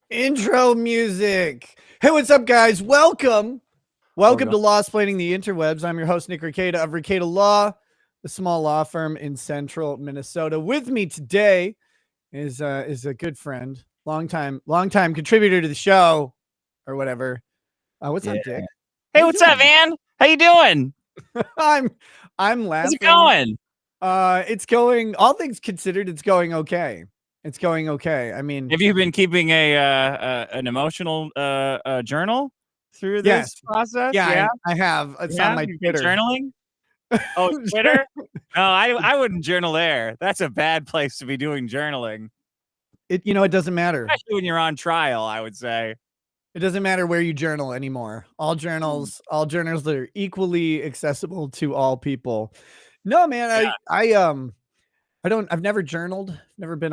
Intro music. Hey, what's up, guys? Welcome to Law Splaining the Interwebs. I'm your host, Nick Rekieta of Rekieta Law, a small law firm in central Minnesota. With me today is a good friend, longtime contributor to the show, or whatever. What's up, Dick? Hey, what's up, man? How you doing? I'm laughing. How's it going? It's going. All things considered, it's going okay. It's going okay. I mean, have you been keeping an emotional journal through this process? Yeah, I have. It's on my Twitter. Journaling? Oh, Twitter? No, I wouldn't journal there. That's a bad place to be doing journaling. It doesn't matter. Especially when you're on trial, I would say. It doesn't matter where you journal anymore. All journals are equally accessible to all people. No, man, yeah. I've never journaled. Never been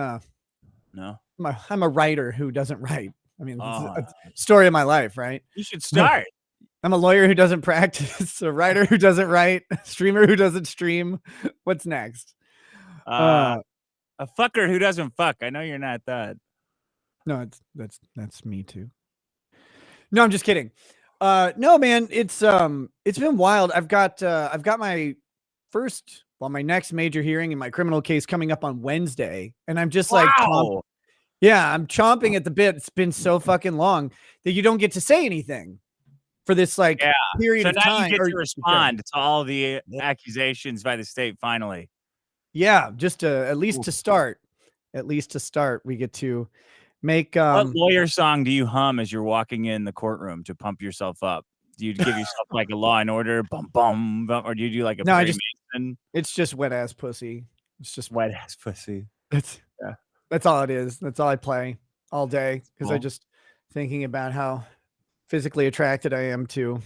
I'm a writer who doesn't write. I mean, it's a story of my life, right? You should start. I'm a lawyer who doesn't practice, a writer who doesn't write, a streamer who doesn't stream. What's next? A fucker who doesn't fuck. I know you're not that. No, that's me too. No, I'm just kidding. No, man, it's been wild. I've got my my next major hearing in my criminal case coming up on Wednesday, and I'm just like, I'm chomping at the bit. It's been so fucking long that you don't get to say anything for this period of time. You get to respond to all the accusations by the state. Finally, yeah, just at least to start, we get to make. What lawyer song do you hum as you're walking in the courtroom to pump yourself up? Do you give yourself like a Law and Order bum bum, or do you do like a? No, it's just wet ass pussy. It's just wet ass pussy. That's all it is. That's all I play all day because I just thinking about how physically attracted I am to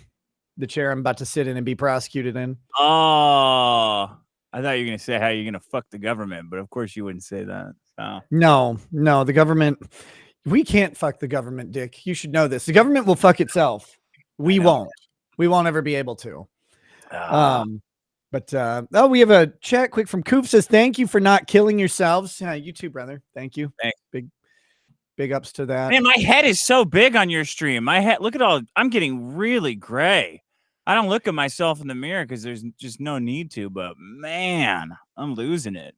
the chair I'm about to sit in and be prosecuted in. Oh, I thought you were gonna say how you're gonna fuck the government, but of course you wouldn't say that. So. No, the government. We can't fuck the government, Dick. You should know this. The government will fuck itself. We won't. We won't ever be able to. But we have a chat quick from Coop says, thank you for not killing yourselves. You too, brother. Thank you. Thanks. Big ups to that. Man, my head is so big on your stream. My head, look at all, I'm getting really gray. I don't look at myself in the mirror because there's just no need to, but man, I'm losing it.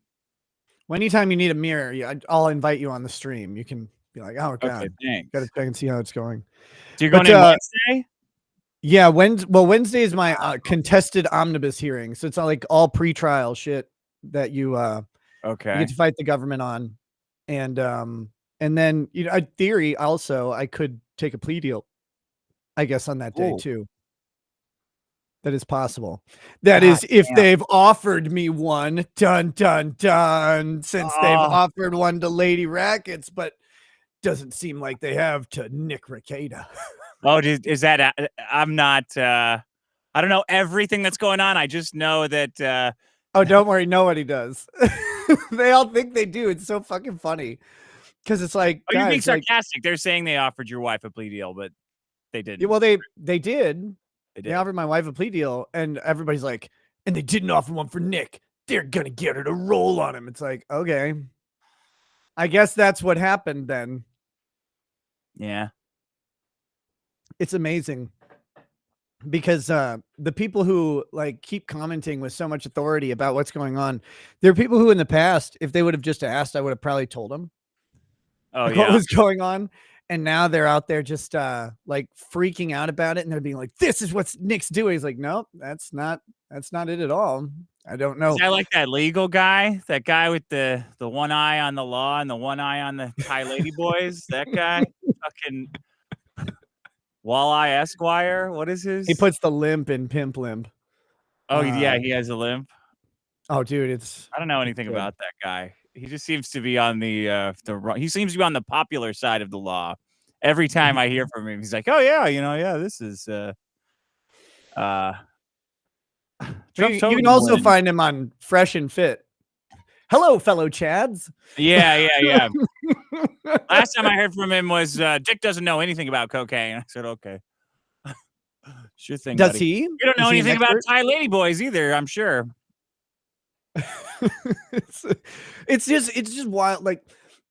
Well, anytime you need a mirror, I'll invite you on the stream. You can be like, oh, God, got to check and see how it's going. So you're going in Wednesday? Yeah, Wednesday is my contested omnibus hearing. So it's not like all pre-trial shit that you you get to fight the government on. And then in theory also I could take a plea deal, I guess, on that day too. That is possible. That is if they've offered me one. Dun dun dun. Since they've offered one to Lady Rackets, but doesn't seem like they have to Nick Rekieta. Oh, is that? I'm not. I don't know everything that's going on. I just know that. Oh, don't worry. Nobody does. They all think they do. It's so fucking funny because it's like. Oh, you're being sarcastic. They're saying they offered your wife a plea deal, but they didn't. Yeah, well, they did. They offered my wife a plea deal, and everybody's like, and they didn't offer one for Nick. They're gonna get her to roll on him. It's like, okay, I guess that's what happened then. Yeah. It's amazing because the people who keep commenting with so much authority about what's going on, there are people who in the past, if they would have just asked, I would have probably told them what was going on. And now they're out there just freaking out about it. And they're being like, this is what Nick's doing. He's like, nope, that's not it at all. I don't know. I like that legal guy, that guy with the one eye on the law and the one eye on the Thai lady boys. That guy fucking Walleye Esquire. What is his? He puts the limp in Pimp Limp. Oh, yeah, he has a limp. Oh, dude, I don't know anything about that guy. He just seems to be on he seems to be on the popular side of the law. Every time I hear from him, he's like, "Oh yeah, this is." You can also find him on Fresh and Fit. Hello, fellow Chads. Yeah. Last time I heard from him was Dick doesn't know anything about cocaine. I said, okay. Sure thing. Does buddy. he? You don't know anything about Thai lady boys either, I'm sure. It's just wild. Like,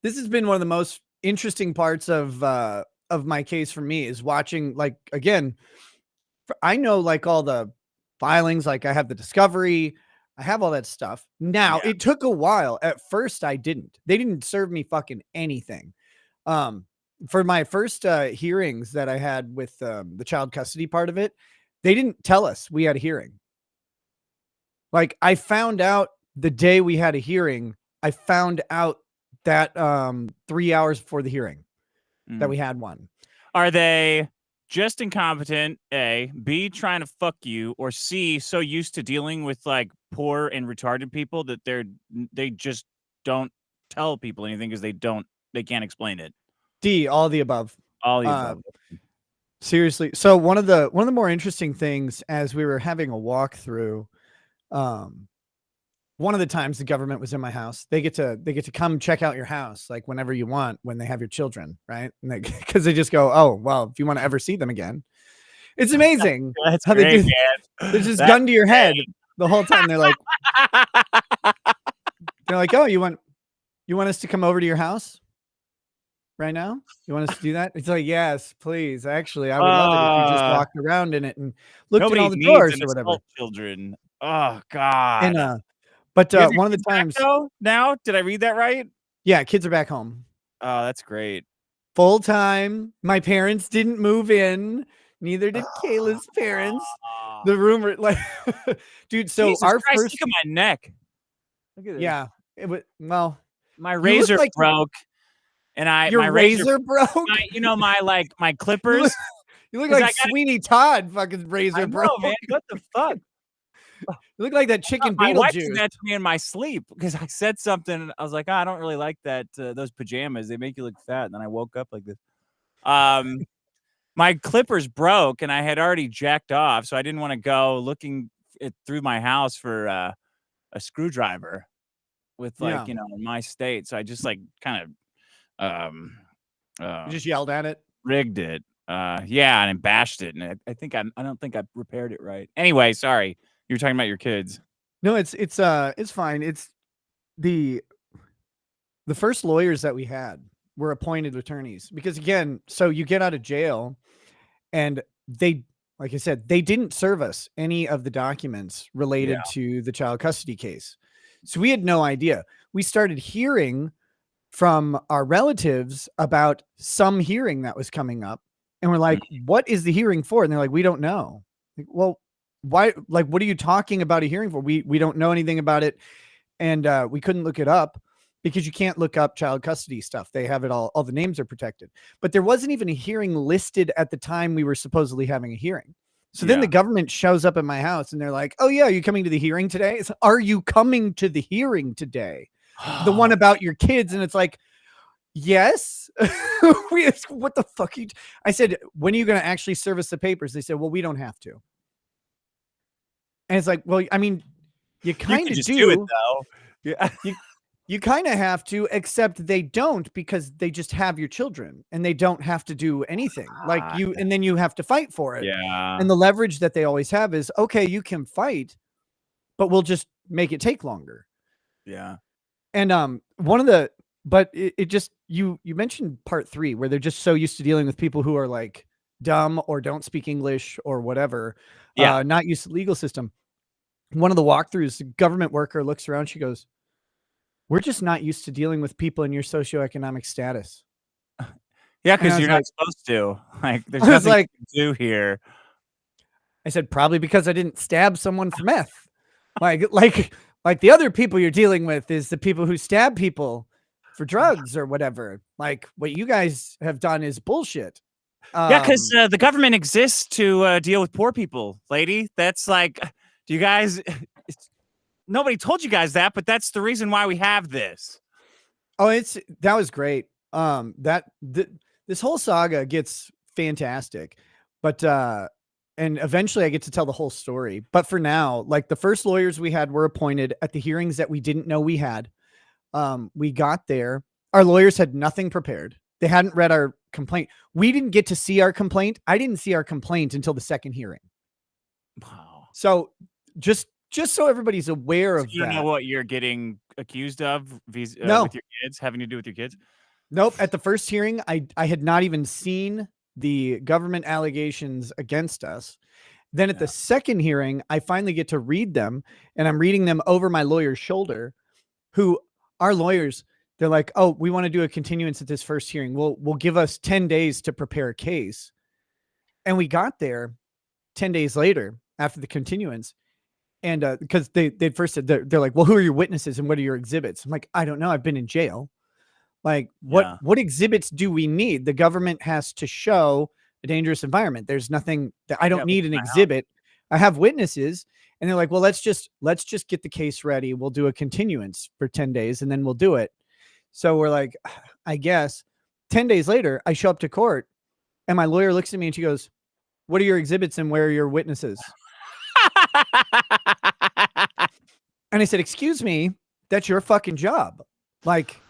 this has been one of the most interesting parts of my case for me is watching, like, again, I know like all the filings, like I have the discovery, I have all that stuff. Now it took a while. At first I didn't. They didn't serve me fucking anything. For my first hearings that I had with the child custody part of it, they didn't tell us we had a hearing. Like, I found out the day we had a hearing, I found out that 3 hours before the hearing that we had one. Are they just incompetent, A, B, trying to fuck you, or C, so used to dealing with like poor and retarded people that they just don't tell people anything because they can't explain it? D, all the above. All the above. Seriously. So one of the more interesting things as we were having a walkthrough, one of the times the government was in my house, they get to come check out your house like whenever you want when they have your children, right? And because they just go, oh well, if you want to ever see them again, it's amazing. That's how great, they just gun to your head the whole time. They're like, oh, you want us to come over to your house right now? You want us to do that? It's like, yes, please. Actually, I would love it if you just walked around in it and looked at all the doors or whatever. Children. Oh God. And but one of the times now, did I read that right? Yeah, kids are back home. Oh, that's great. Full time. My parents didn't move in. Neither did Kayla's parents. The rumor, like, dude. So Jesus our Christ, first, look at my neck. Look at this. Yeah, it was, well, my razor broke, and my razor broke. My clippers. You look like Sweeney Todd. Fucking razor broke. Man, what the fuck? You look like that chicken Beetlejuice. My wife did that to me in my sleep because I said something. I was like, I don't really like that. Those pajamas, they make you look fat. And then I woke up like this. My clippers broke, and I had already jacked off, so I didn't want to go looking through my house for a screwdriver with in my state. So I just like kind of you just yelled at it, rigged it, and bashed it, and I don't think I repaired it right. Anyway, sorry. You were talking about your kids. No, it's fine. It's the first lawyers that we had were appointed attorneys because, again, so you get out of jail and they, like I said, they didn't serve us any of the documents related to the child custody case. So we had no idea. We started hearing from our relatives about some hearing that was coming up. And we're like, what is the hearing for? And they're like, we don't know. Like, well, why? Like, what are you talking about a hearing for? We don't know anything about it. And we couldn't look it up because you can't look up child custody stuff. They have it all the names are protected, but there wasn't even a hearing listed at the time we were supposedly having a hearing. So then the government shows up at my house and they're like, oh yeah, are you coming to the hearing today? It's, are you coming to the hearing today? The one about your kids. And it's like, yes. What the fuck? I said, when are you going to actually service the papers? They said, well, we don't have to. And it's like, well, I mean, you kind of do it though. Yeah. You kind of have to, except they don't, because they just have your children and they don't have to do anything like you. And then you have to fight for it. Yeah. And the leverage that they always have is, okay, you can fight, but we'll just make it take longer. Yeah. And it just, you mentioned part 3 where they're just so used to dealing with people who are like dumb or don't speak English or whatever. Not used to the legal system. One of the walkthroughs, the government worker looks around, she goes, we're just not used to dealing with people in your socioeconomic status. Yeah, because you're not supposed to. Like, there's nothing to do here. I said, probably because I didn't stab someone for meth. like the other people you're dealing with is the people who stab people for drugs or whatever. Like, what you guys have done is bullshit. Because the government exists to deal with poor people, lady. That's like, do you guys... Nobody told you guys that, but that's the reason why we have this. Oh, that was great. This whole saga gets fantastic, but and eventually I get to tell the whole story. But for now, like, the first lawyers we had were appointed at the hearings that we didn't know we had. We got there. Our lawyers had nothing prepared. They hadn't read our complaint. We didn't get to see our complaint. I didn't see our complaint until the second hearing. Wow. So just so everybody's aware of that. You know what you're getting accused of with your kids, having to do with your kids? Nope. At the first hearing, I had not even seen the government allegations against us. Then at the second hearing, I finally get to read them, and I'm reading them over my lawyer's shoulder, who our lawyers, they're like, oh, we want to do a continuance at this first hearing. We'll give us 10 days to prepare a case. And we got there 10 days later after the continuance. And because they first said, they're like, well, who are your witnesses and what are your exhibits? I'm like, I don't know. I've been in jail. Like, what exhibits do we need? The government has to show a dangerous environment. There's nothing that I don't need an exhibit. I have witnesses. And they're like, well, let's just get the case ready. We'll do a continuance for 10 days and then we'll do it. So we're like, I guess 10 days later, I show up to court and my lawyer looks at me and she goes, what are your exhibits and where are your witnesses? And I said, excuse me, that's your fucking job. Like,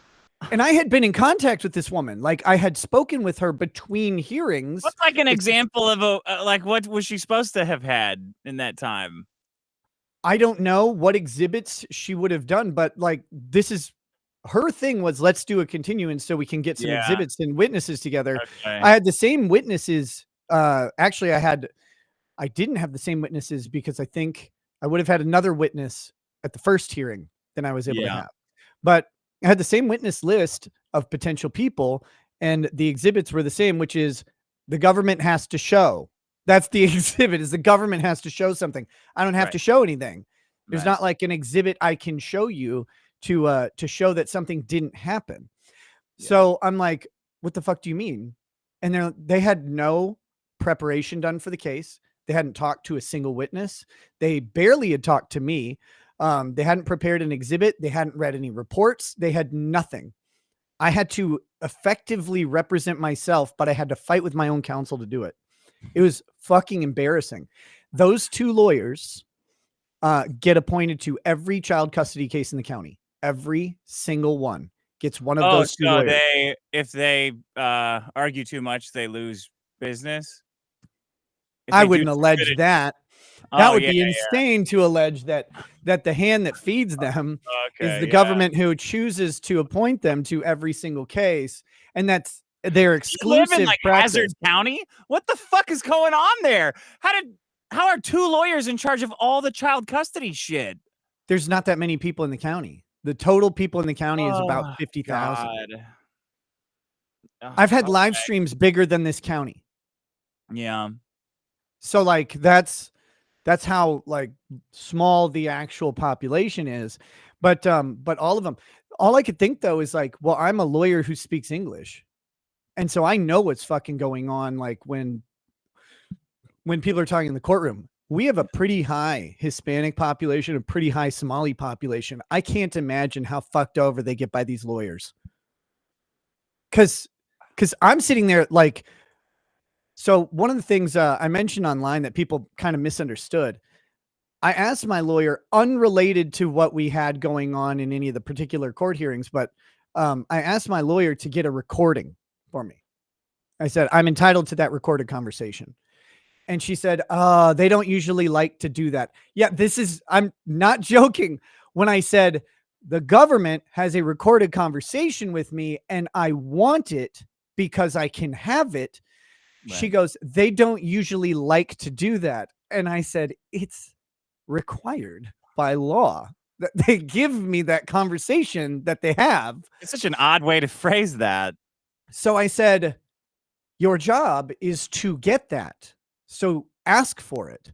and I had been in contact with this woman. Like, I had spoken with her between hearings. What's like an example of a, like, what was she supposed to have had in that time? I don't know what exhibits she would have done, but like, this is her thing was let's do a continuance so we can get some exhibits and witnesses together. Okay. I had the same witnesses. Actually, I didn't have the same witnesses because I think I would have had another witness at the first hearing than I was able to have. But I had the same witness list of potential people and the exhibits were the same, which is the government has to show. That's the exhibit is the government has to show something. I don't have to show anything. There's not like an exhibit I can show you to show that something didn't happen. So I'm like, what the fuck do you mean? And they had no preparation done for the case. They hadn't talked to a single witness. They barely had talked to me. They hadn't prepared an exhibit. They hadn't read any reports. They had nothing. I had to effectively represent myself, but I had to fight with my own counsel to do it. It was fucking embarrassing. Those two lawyers get appointed to every child custody case in the county. Every single one gets one of those two lawyers. If they argue too much, they lose business. I wouldn't allege that. That would be insane to allege that the hand that feeds them is the government who chooses to appoint them to every single case. And that's their exclusive you live in, like, practice. Hazard County? What the fuck is going on there? How are two lawyers in charge of all the child custody shit? There's not that many people in the county. The total people in the county is about 50,000. I've had live streams bigger than this county. Yeah. So like that's how like small the actual population is. But all of them, all I could think though is like, well, I'm a lawyer who speaks English. And so I know what's fucking going on. Like when people are talking in the courtroom, we have a pretty high Hispanic population, a pretty high Somali population. I can't imagine how fucked over they get by these lawyers. Cause I'm sitting there like, so one of the things I mentioned online that people kind of misunderstood, I asked my lawyer, unrelated to what we had going on in any of the particular court hearings, but I asked my lawyer to get a recording for me. I said, I'm entitled to that recorded conversation. And she said, they don't usually like to do that. Yeah, I'm not joking when I said the government has a recorded conversation with me and I want it because I can have it. Right. She goes, they don't usually like to do that. And I said, it's required by law that they give me that conversation that they have. It's such an odd way to phrase that. So I said, your job is to get that. So ask for it.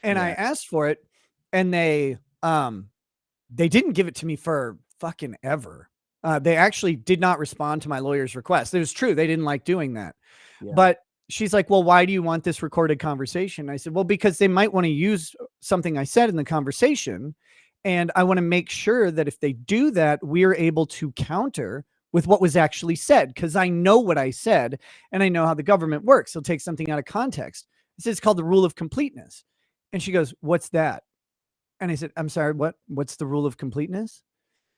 And I asked for it and they didn't give it to me for fucking ever. They actually did not respond to my lawyer's request. It was true. They didn't like doing that. Yeah. But she's like, well, why do you want this recorded conversation? I said, well, because they might want to use something I said in the conversation. And I want to make sure that if they do that, we're able to counter with what was actually said. Because I know what I said and I know how the government works. They'll take something out of context. I said, it's called the rule of completeness. And she goes, what's that? And I said, I'm sorry, what's the rule of completeness?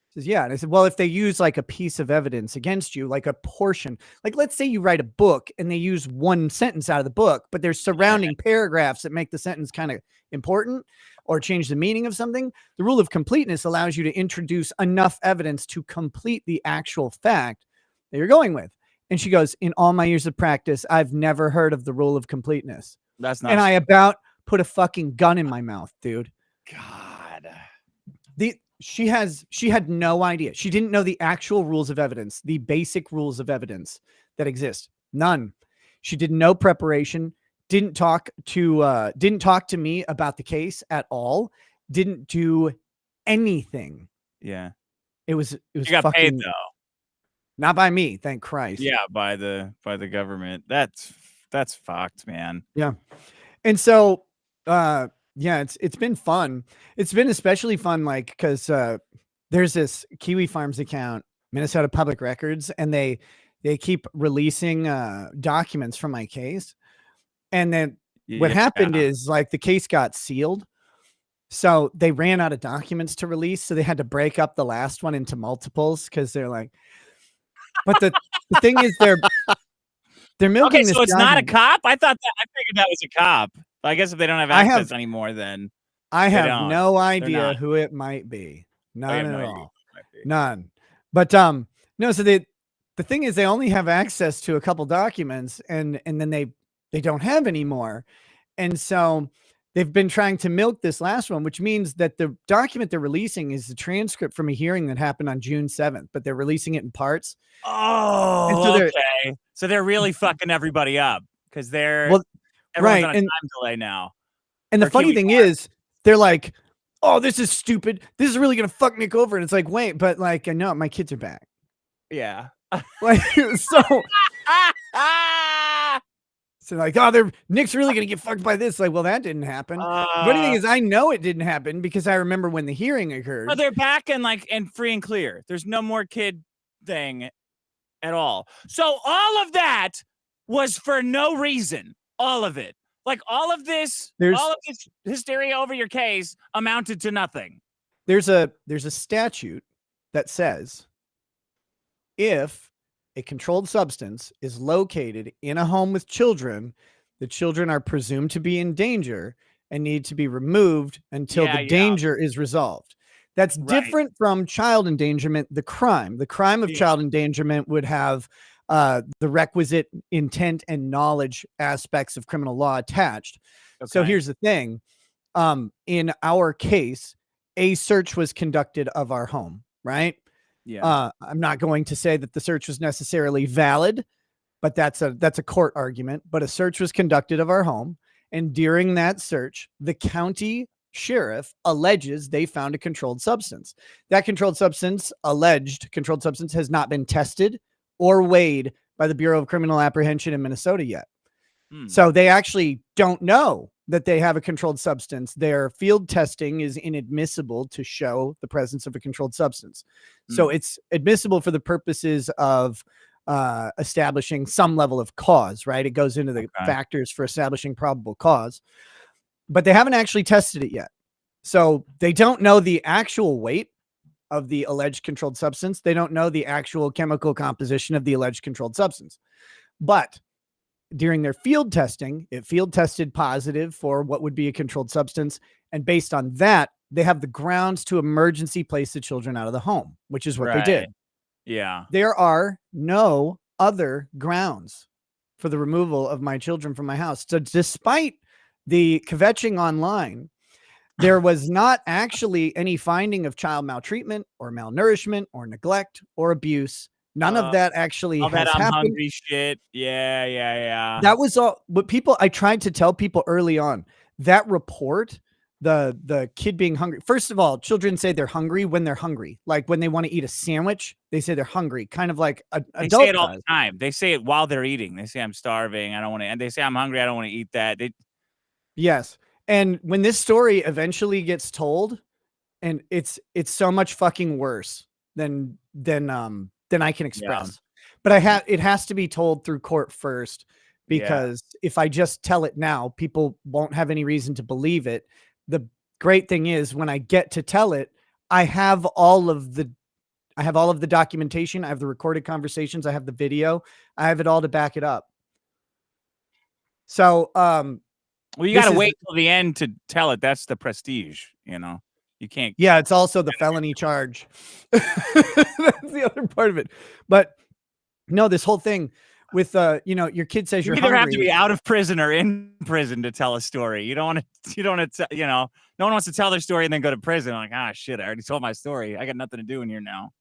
She says, yeah. And I said, well, if they use like a piece of evidence against you, like a portion, like let's say you write a book and they use one sentence out of the book, but there's surrounding paragraphs that make the sentence kind of important or change the meaning of something. The rule of completeness allows you to introduce enough evidence to complete the actual fact that you're going with? And she goes, in all my years of practice, I've never heard of the rule of completeness. That's not. And I about put a fucking gun in my mouth, dude. God. She had no idea. She didn't know the actual rules of evidence, the basic rules of evidence that exist. None. She did no preparation. Didn't talk to me about the case at all. Didn't do anything. Yeah. It was you got fucking paid though. Not by me, thank Christ. Yeah, by the government. That's fucked, man. Yeah. And so yeah, it's been fun. It's been especially fun, like, because there's this Kiwi Farms account, Minnesota Public Records, and they keep releasing documents from my case. And then what happened is, like, the case got sealed. So they ran out of documents to release. So they had to break up the last one into multiples because they're like, but the thing is, they're milking this. So it's not a document. cop? I figured that was a cop. I guess if they don't have access anymore, then I have no idea who it might be. None at all. None. But no, so the thing is, they only have access to a couple documents, and then they don't have any more. And so they've been trying to milk this last one, which means that the document they're releasing is the transcript from a hearing that happened on June 7th, but they're releasing it in parts. Oh, so okay. So they're really fucking everybody up because everyone's on a time delay now. And the funny thing is, they're like, oh, this is stupid. This is really going to fuck Nick over. And it's like, wait, but like, I know my kids are back. Yeah. Like, so like, oh, Nick's really going to get fucked by this. Like, well, that didn't happen. The funny thing is, I know it didn't happen because I remember when the hearing occurred. Oh, they're back and free and clear. There's no more kid thing at all. So all of that was for no reason. All of it. Like all of this hysteria over your case amounted to nothing. There's a statute that says if a controlled substance is located in a home with children, the children are presumed to be in danger and need to be removed until the danger is resolved. That's different from child endangerment, the crime. The crime of child endangerment would have the requisite intent and knowledge aspects of criminal law attached. Okay. So here's the thing. In our case, a search was conducted of our home, right? Yeah. I'm not going to say that the search was necessarily valid, but that's a court argument. But a search was conducted of our home. And during that search, the county sheriff alleges they found a controlled substance. That alleged controlled substance has not been tested or weighed by the Bureau of Criminal Apprehension in Minnesota yet. So they actually don't know that they have a controlled substance. Their field testing is inadmissible to show the presence of a controlled substance. So it's admissible for the purposes of establishing some level of cause, right? It goes into the factors for establishing probable cause, but they haven't actually tested it yet. So they don't know the actual weight of the alleged controlled substance. They don't know the actual chemical composition of the alleged controlled substance. But during their field testing, it field tested positive for what would be a controlled substance. And based on that, they have the grounds to emergency place the children out of the home, which is what they did. Yeah. There are no other grounds for the removal of my children from my house. So despite the kvetching online, there was not actually any finding of child maltreatment or malnourishment or neglect or abuse. None of that actually has happened. Hungry shit. Yeah. That was all. But I tried to tell people early on that report, the kid being hungry. First of all, children say they're hungry when they're hungry. Like when they want to eat a sandwich, they say they're hungry. Kind of like they say it all the time. They say it while they're eating. They say, I'm starving. I don't want to. And they say, I'm hungry. I don't want to eat that. Yes. And when this story eventually gets told, and it's so much fucking worse than I can express. Yeah. But it has to be told through court first, because if I just tell it now, people won't have any reason to believe it. The great thing is when I get to tell it, I have all of the documentation. I have the recorded conversations. I have the video. I have it all to back it up. So, well, you got to wait till the end to tell it. That's the prestige, You can't. Yeah, it's also the felony charge. That's the other part of it. But No, this whole thing with your kid says You you're either hungry. have to be out of prison or in prison to tell a story. You don't want to, no one wants to tell their story and then go to prison. Like, shit, I already told my story. I got nothing to do in here now.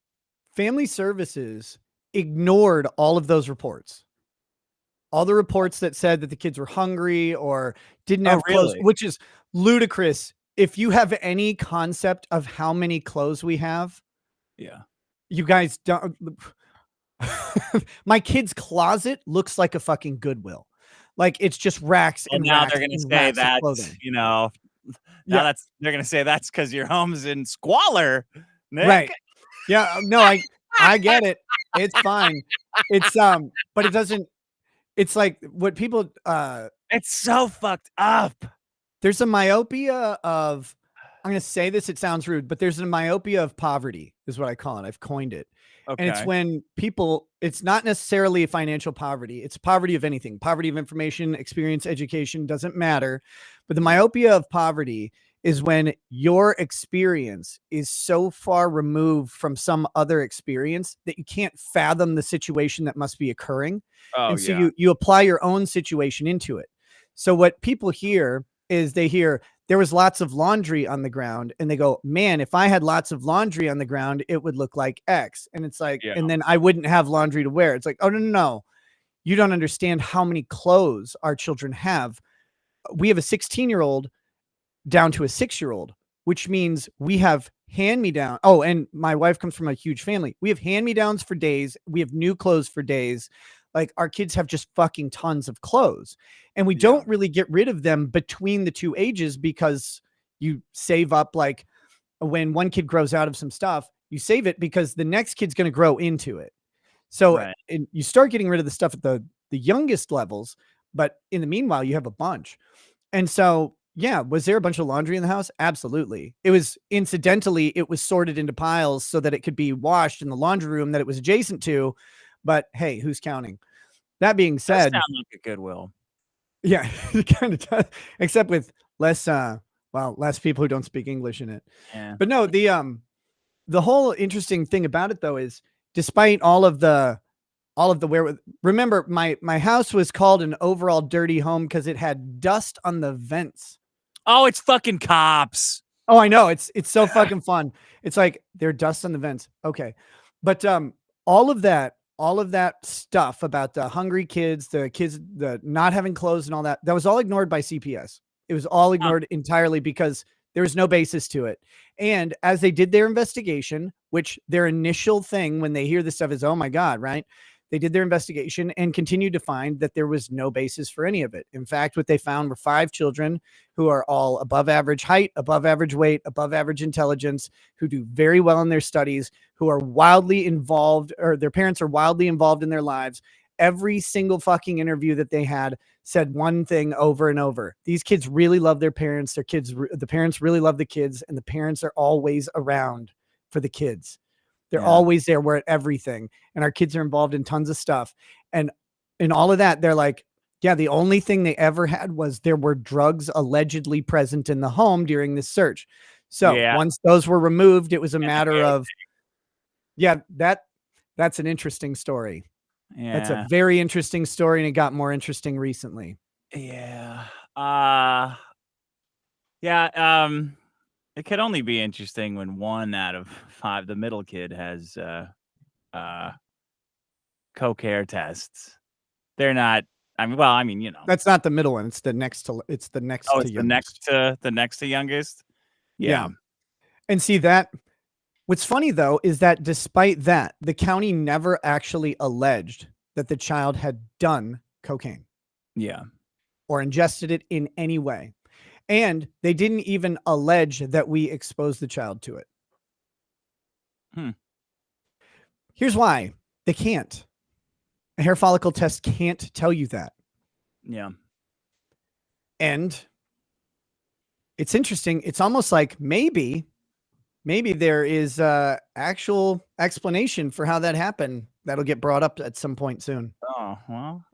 Family Services ignored all of those reports. All the reports that said that the kids were hungry or didn't have clothes, which is ludicrous. If you have any concept of how many clothes we have, you guys don't. My kid's closet looks like a fucking Goodwill. Like it's just racks and now racks. They're gonna say that, they're gonna say that's because your home's in squalor, Nick. Right? Yeah. No, I get it. It's fine. It's but it doesn't. It's like what people. It's so fucked up. There's a myopia of. I'm going to say this. It sounds rude, but there's a myopia of poverty, is what I call it. I've coined it. Okay. And it's when people. It's not necessarily financial poverty. It's poverty of anything. Poverty of information, experience, education, doesn't matter. But the myopia of poverty is when your experience is so far removed from some other experience that you can't fathom the situation that must be occurring. And so you apply your own situation into it. So what people hear is they hear there was lots of laundry on the ground and they go, man, if I had lots of laundry on the ground, it would look like X. And it's like, and then I wouldn't have laundry to wear. It's like, oh, no. You don't understand how many clothes our children have. We have a 16-year-old down to a 6-year-old, which means we have hand-me-down. Oh, and my wife comes from a huge family. We have hand-me-downs for days. We have new clothes for days. Like our kids have just fucking tons of clothes, and we don't really get rid of them between the two ages because you save up. Like when one kid grows out of some stuff, you save it because the next kid's going to grow into it. So and you start getting rid of the stuff at the youngest levels, but in the meanwhile, you have a bunch. And so, yeah, was there a bunch of laundry in the house? Absolutely. It was incidentally, it was sorted into piles so that it could be washed in the laundry room that it was adjacent to. But hey, who's counting? That being said, sound like a Goodwill. Yeah, it kind of does, except with less less people who don't speak English in it. Yeah. But no, the whole interesting thing about it though is despite all of the remember my house was called an overall dirty home because it had dust on the vents. Oh, it's fucking cops. Oh, I know. It's so fucking fun. It's like they're dust on the vents. Okay. But all of that stuff about the hungry kids, the not having clothes and all that was all ignored by CPS. It was all ignored entirely because there was no basis to it. And as they did their investigation, which their initial thing when they hear this stuff is, oh my God, right? They did their investigation and continued to find that there was no basis for any of it. In fact, what they found were 5 children who are all above average height, above average weight, above average intelligence, who do very well in their studies, who are wildly involved, or their parents are wildly involved in their lives. Every single fucking interview that they had said one thing over and over. These kids really love their parents. The parents really love the kids, and the parents are always around for the kids. They're always there. We're at everything. And our kids are involved in tons of stuff. And in all of that, they're like, yeah, the only thing they ever had was there were drugs allegedly present in the home during this search. So once those were removed, it was a matter of, that's an interesting story. Yeah. That's a very interesting story. And it got more interesting recently. Yeah. It could only be interesting when 1 out of 5, the middle kid, has coke-hair tests. They're not. That's not the middle one. It's the next to. It's the next. Oh, it's the next to youngest. Yeah. And see that. What's funny though is that despite that, the county never actually alleged that the child had done cocaine. Yeah. Or ingested it in any way. And they didn't even allege that we exposed the child to it. Here's why. They can't. A hair follicle test can't tell you that. Yeah. And it's interesting. It's almost like maybe there is actual explanation for how that happened. That'll get brought up at some point soon. Oh, well.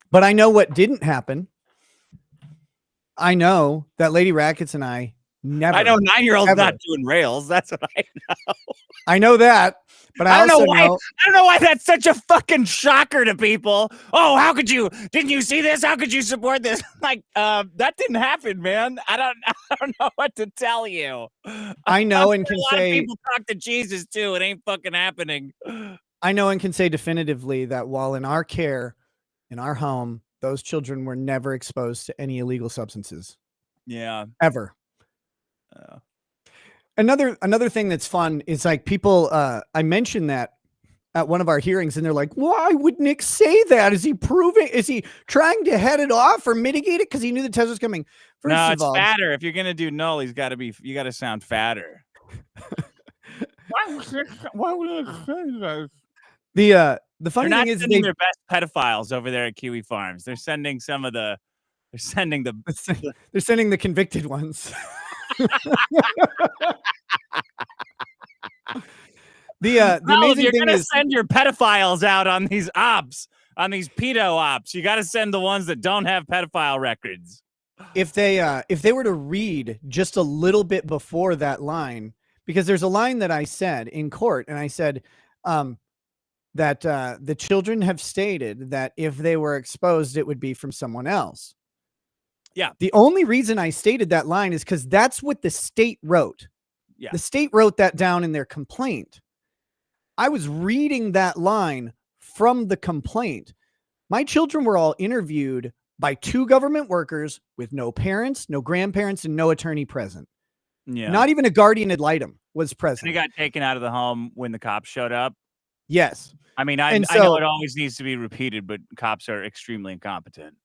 But I know what didn't happen. I know that Lady Rackets and I never. I know 9-year-old's not doing rails. That's what I know. I know that. But I also know why. I don't know why that's such a fucking shocker to people. Oh, how could you? Didn't you see this? How could you support this? Like, that didn't happen, man. I don't know what to tell you. I know and can a lot say of people talk to Jesus too. It ain't fucking happening. I know and can say definitively that while in our care, in our home, those children were never exposed to any illegal substances. Yeah. Ever. Another thing that's fun is like people, I mentioned that at one of our hearings and they're like, why would Nick say that? Is he trying to head it off or mitigate it? Cause he knew the test was coming. No, it's fatter. If you're going to do null, you got to sound fatter. Why would I say that? The funny thing is their best pedophiles over there at Kiwi Farms. They're sending they're sending the convicted ones. The amazing you're thing gonna is send your pedophiles out on these ops, on these pedo ops. You got to send the ones that don't have pedophile records. If they were to read just a little bit before that line, because there's a line that I said in court, and I said that the children have stated that if they were exposed, it would be from someone else. Yeah. The only reason I stated that line is because that's what the state wrote. Yeah. The state wrote that down in their complaint. I was reading that line from the complaint. My children were all interviewed by 2 government workers with no parents, no grandparents, and no attorney present. Yeah. Not even a guardian ad litem was present. They got taken out of the home when the cops showed up. Yes. I mean, I know it always needs to be repeated, but cops are extremely incompetent.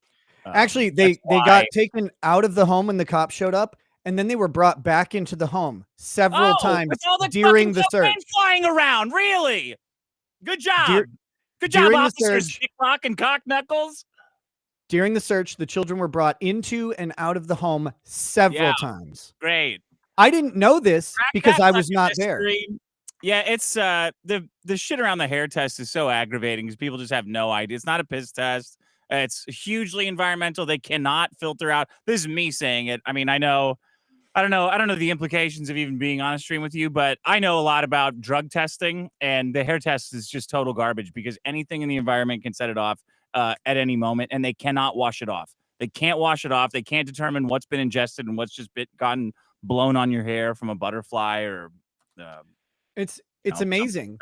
Actually, they got taken out of the home when the cops showed up, and then they were brought back into the home several times during the search. Flying around, really? Good job. Good job, officers. Cock and Cock Knuckles. During the search, the children were brought into and out of the home several times. Great. I didn't know this because I was not there. Yeah, it's the shit around the hair test is so aggravating because people just have no idea. It's not a piss test. It's hugely environmental. They cannot filter out. This is me saying it. I mean, I don't know the implications of even being on a stream with you, but I know a lot about drug testing, and the hair test is just total garbage because anything in the environment can set it off at any moment, and they cannot wash it off. They can't wash it off. They can't determine what's been ingested and what's just gotten blown on your hair from a butterfly or. It's amazing.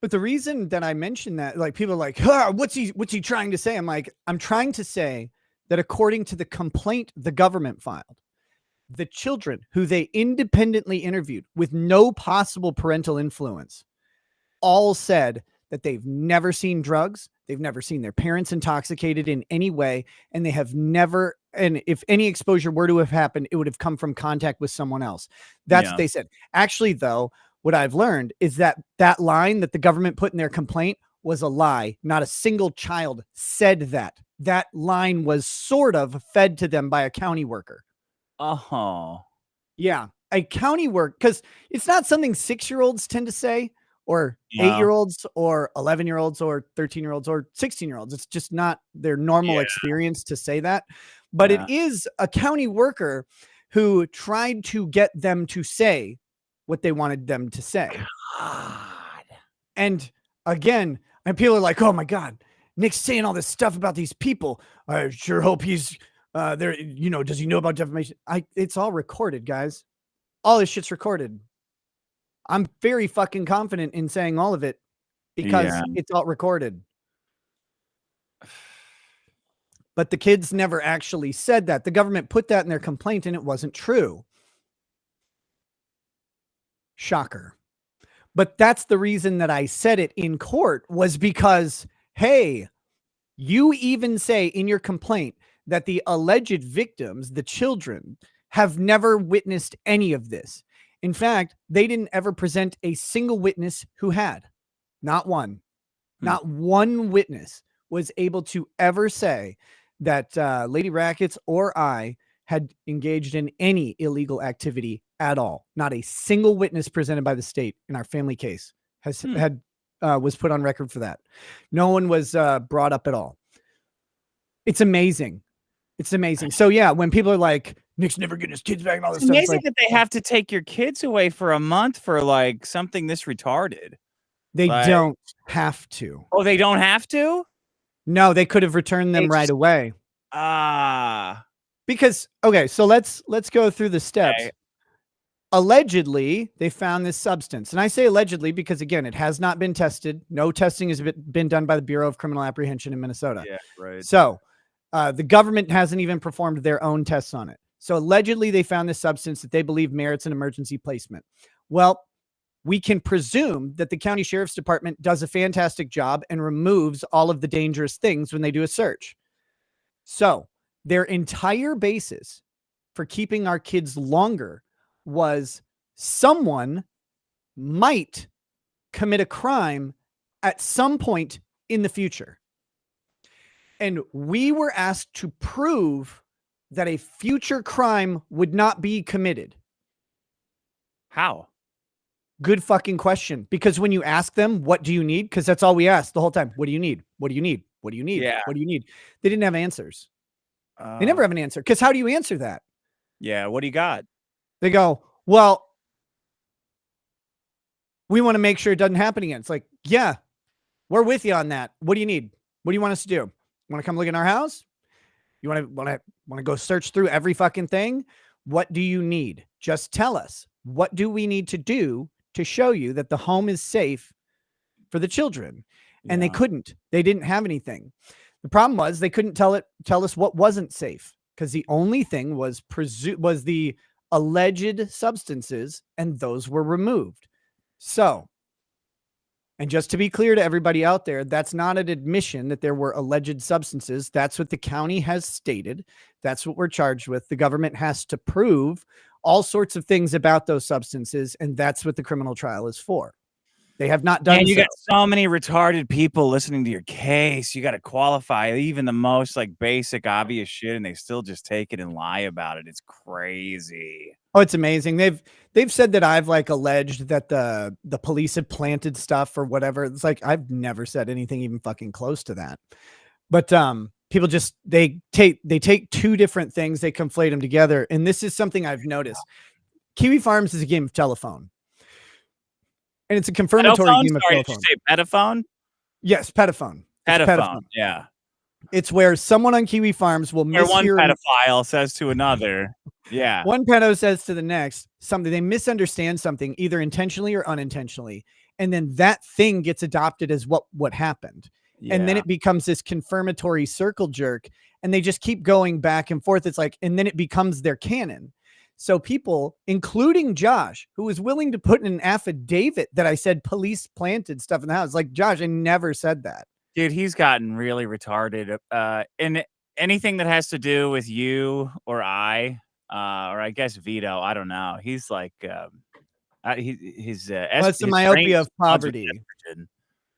But the reason that I mentioned that, like, people are like, what's he trying to say? I'm like, I'm trying to say that according to the complaint the government filed, the children who they independently interviewed with no possible parental influence all said that they've never seen drugs. They've never seen their parents intoxicated in any way. And they have never, and if any exposure were to have happened, it would have come from contact with someone else. That's what they said. Actually, though, what I've learned is that line that the government put in their complaint was a lie. Not a single child said that. That line was sort of fed to them by a county worker. Yeah, a county worker, because it's not something 6-year-olds tend to say, or 8-year-olds, or 11-year-olds, or 13-year-olds, or 16-year-olds. It's just not their normal experience to say that. But it is a county worker who tried to get them to say what they wanted them to say. God. And again, and people are like, oh my God, Nick's saying all this stuff about these people. I sure hope he's there. You know, does he know about defamation? It's all recorded, guys. All this shit's recorded. I'm very fucking confident in saying all of it because it's all recorded. But the kids never actually said that. The government put that in their complaint and it wasn't true. Shocker. But that's the reason that I said it in court, was because, hey, you even say in your complaint that the alleged victims, the children, have never witnessed any of this. In fact, they didn't ever present a single witness who had. Not one. Not one witness was able to ever say that Lady Rackets or I had engaged in any illegal activity at all. Not a single witness presented by the state in our family case was put on record for that. No one was brought up at all. It's amazing. It's amazing. So yeah, when people are like, Nick's never getting his kids back and all this It's stuff. amazing that they have to take your kids away for a month for like something this retarded. They don't have to. Oh, they don't have to? No, they could have returned them right away. Because okay, so let's go through the steps. Okay. Allegedly, they found this substance. And I say allegedly because, again, it has not been tested. No testing has been done by the Bureau of Criminal Apprehension in Minnesota. Yeah, right. So the government hasn't even performed their own tests on it. So allegedly, they found this substance that they believe merits an emergency placement. Well, we can presume that the county sheriff's department does a fantastic job and removes all of the dangerous things when they do a search. So their entire basis for keeping our kids longer was someone might commit a crime at some point in the future. And we were asked to prove that a future crime would not be committed. How? Good fucking question. Because when you ask them, what do you need? Because that's all we asked the whole time. What do you need? What do you need? What do you need? Yeah. What do you need? They didn't have answers. They never have an answer. Because how do you answer that? Yeah. What do you got? They go, well, we want to make sure it doesn't happen again. It's like, yeah, we're with you on that. What do you need? What do you want us to do? Want to come look in our house? You want to go search through every fucking thing? What do you need? Just tell us. What do we need to do to show you that the home is safe for the children? And they couldn't. They didn't have anything. The problem was they couldn't tell us what wasn't safe, because the only thing was the alleged substances, and those were removed. So, and just to be clear to everybody out there, that's not an admission that there were alleged substances. That's what the county has stated. That's what we're charged with. The government has to prove all sorts of things about those substances, and that's what the criminal trial is for. They have not done. And you got so many retarded people listening to your case. You got to qualify even the most like basic, obvious shit, and they still just take it and lie about it. It's crazy. Oh, it's amazing. They've said that I've like alleged that the police had planted stuff or whatever. It's like I've never said anything even fucking close to that. But people just they take two different things, they conflate them together, and this is something I've noticed. Kiwi Farms is a game of telephone. And it's a confirmatory game of telephone. Did you say pedophone? Yes, pedophone. Pedophone. Yeah. It's where someone on Kiwi Farms will mishear. One pedophile says to another. Yeah. One pedo says to the next something. They misunderstand something either intentionally or unintentionally. And then that thing gets adopted as what happened. Yeah. And then it becomes this confirmatory circle jerk. And they just keep going back and forth. It's like, and then it becomes their canon. So people, including Josh, who was willing to put in an affidavit that I said police planted stuff in the house. Like, Josh, I never said that. Dude, he's gotten really retarded. And anything that has to do with you or I guess Vito, I don't know. He's like, he's it's the myopia of poverty.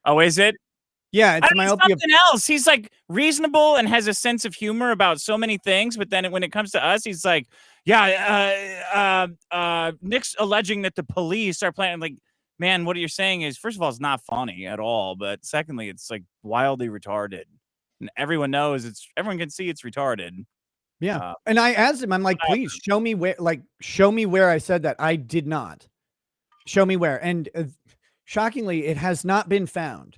Oh, is it? Yeah, it's myopia. Something else. He's like reasonable and has a sense of humor about so many things, but then when it comes to us, he's like, yeah, Nick's alleging that the police are planning. Like, man, what you're saying is, first of all, it's not funny at all, but secondly, it's like wildly retarded, and everyone knows everyone can see it's retarded. Yeah, and I asked him, I'm like, please show me where I said that. I did not. Show me where, and shockingly, it has not been found.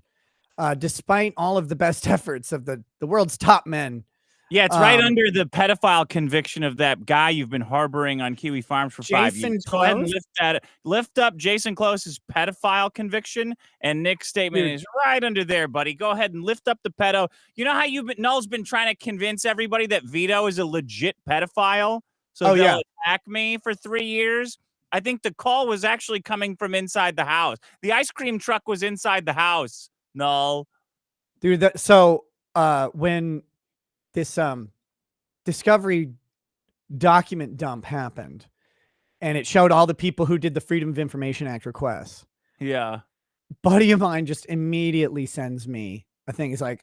Despite all of the best efforts of the world's top men. Yeah, it's right under the pedophile conviction of that guy you've been harboring on Kiwi Farms for 5 years. Go ahead and lift up Jason Close's pedophile conviction, and Nick's statement is right under there, buddy. Go ahead and lift up the pedo. You know how Null's been trying to convince everybody that Vito is a legit pedophile? So they'll attack me for 3 years? I think the call was actually coming from inside the house. The ice cream truck was inside the house. No, dude. So when this discovery document dump happened, and it showed all the people who did the Freedom of Information Act requests. Yeah, buddy of mine just immediately sends me a thing. He's like,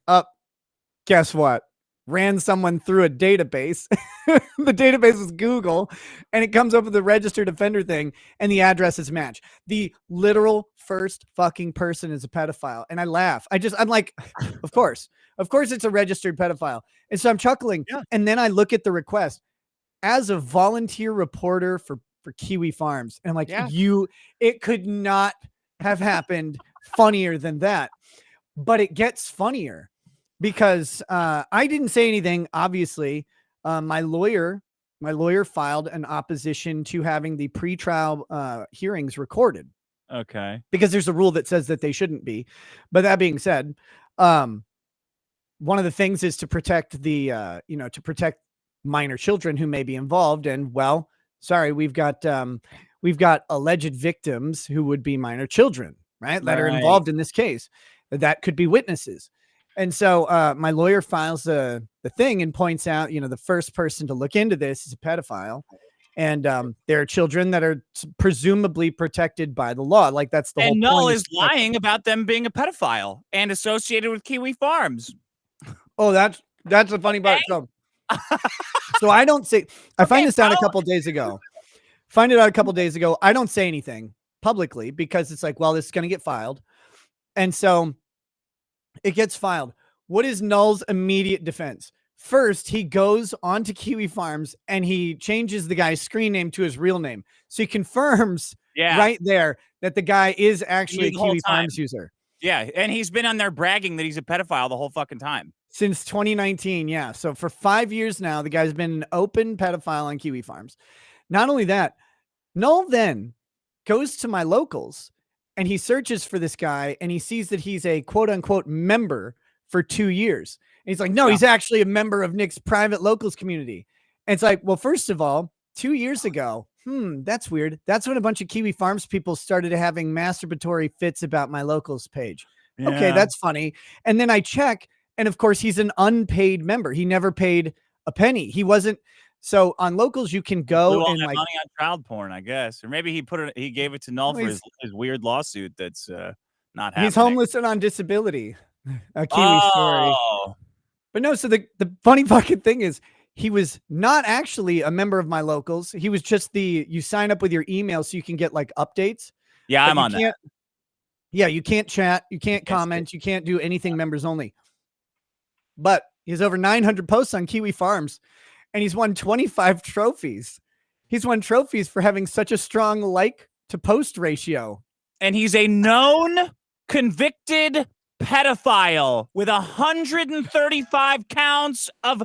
guess what? Ran someone through a database. The database is Google, and it comes up with the registered offender thing, and the addresses match. The literal first fucking person is a pedophile. And I laugh. I'm like, of course it's a registered pedophile. And so I'm chuckling. Yeah. And then I look at the request. as a volunteer reporter for Kiwi Farms. And I'm like, Yeah. it could not have happened funnier than that. But it gets funnier because I didn't say anything. Obviously, my lawyer filed an opposition to having the pretrial hearings recorded. Okay. Because there's a rule that says that they shouldn't be. But that being said, one of the things is to protect the to protect minor children who may be involved. And well, sorry, we've got alleged victims who would be minor children, right? That are involved in this case. That could be witnesses. And so my lawyer files the thing and points out, the first person to look into this is a pedophile. And there are children that are presumably protected by the law. Like that's the whole point. And Null is lying about them being a pedophile and associated with Kiwi Farms. Oh, that's the funny part. So I don't say, I find this out a couple days ago. I don't say anything publicly because it's like, well, this is going to get filed. And so it gets filed. What is Null's immediate defense? First, he goes on to Kiwi Farms and he changes the guy's screen name to his real name. So he confirms right there that the guy is actually a Kiwi Farms user. Yeah. And he's been on there bragging that he's a pedophile the whole fucking time. Since 2019. Yeah. So for 5 years now, the guy's been an open pedophile on Kiwi Farms. Not only that, Null then goes to my locals and he searches for this guy and he sees that he's a quote unquote member for 2 years. And he's like, no, he's actually a member of Nick's private locals community. And it's like, well, first of all, 2 years ago, that's weird. That's when a bunch of Kiwi Farms people started having masturbatory fits about my locals page. Yeah. Okay, that's funny. And then I check, and of course, he's an unpaid member. He never paid a penny. He wasn't. So on locals, you can go and like money on child porn, I guess, or maybe he gave it to Null for his weird lawsuit that's not happening. He's homeless and on disability. A Kiwi story. But no, so the funny fucking thing is he was not actually a member of my locals. He was just you sign up with your email so you can get like updates. Yeah, I'm on that. Yeah, you can't chat, you can't comment, you can't do anything members only. But he has over 900 posts on Kiwi Farms and he's won 25 trophies. He's won trophies for having such a strong like to post ratio. And he's a known convicted pedophile with 135 counts of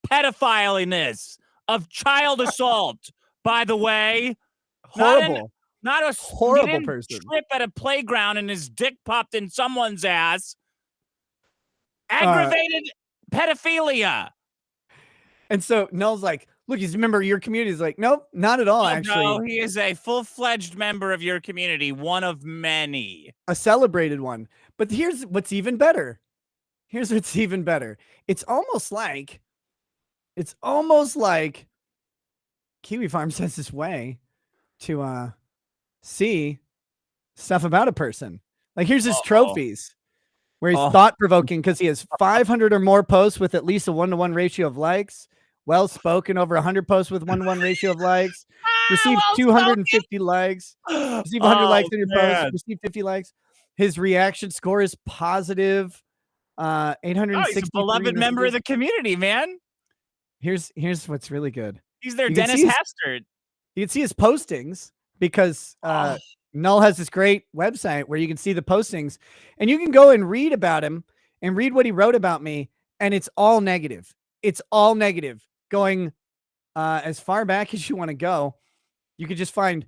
pedophiliness, of child assault, by the way. Horrible. Not a horrible person. Trip at a playground and his dick popped in someone's ass. Aggravated pedophilia. And so Null's like, look, he's a member of your community. He's like, nope, not at all, actually. No, he is a full-fledged member of your community, one of many. A celebrated one. But here's what's even better. It's almost like Kiwi Farms has this way to see stuff about a person. Like here's his trophies where he's thought-provoking because he has 500 or more posts with at least a 1-to-1 ratio of likes. Well-spoken, over 100 posts with 1-to-1 ratio of likes. Received 250 likes. Received 100 likes on your post. Received 50 likes. His reaction score is positive. 860. He's a beloved member of the community, man. Here's what's really good. He's their Dennis Hastert. You can see his postings because Null has this great website where you can see the postings and you can go and read about him and read what he wrote about me. And it's all negative. It's all negative. Going as far back as you want to go. You could just find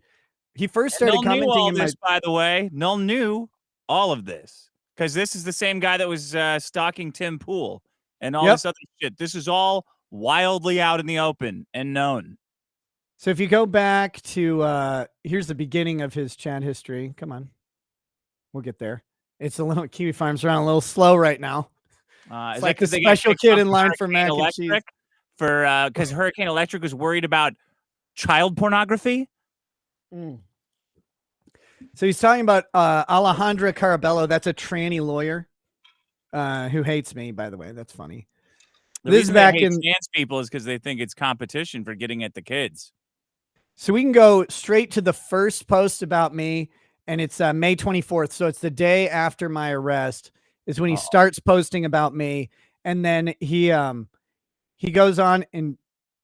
he first started commenting all this, by the way. Null knew all of this because this is the same guy that was stalking Tim Pool and all this other shit. This is all wildly out in the open and known. So if you go back to here's the beginning of his chat history. Come on, we'll get there. It's a little Kiwi Farms around a little slow right now. It's like the special kid in line for mac and cheese. For because Hurricane Electric was worried about child pornography. So he's talking about Alejandra Carabello. That's a tranny lawyer who hates me, by the way. That's funny. The reason they hate trans people is because they think it's competition for getting at the kids. So we can go straight to the first post about me, and it's May 24th. So it's the day after my arrest is when he starts posting about me, and then he goes on and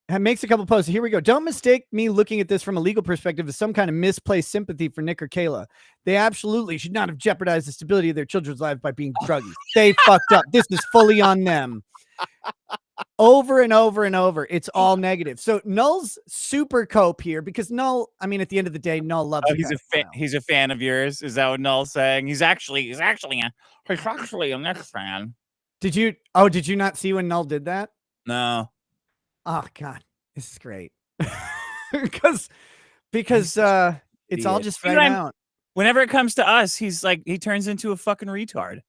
makes a couple posts. Here we go. Don't mistake me looking at this from a legal perspective as some kind of misplaced sympathy for Nick or Kayla. They absolutely should not have jeopardized the stability of their children's lives by being druggies. They fucked up. This is fully on them. Over and over and over. It's all negative. So Null's super cope here because Null, I mean, at the end of the day, Null loves he's a fan of yours. Is that what Null's saying? He's actually a Nick fan. Did you not see when Null did that? No. Oh God, this is great. because it's all just right out. Whenever it comes to us, he's like, he turns into a fucking retard.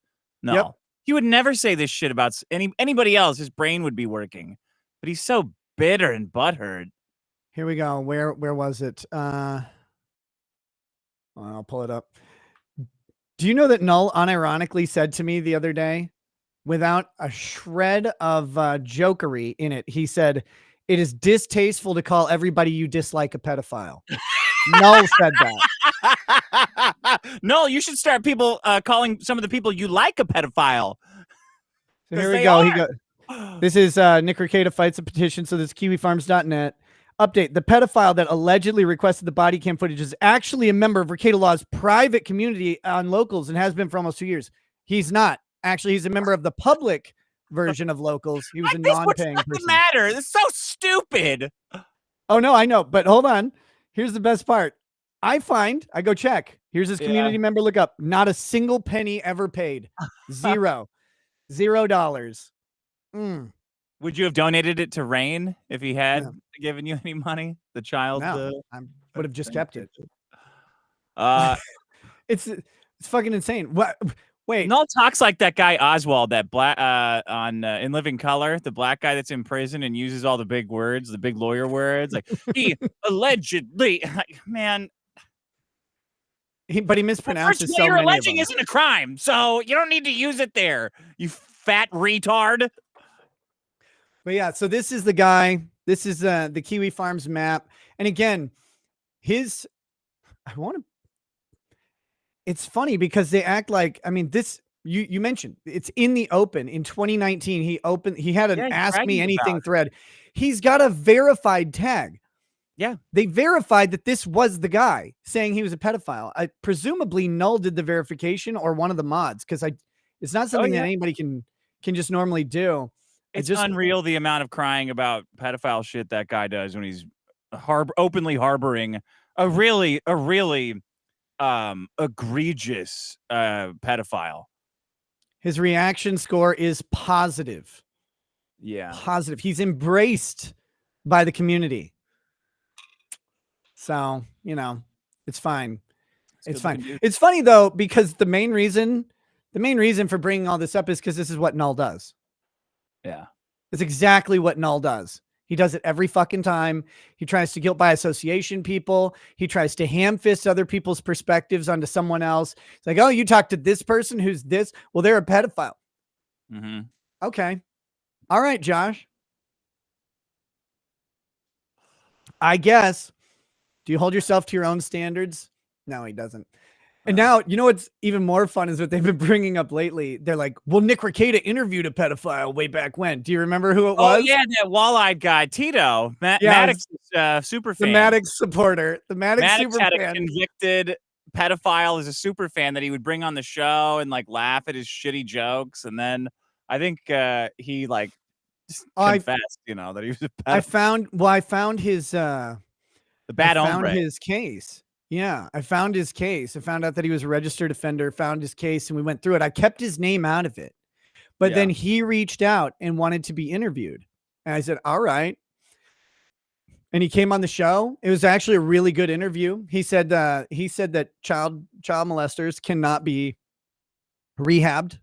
No. Yep. He would never say this shit about anybody else. His brain would be working, but he's so bitter and butthurt. Here we go. Where was it? I'll pull it up. Do you know that Null unironically said to me the other day, without a shred of jokery in it, he said, "It is distasteful to call everybody you dislike a pedophile." Null said that. No, you should start calling some of the people you like a pedophile. So here we go. This is Nick Rekieta fights a petition. So this is kiwifarms.net. Update. The pedophile that allegedly requested the body cam footage is actually a member of Rekieta Law's private community on Locals and has been for almost 2 years. He's not. Actually, he's a member of the public version of Locals. He was a non-paying person. Doesn't matter. It's so stupid. Oh, no, I know. But hold on. Here's the best part. I go check. Here's his community member look up. Not a single penny ever paid. $0. Would you have donated it to Rain if he had given you any money? The child? No, I would have just kept it. It's fucking insane. What? Wait. Null talks like that guy Oswald, that black on In Living Color, the black guy that's in prison and uses all the big words, the big lawyer words, like he allegedly, man. But he mispronounces so many. What you're alleging isn't a crime, so you don't need to use it there, you fat retard. But yeah, so this is the guy. This is the Kiwi Farms MAP, and again, it's funny because they act like, I mean, this, you mentioned it's in the open. In 2019, he had an Ask Me Anything thread. He's got a verified tag. Yeah. They verified that this was the guy saying he was a pedophile. Presumably Null did the verification or one of the mods, because it's not something that anybody can just normally do. It's just unreal the amount of crying about pedophile shit that guy does when he's openly harboring a really egregious pedophile. His reaction score is positive. Yeah. Positive. He's embraced by the community. So, it's fine. It's fine. It's funny though, because the main reason for bringing all this up is because this is what Null does. Yeah. It's exactly what Null does. He does it every fucking time. He tries to guilt by association people. He tries to ham fist other people's perspectives onto someone else. It's like, oh, you talked to this person who's this. Well, they're a pedophile. Mm-hmm. Okay. All right, Josh. I guess. Do you hold yourself to your own standards? No, he doesn't. And now, you know what's even more fun is what they've been bringing up lately. They're like, well, Nick Rekieta interviewed a pedophile way back when. Do you remember who it was? Oh, yeah, that wall-eyed guy, Tito. Maddox super fan. The Maddox supporter. The Maddox super had fan. A convicted pedophile as a super fan that he would bring on the show and like laugh at his shitty jokes. And then I think he like confessed, that he was a pedophile. I found his the bad I found his case. Yeah, I found his case. I found out that he was a registered offender, found his case, and we went through it. I kept his name out of it. But then he reached out and wanted to be interviewed. And I said, all right. And he came on the show. It was actually a really good interview. He said that child molesters cannot be rehabbed,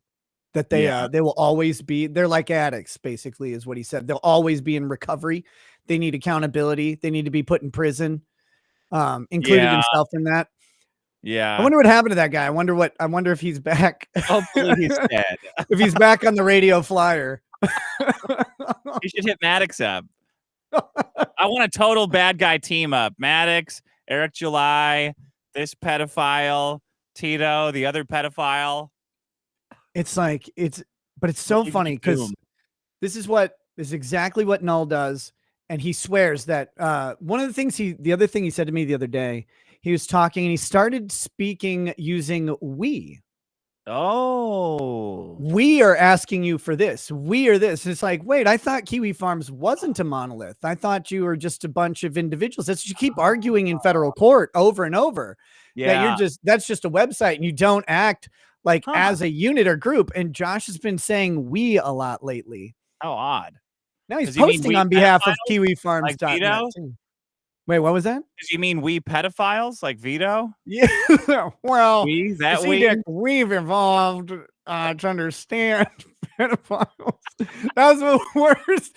that they will always be, they're like addicts, basically, is what he said. They'll always be in recovery. They need accountability. They need to be put in prison. Included himself in that. Yeah. I wonder what happened to that guy. I wonder if he's back. Hopefully he's dead. If he's back on the radio flyer. You should hit Maddox up. I want a total bad guy team up. Maddox, Eric July, this pedophile, Tito, the other pedophile. It's so funny because this is exactly what Null does. and he swears that one of the other thing he said to me the other day, he was talking and he started speaking using we. Oh, we are asking you for this. We are this. It's like, wait, I thought Kiwi Farms wasn't a monolith. I thought you were just a bunch of individuals. That's what you keep arguing in federal court over and over. yeah. That's just a website and you don't act like as a unit or group. And Josh has been saying we a lot lately. How odd. Now he's posting on behalf of Kiwi Farms. Like Vito? Wait, what was that? Does he mean we pedophiles like Vito? Yeah. Well, we've evolved to understand pedophiles. That's the worst.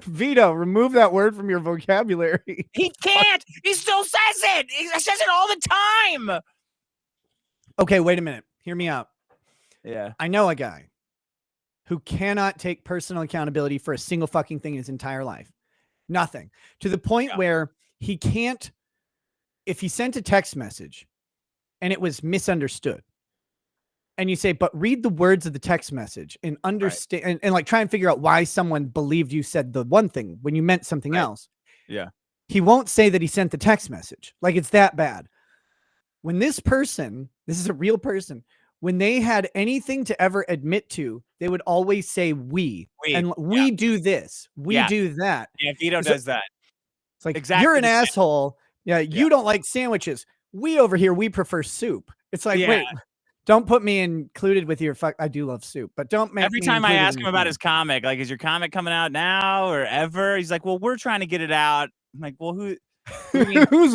Vito, remove that word from your vocabulary. He can't. He still says it. He says it all the time. Okay, wait a minute. Hear me out. Yeah. I know a guy who cannot take personal accountability for a single fucking thing in his entire life. Nothing. To the point where he can't, if he sent a text message and it was misunderstood, and you say, but read the words of the text message and understand and like try and figure out why someone believed you said the one thing when you meant something else. Yeah. He won't say that he sent the text message. Like it's that bad. When this is a real person, when they had anything to ever admit to, they would always say we and we do this, we do that. Yeah, Vito does that. It's like, exactly, you're an asshole. Yeah, you don't like sandwiches. We over here, we prefer soup. It's like, wait, don't put me included with your I do love soup, but don't make every time I ask him about his comic, like, is your comic coming out now or ever? He's like, well, we're trying to get it out. I'm like, well, who's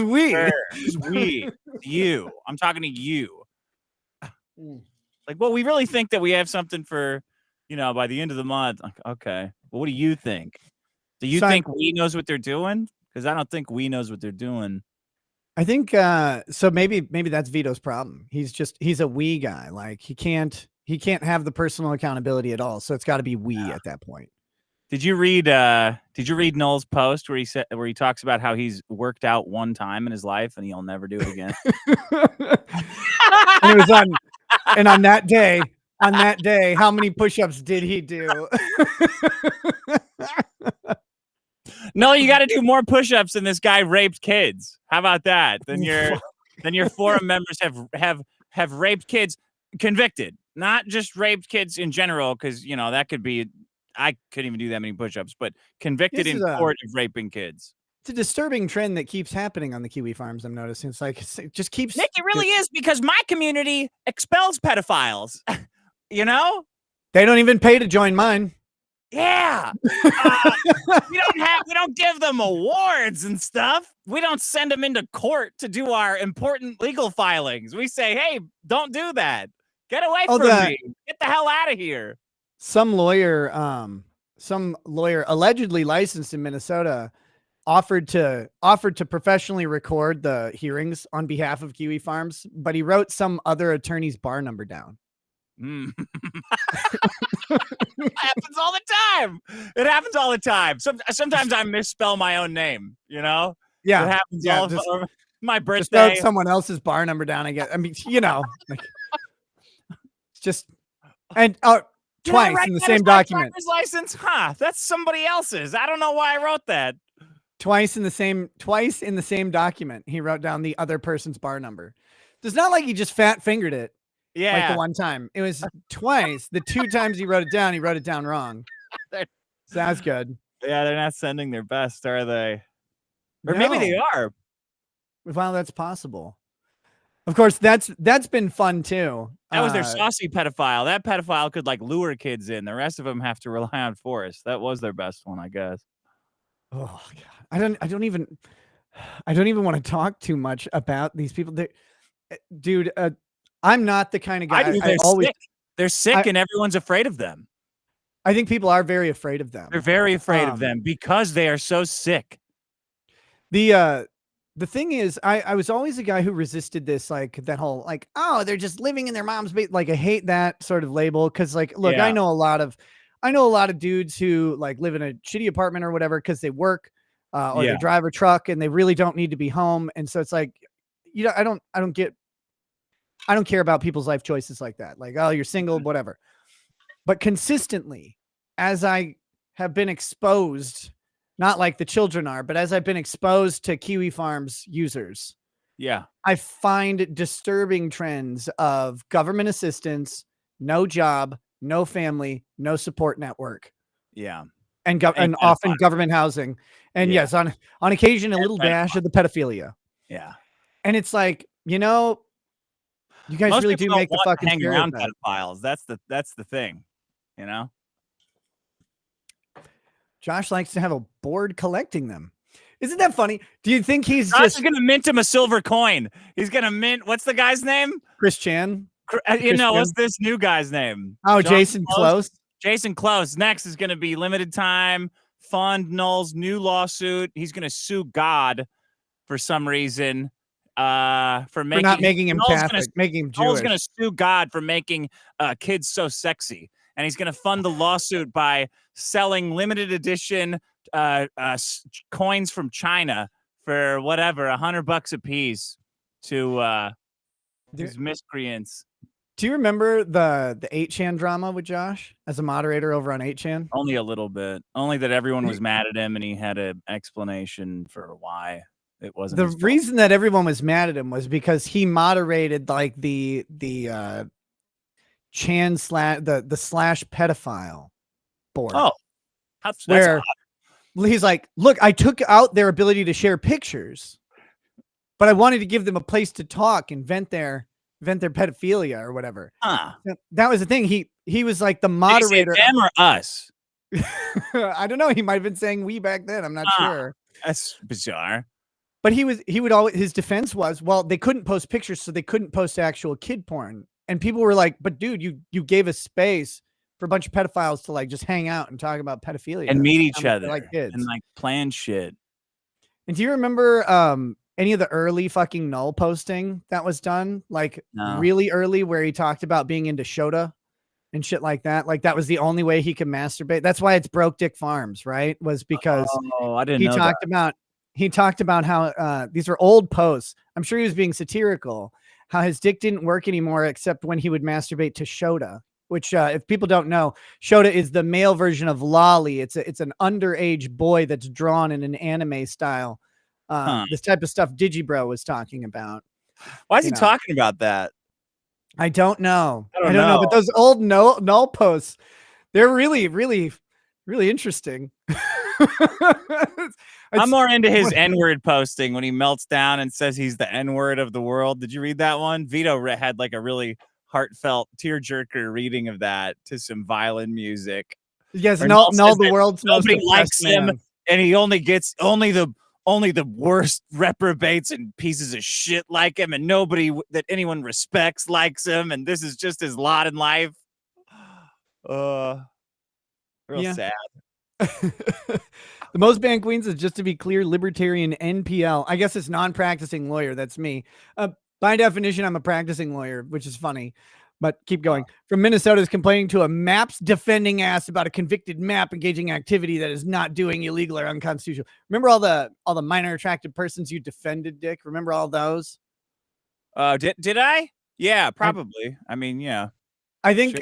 we? Who's we? You. I'm talking to you. Like, well, we really think that we have something for, by the end of the month. Like, okay. Well, what do you think? Do you think we knows what they're doing? Because I don't think we knows what they're doing. I think so. Maybe that's Vito's problem. He's a we guy. Like he can't have the personal accountability at all. So it's got to be we at that point. Did you read Noel's post where he talks about how he's worked out one time in his life and he'll never do it again? And it was on that day, how many push-ups did he do? No, you got to do more push-ups than this guy raped kids. How about that? Then your forum members have raped kids convicted, not just raped kids in general, because that could be. I couldn't even do that many push-ups, but convicted in court of raping kids. It's a disturbing trend that keeps happening on the Kiwi Farms. I'm noticing. It's like it just keeps. Nick, it really is, because my community expels pedophiles. They don't even pay to join mine. Yeah. We don't give them awards and stuff. We don't send them into court to do our important legal filings. We say, hey, don't do that. Get away from me. Get the hell out of here. Some lawyer allegedly licensed in Minnesota offered to professionally record the hearings on behalf of Kiwi Farms, but he wrote some other attorney's bar number down. Happens all the time. It happens all the time. Sometimes I misspell my own name, Yeah. It happens all of my birthday. Just someone else's bar number down, I guess. I mean, like, it's just twice in the same document. License, that's somebody else's. I don't know why I wrote that. Twice in the same document, he wrote down the other person's bar number. It's not like he just fat fingered it. Yeah, like the one time. It was twice. The two times he wrote it down wrong. So that's good. Yeah, they're not sending their best, are they? Or maybe they are. Well, that's possible. Of course, that's been fun too. That was their saucy pedophile. That pedophile could lure kids in. The rest of them have to rely on Forrest. That was their best one, I guess. Oh God, I don't even want to talk too much about these people. Dude, I'm not the kind of guy. They're sick and everyone's afraid of them. I think people are very afraid of them. They're very afraid of them because they are so sick. The thing is, I was always a guy who resisted this, that whole, oh, they're just living in their mom's base. I hate that sort of label. Cause look, I know a lot of dudes who live in a shitty apartment or whatever, cause they work, or they drive a truck and they really don't need to be home. And so it's I don't care about people's life choices like that. Oh, you're single, whatever. But consistently, as I have been exposed not like the children are, but as I've been exposed to Kiwi Farms users, I find disturbing trends of government assistance, no job, no family, no support network. And often government housing. And yes, on occasion, a little dash of the pedophilia. And it's like, you know, you guys really do make the fucking hang around pedophiles. That's the thing, you know. Josh likes to have a board collecting them. Isn't that funny? Do you think he's just going to mint him a silver coin? He's going to mint. What's the guy's name? Chris Chan. What's this new guy's name? Oh, Jason Close. Jason Close. Next is going to be limited time fund Null's new lawsuit. He's going to sue God for some reason. For not making him Catholic, making him Jewish. Null's going to sue God for making kids so sexy. And he's going to fund the lawsuit by selling limited edition coins from China for whatever, $100 a piece to these miscreants. Do you remember the 8chan drama with Josh as a moderator over on 8chan? Only a little bit. Only that everyone was mad at him and he had an explanation for why it wasn't. The reason that everyone was mad at him was because he moderated like the Chan / the slash pedophile board. Oh, that's where he's like, look, I took out their ability to share pictures, but I wanted to give them a place to talk and vent their pedophilia or whatever. That was the thing. He was like the moderator. Did he say them or us? I don't know. He might have been saying we back then. I'm not sure. That's bizarre. But he would always, his defense was, well, they couldn't post pictures, so they couldn't post actual kid porn. And people were like, but dude, you gave a space for a bunch of pedophiles to like just hang out and talk about pedophilia and meet each other like kids and like plan shit. And do you remember any of the early fucking Null posting that was done? Like really early, where he talked about being into Shota and shit like that. Like that was the only way he could masturbate. That's why it's Broke Dick Farms, right? Was because I didn't know he talked about how these were old posts. I'm sure he was being satirical, how his dick didn't work anymore except when he would masturbate to Shota, which if people don't know, Shota is the male version of Lolly. It's an underage boy that's drawn in an anime style. This type of stuff Digibro was talking about. Why is he talking about that? I don't know. I don't know. But those old Null posts, they're really, really, really interesting. I'm more into his N-word posting when he melts down and says he's the N-word of the world. Did you read that one? Vito had like a really heartfully tearjerker reading of that to some violin music. Yes, Null the world's most nobody likes him, and he only gets only the worst reprobates and pieces of shit like him, and nobody that anyone respects likes him, and this is just his lot in life. Real sad. The most banned queens is, just to be clear, libertarian NPL. I guess it's non-practicing lawyer. That's me. By definition, I'm a practicing lawyer, which is funny, but keep going. From Minnesota is complaining to a MAP's defending ass about a convicted MAP engaging activity that is not doing illegal or unconstitutional. Remember all the minor attracted persons you defended, Dick? Remember all those? Did I? Yeah, probably. I mean, yeah. I think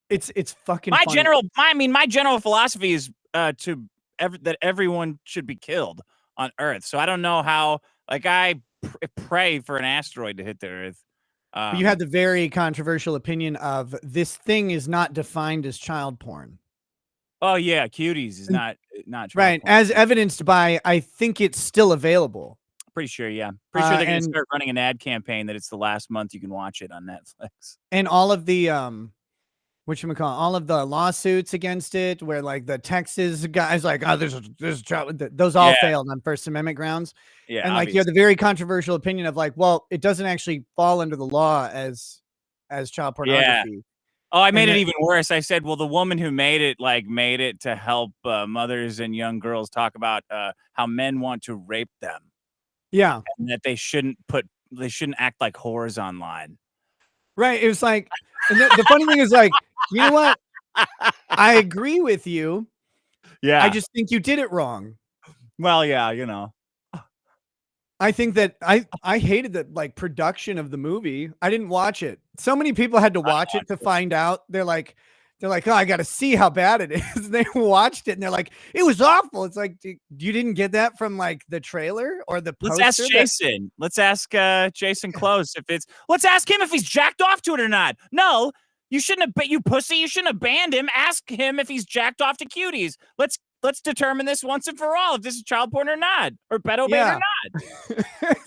it's fucking funny. My general philosophy is that everyone should be killed on Earth. So I don't know how, like, I pray for an asteroid to hit the Earth. You had the very controversial opinion of this thing is not defined as child porn. Oh yeah, Cuties is not child right, porn. as evidenced by, I think it's still available. Pretty sure, yeah. Pretty sure they're going to start running an ad campaign that it's the last month you can watch it on Netflix. And all of the all of the lawsuits against it, where like the Texas guys like, oh, those all failed on First Amendment grounds. Yeah, and like you have the very controversial opinion of like, well, it doesn't actually fall under the law as child pornography. Yeah. Oh, I made it even worse. I said, well, the woman who made it to help mothers and young girls talk about how men want to rape them. Yeah, and that they shouldn't act like whores online. Right. It was like, and the funny thing is like, you know what? I agree with you. Yeah. I just think you did it wrong. Well, yeah, you know. I think that I hated the like production of the movie. I didn't watch it. So many people had to watch it to find out. They're like, they're like, oh, I got to see how bad it is. They watched it and they're like, it was awful. It's like, you didn't get that from like the trailer or the poster? Let's ask Jason. Let's ask Jason Close if it's. Let's ask him if he's jacked off to it or not. No, you shouldn't have. You pussy. You shouldn't have banned him. Ask him if he's jacked off to cuties. Let's determine this once and for all if this is child porn or not, or pedo bait or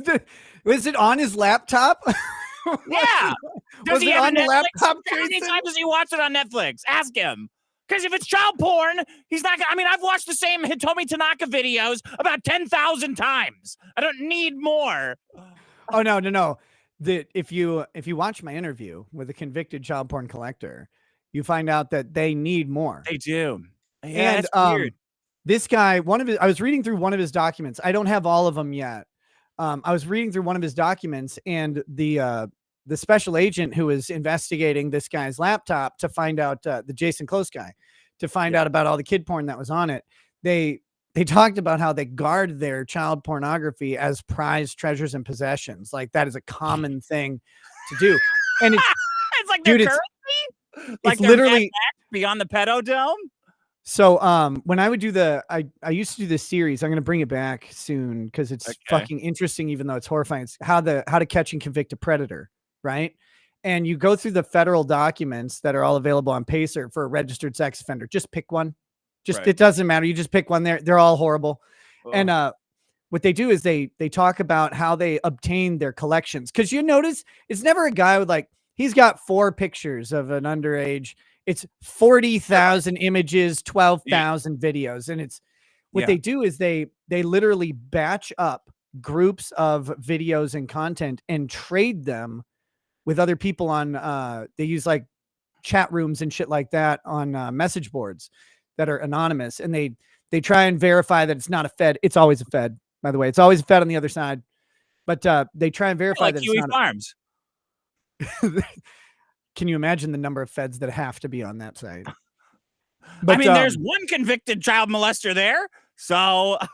not. Was it on his laptop? Yeah. Was it on the laptop? How many times does he watch it on Netflix? Ask him. Because if it's child porn, he's not gonna. I mean, I've watched the same Hitomi Tanaka videos about 10,000 times. I don't need more. Oh no. If you watch my interview with a convicted child porn collector, you find out that they need more. They do. Yeah, and that's weird. This guy, I was reading through one of his documents. I don't have all of them yet. I was reading through one of his documents, and the special agent who was investigating this guy's laptop to find out the Jason Close guy, to find out about all the kid porn that was on it. They talked about how they guard their child pornography as prized treasures and possessions. Like that is a common thing to do. And it's like their currency? Like it's literally beyond the pedo dome. So when I would do I used to do this series. I'm going to bring it back soon because it's fucking interesting, even though it's horrifying. It's how to catch and convict a predator, right? And you go through the federal documents that are all available on Pacer for a registered sex offender. Just pick one. It doesn't matter. You just pick one. They're all horrible. Oh. And what they do is they talk about how they obtain their collections. Because you notice it's never a guy with like, he's got 4 pictures of an underage. It's 40,000 images, 12,000 videos. And it's what they do is they literally batch up groups of videos and content and trade them with other people on, they use like chat rooms and shit like that on message boards that are anonymous. And they try and verify that it's not a Fed. It's always a Fed, by the way. It's always a Fed on the other side. But they try and verify that Kiwi it's not Farms. Can you imagine the number of feds that have to be on that site? But, I mean, there's one convicted child molester there. So, but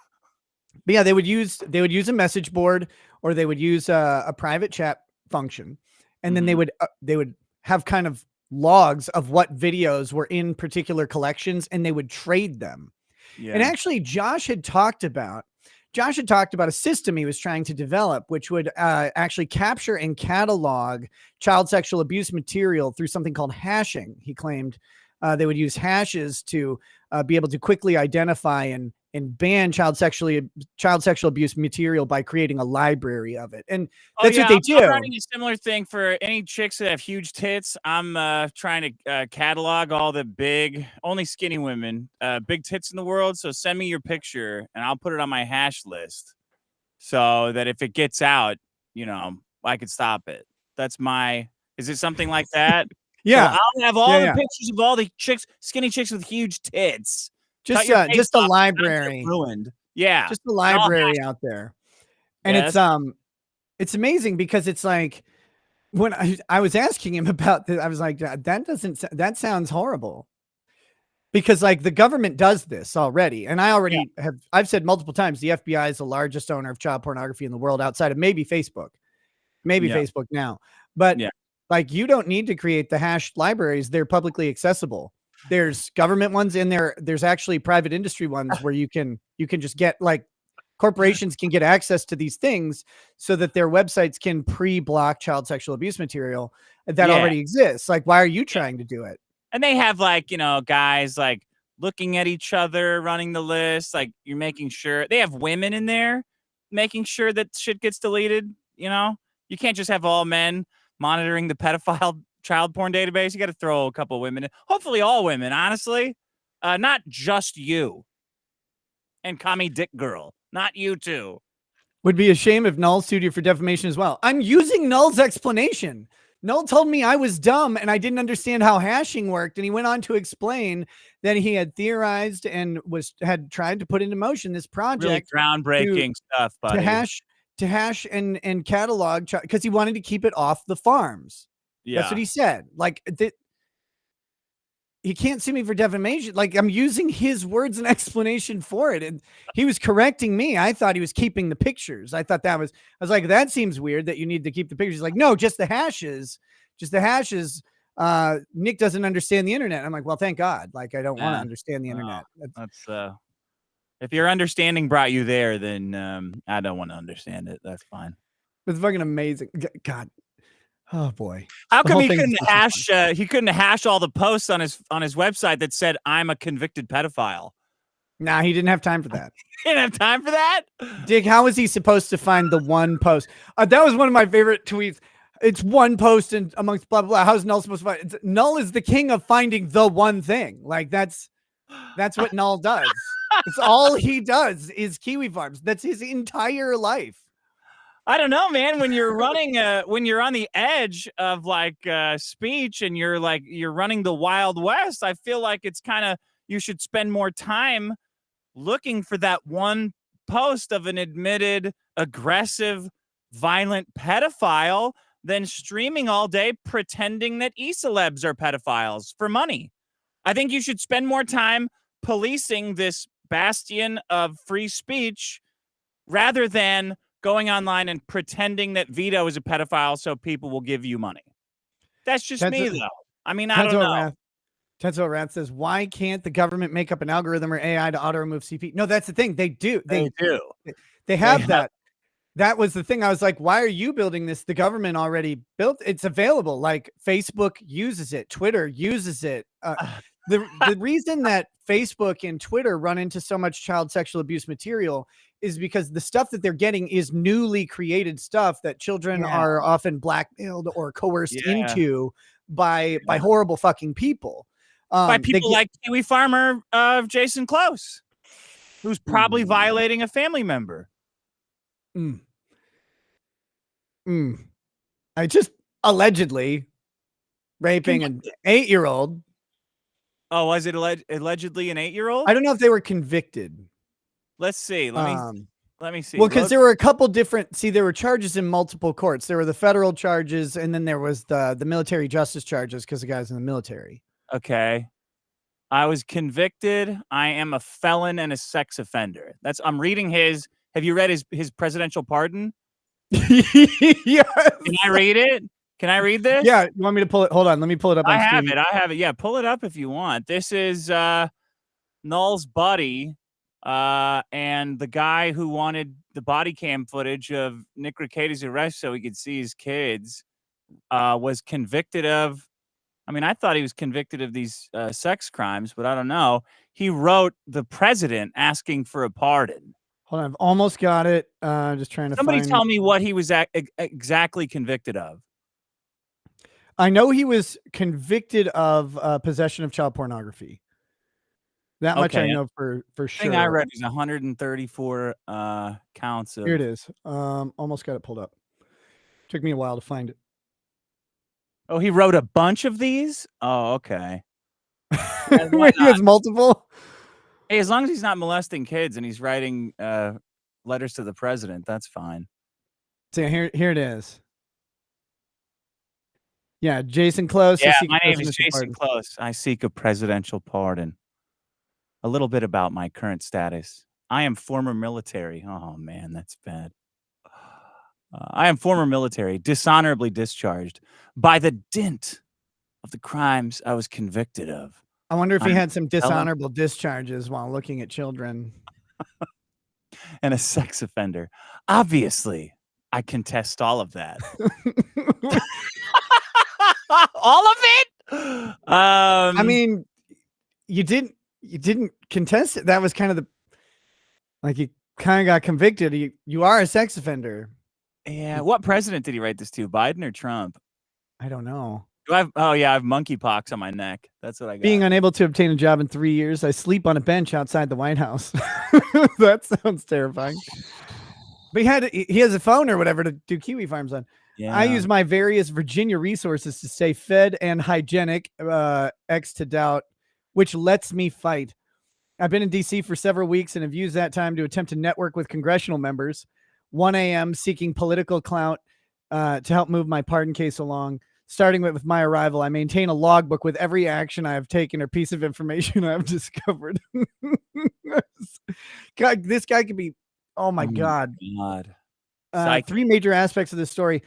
yeah, they would use a message board, or they would use a private chat function. And then they would have kind of logs of what videos were in particular collections, and they would trade them. Yeah. And actually Josh had talked about a system he was trying to develop, which would actually capture and catalog child sexual abuse material through something called hashing. He claimed they would use hashes to be able to quickly identify and ban child sexual abuse material by creating a library of it. And that's what they do. I'm running a similar thing for any chicks that have huge tits. I'm trying to catalog all the big, only skinny women, big tits in the world. So send me your picture and I'll put it on my hash list so that if it gets out, I could stop it. Is it something like that? Yeah. So I'll have all the pictures of all the skinny chicks with huge tits. Just a library ruined. Yeah. Just a library out there. And it's amazing because it's like when I was asking him about this, I was like, that sounds horrible. Because like the government does this already. And I've said multiple times, the FBI is the largest owner of child pornography in the world outside of maybe Facebook, Facebook now. But like, you don't need to create the hash libraries. They're publicly accessible. There's government ones in there. There's actually private industry ones where you can just get, like, corporations can get access to these things so that their websites can pre-block child sexual abuse material that already exists. Like, why are you trying to do it? And they have like, guys like looking at each other, running the list. Like, you're making sure they have women in there making sure that shit gets deleted. You can't just have all men monitoring the pedophile child porn database. You got to throw a couple of women in. Hopefully all women, honestly. Not just you. And commie dick girl. Not you too. Would be a shame if Null sued you for defamation as well. I'm using Null's explanation. Null told me I was dumb and I didn't understand how hashing worked. And he went on to explain that he had theorized and had tried to put into motion this project. Really groundbreaking stuff, buddy. To hash and catalog, because he wanted to keep it off the farms. Yeah. That's what he said. Like, he can't sue me for defamation. Like, I'm using his words and explanation for it. And he was correcting me. I thought he was keeping the pictures. I was like, that seems weird that you need to keep the pictures. Like, no, just the hashes Nick doesn't understand the internet. I'm like, well, thank God. Like, I don't want to understand the internet. That's if your understanding brought you there, then I don't want to understand it. That's fine. It's fucking amazing. God. Oh boy. How come he couldn't hash? He couldn't hash all the posts on his website that said "I'm a convicted pedophile." Nah, he didn't have time for that. He didn't have time for that. Dick, how was he supposed to find the one post? That was one of my favorite tweets. It's one post and amongst blah, blah, blah. How's Null supposed to find? Null is the king of finding the one thing. Like that's what Null does. It's all he does is Kiwi Farms. That's his entire life. I don't know, man. When you're running, when you're on the edge of like speech and you're running the Wild West, I feel like it's kind of, you should spend more time looking for that one post of an admitted aggressive, violent pedophile than streaming all day pretending that e-celebs are pedophiles for money. I think you should spend more time policing this bastion of free speech rather than going online and pretending that Vito is a pedophile so people will give you money. That's just me, though. I mean, I don't know. Tetsuo Rat says, why can't the government make up an algorithm or AI to auto-remove CP? No, that's the thing. They do. They have that. That was the thing. I was like, why are you building this? The government already built. It's available. Like Facebook uses it. Twitter uses it. The reason that Facebook and Twitter run into so much child sexual abuse material is because the stuff that they're getting is newly created stuff that children are often blackmailed or coerced into by horrible fucking people. By people like Kiwi farmer Jason Close, who's probably violating a family member. I just allegedly raping an 8-year-old. Oh, was it allegedly an 8-year-old? I don't know if they were convicted. Let's see. Let me see. Well, because there were a couple different. See, there were charges in multiple courts. There were the federal charges, and then there was the military justice charges because the guy's in the military. Okay. I was convicted. I am a felon and a sex offender. I'm reading his. Have you read his presidential pardon? Yes. Can I read it? Can I read this? Yeah. You want me to pull it? Hold on. Let me pull it up. I have it. Yeah. Pull it up if you want. This is Null's buddy and the guy who wanted the body cam footage of Nick Rekieta's arrest so he could see his kids was convicted of. I mean, I thought he was convicted of these sex crimes, but I don't know. He wrote the president asking for a pardon. Hold on, I've almost got it. Just trying to Somebody tell me what he was exactly convicted of. I know he was convicted of possession of child pornography. That much I know for sure. The thing I read is 134 counts of. Here it is. Almost got it pulled up. Took me a while to find it. Oh, he wrote a bunch of these? Oh, okay. Wait, he has multiple? Hey, as long as he's not molesting kids and he's writing letters to the president, that's fine. So here it is. Yeah, Jason Close. Yeah, my name is Jason Close. I seek a presidential pardon. A little bit about my current status. I am former military. Oh, man, that's bad. I am former military, dishonorably discharged by the dint of the crimes I was convicted of. I wonder if he had some dishonorable discharges while looking at children. And a sex offender. Obviously, I contest all of that. All of it? I mean, you didn't contest it. That was kind of you kind of got convicted. You are a sex offender. Yeah. What president did he write this to? Biden or Trump? I don't know. I have monkeypox on my neck. That's what I got. Being unable to obtain a job in 3 years. I sleep on a bench outside the White House. That sounds terrifying. But he has a phone or whatever to do Kiwi Farms on. Yeah. I use my various Virginia resources to stay fed and hygienic, X to doubt, which lets me fight. I've been in DC for several weeks and have used that time to attempt to network with congressional members. 1 a.m. seeking political clout to help move my pardon case along. Starting with my arrival, I maintain a logbook with every action I have taken or piece of information I have discovered. God, this guy could be, oh my God. 3 major aspects of this story.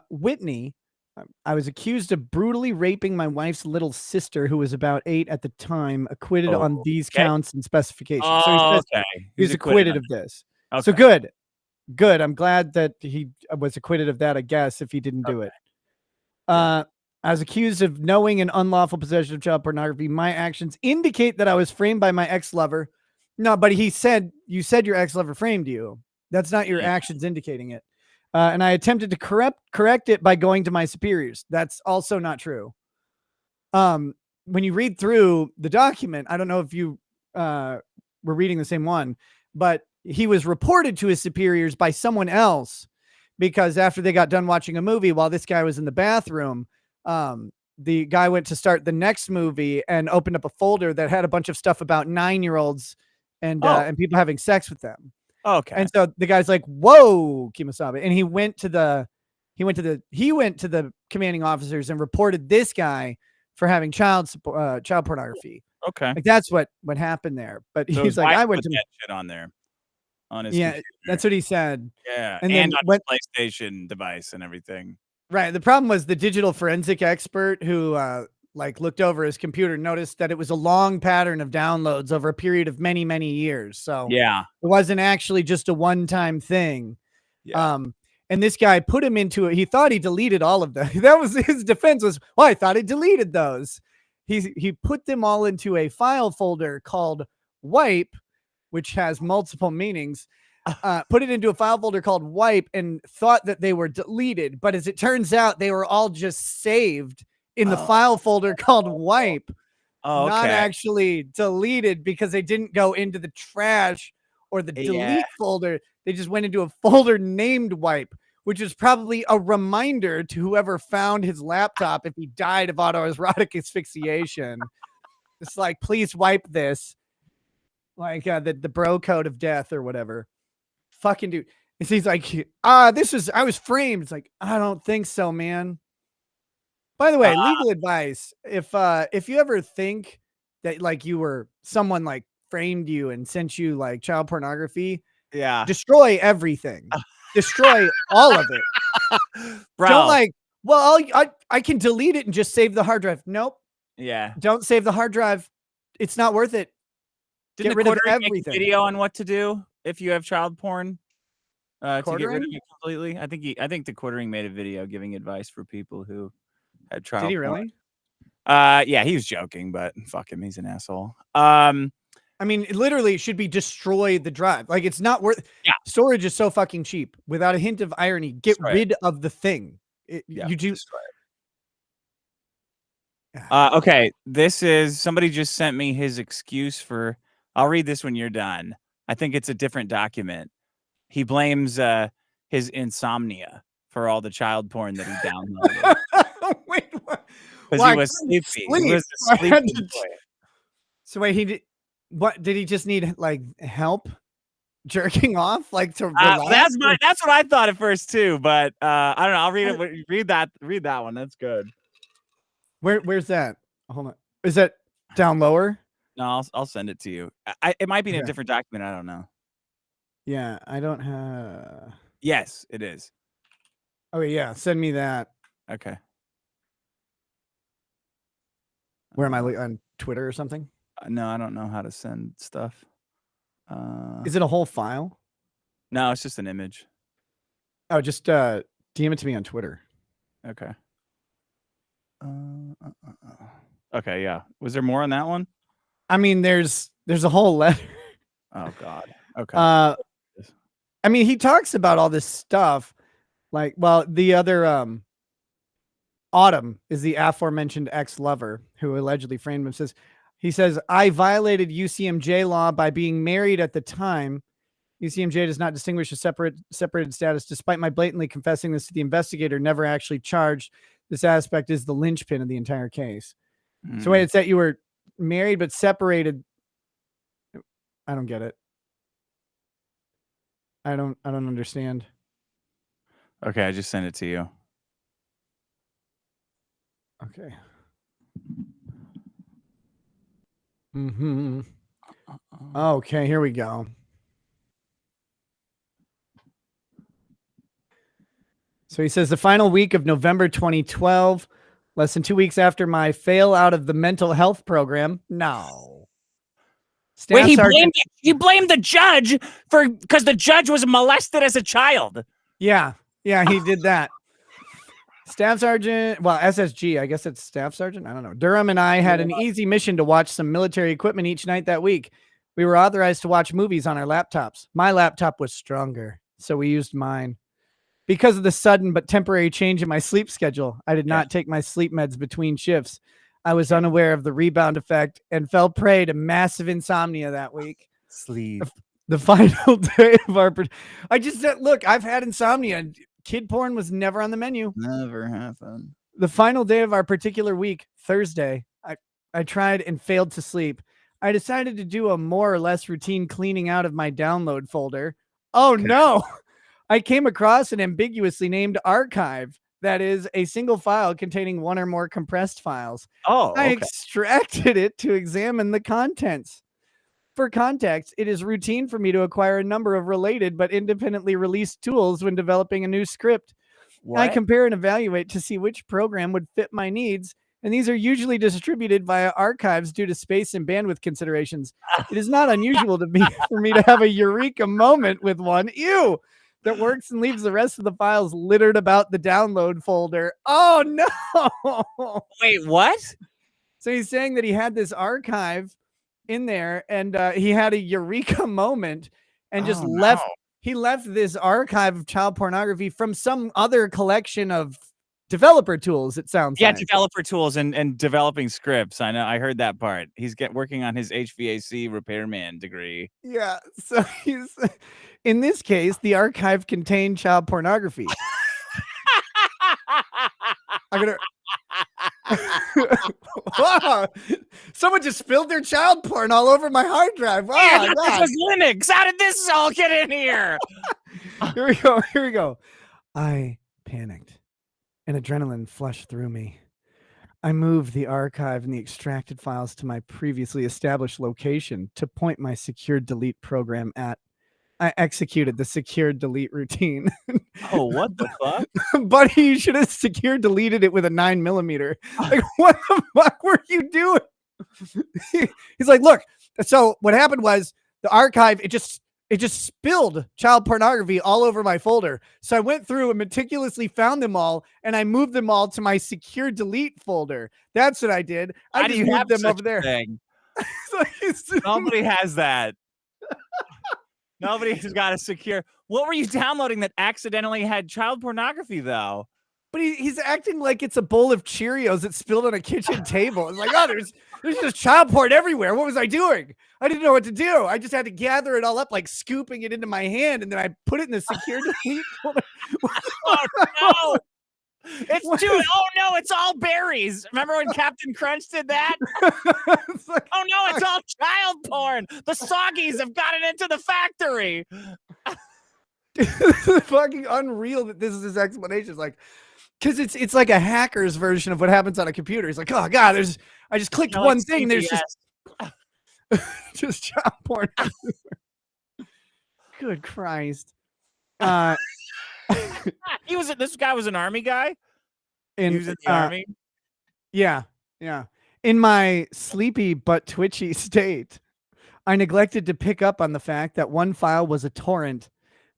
Whitney, I was accused of brutally raping my wife's little sister, who was about 8 at the time, acquitted on these counts and specifications. So he says he was acquitted of this. Okay. So good. Good. I'm glad that he was acquitted of that, I guess, if he didn't do it. I was accused of knowing and unlawful possession of child pornography. My actions indicate that I was framed by my ex-lover. No, but you said your ex-lover framed you. That's not your actions indicating it. And I attempted to correct it by going to my superiors. That's also not true. When you read through the document, I don't know if you were reading the same one, but he was reported to his superiors by someone else because after they got done watching a movie while this guy was in the bathroom, the guy went to start the next movie and opened up a folder that had a bunch of stuff about 9-year-olds and people having sex with them. Okay. And so the guy's like, "Whoa, Kemosabe," and he went to the commanding officers and reported this guy for having child pornography. Okay. Like that's what happened there. But so he's like, "I went to that shit on there on his yeah, computer. that's what he said. Yeah, and then then on his PlayStation device and everything. Right. The problem was the digital forensic expert who looked over his computer, noticed that it was a long pattern of downloads over a period of many, many years. So yeah, it wasn't actually just a one-time thing. Yeah. And this guy put him into it. He thought he deleted all of them. That was his defense was, well, I thought he deleted those. He put them all into a file folder called wipe, which has multiple meanings. Put it into a file folder called wipe and thought that they were deleted. But as it turns out, they were all just saved in the file folder called wipe, not actually deleted because they didn't go into the trash or the delete folder. They just went into a folder named wipe, which is probably a reminder to whoever found his laptop if he died of autoerotic asphyxiation. It's like, please wipe this. Like the bro code of death or whatever. Fucking dude. And he's like, I was framed. It's like, I don't think so, man. By the way, legal advice. If you ever think that like you were someone like framed you and sent you like child pornography, destroy everything. Destroy all of it. Bro. Don't like, well, I can delete it and just save the hard drive. Nope. Yeah. Don't save the hard drive. It's not worth it. Didn't Get rid of make everything. a video on what to do if you have child porn to get rid of it completely? I think the Quartering made a video giving advice for people who had child porn. Did he really? Yeah, he was joking, but fuck him, he's an asshole. I mean, it literally should be destroy the drive. Like it's not worth. Yeah. Storage is so fucking cheap. Without a hint of irony, get rid of the thing. You do. Okay, this is somebody just sent me his excuse for. I'll read this when you're done. I think it's a different document. He blames his insomnia for all the child porn that he downloaded. Wait, what? Because he was sleepy. He was a sleepy boy. So wait, what did he just need like help jerking off? Like to relax? That's what I thought at first too, but I don't know. I'll read it. Read that one. That's good. Where's that? Hold on. Is that down lower? No, I'll send it to you. It might be in a different document. I don't know. Yeah, I don't have. Yes, it is. Oh yeah, send me that. Okay. Where am I on Twitter or something? No, I don't know how to send stuff. Is it a whole file? No, it's just an image. Oh, just DM it to me on Twitter. Okay. Okay, yeah. Was there more on that one? I mean, there's a whole letter. Oh God. Okay. I mean, he talks about all this stuff. Like, well, the other Autumn is the aforementioned ex-lover who allegedly framed him. He says, I violated UCMJ law by being married at the time. UCMJ does not distinguish a separated status. Despite my blatantly confessing this to the investigator, never actually charged. This aspect is the linchpin of the entire case. So wait, it's that you were married but separated. I don't get it. I don't understand. Okay, I just sent it to you. Okay. Mm-hmm. Okay, here we go. So he says the final week of November 2012, less than 2 weeks after my fail out of the mental health program. No. Wait, he blamed the judge because the judge was molested as a child. Yeah, he did that. Staff Sergeant, well, SSG, I guess it's Staff Sergeant. I don't know. Durham and I had an easy mission to watch some military equipment each night that week. We were authorized to watch movies on our laptops. My laptop was stronger, so we used mine. Because of the sudden but temporary change in my sleep schedule, I did not take my sleep meds between shifts. I was unaware of the rebound effect and fell prey to massive insomnia that week. Sleep. The final day of our... I just said, look, I've had insomnia. Kid porn was never on the menu. Never happened. The final day of our particular week, Thursday, I tried and failed to sleep. I decided to do a more or less routine cleaning out of my download folder. Oh, no. I came across an ambiguously named archive that is a single file containing one or more compressed files. Oh, okay. I extracted it to examine the contents. For context, it is routine for me to acquire a number of related but independently released tools when developing a new script. What? I compare and evaluate to see which program would fit my needs, and these are usually distributed via archives due to space and bandwidth considerations. It is not unusual for me to have a eureka moment with one. Ew! That works and leaves the rest of the files littered about the download folder. Oh, no. Wait, what? So he's saying that he had this archive in there and he had a eureka moment and just left. No. He left this archive of child pornography from some other collection of developer tools. It sounds like. Developer tools and developing scripts. I know. I heard that part. He's working on his HVAC repairman degree. Yeah. So he's... In this case, the archive contained child pornography. I'm gonna... Wow. Someone just spilled their child porn all over my hard drive. Wow, yeah, this was Linux. How did this all get in here? Here we go. I panicked. and adrenaline flushed through me. I moved the archive and the extracted files to my previously established location to point my secure delete program at. I executed the secure delete routine. Oh, what the fuck? Buddy, you should have secure deleted it with a 9mm. Like, what the fuck were you doing? He's like, look, so what happened was the archive, it just spilled child pornography all over my folder. So I went through and meticulously found them all, and I moved them all to my secure delete folder. That's what I did. I just moved them over there. Nobody has that. Nobody's got a secure. What were you downloading that accidentally had child pornography, though? But he's acting like it's a bowl of Cheerios that spilled on a kitchen table. It's like, oh, there's just child porn everywhere. What was I doing? I didn't know what to do. I just had to gather it all up, like scooping it into my hand, and then I put it in the secure delete folder. Oh, no. It's oh no, it's all berries. Remember when Captain Crunch did that? Like, oh no, it's all child porn. The Soggies have gotten into the factory. This is fucking unreal that this is his explanation. It's like, because it's like a hacker's version of what happens on a computer. He's like, oh god, I just clicked one thing. CPS. There's just child porn. Good Christ. This guy was an army guy. He was in the army. Yeah. In my sleepy but twitchy state, I neglected to pick up on the fact that one file was a torrent.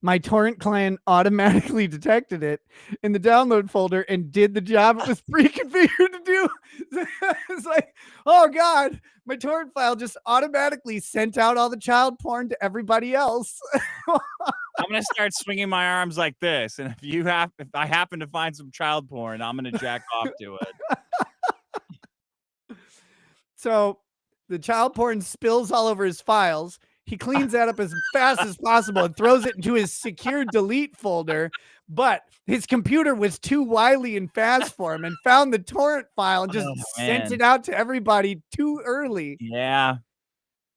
My torrent client automatically detected it in the download folder and did the job it was pre-configured to do. It's like, oh god, my torrent file just automatically sent out all the child porn to everybody else. I'm gonna start swinging my arms like this, and if I happen to find some child porn, I'm gonna jack off to it. So the child porn spills all over his files. He cleans that up as fast as possible and throws it into his secure delete folder. But his computer was too wily and fast for him and found the torrent file and just sent it out to everybody too early. Yeah.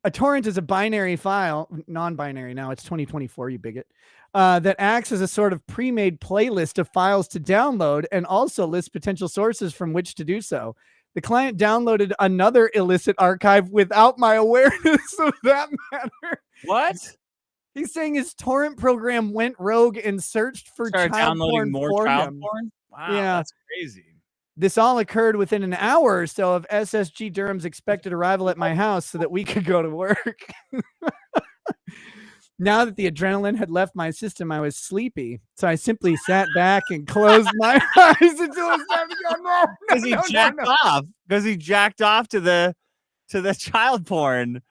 A torrent is a binary file, non-binary now, it's 2024, you bigot, that acts as a sort of pre-made playlist of files to download and also lists potential sources from which to do so. The client downloaded another illicit archive without my awareness of that matter. What? He's saying his torrent program went rogue and searched for Started child downloading porn more for child him. porn. Wow, Yeah. that's crazy. This all occurred within an hour or so of SSG Durham's expected arrival at my house so that we could go to work. Now that the adrenaline had left my system, I was sleepy. So I simply sat back and closed my eyes until it was time to go. No, Because he jacked off. Because he jacked off to the child porn.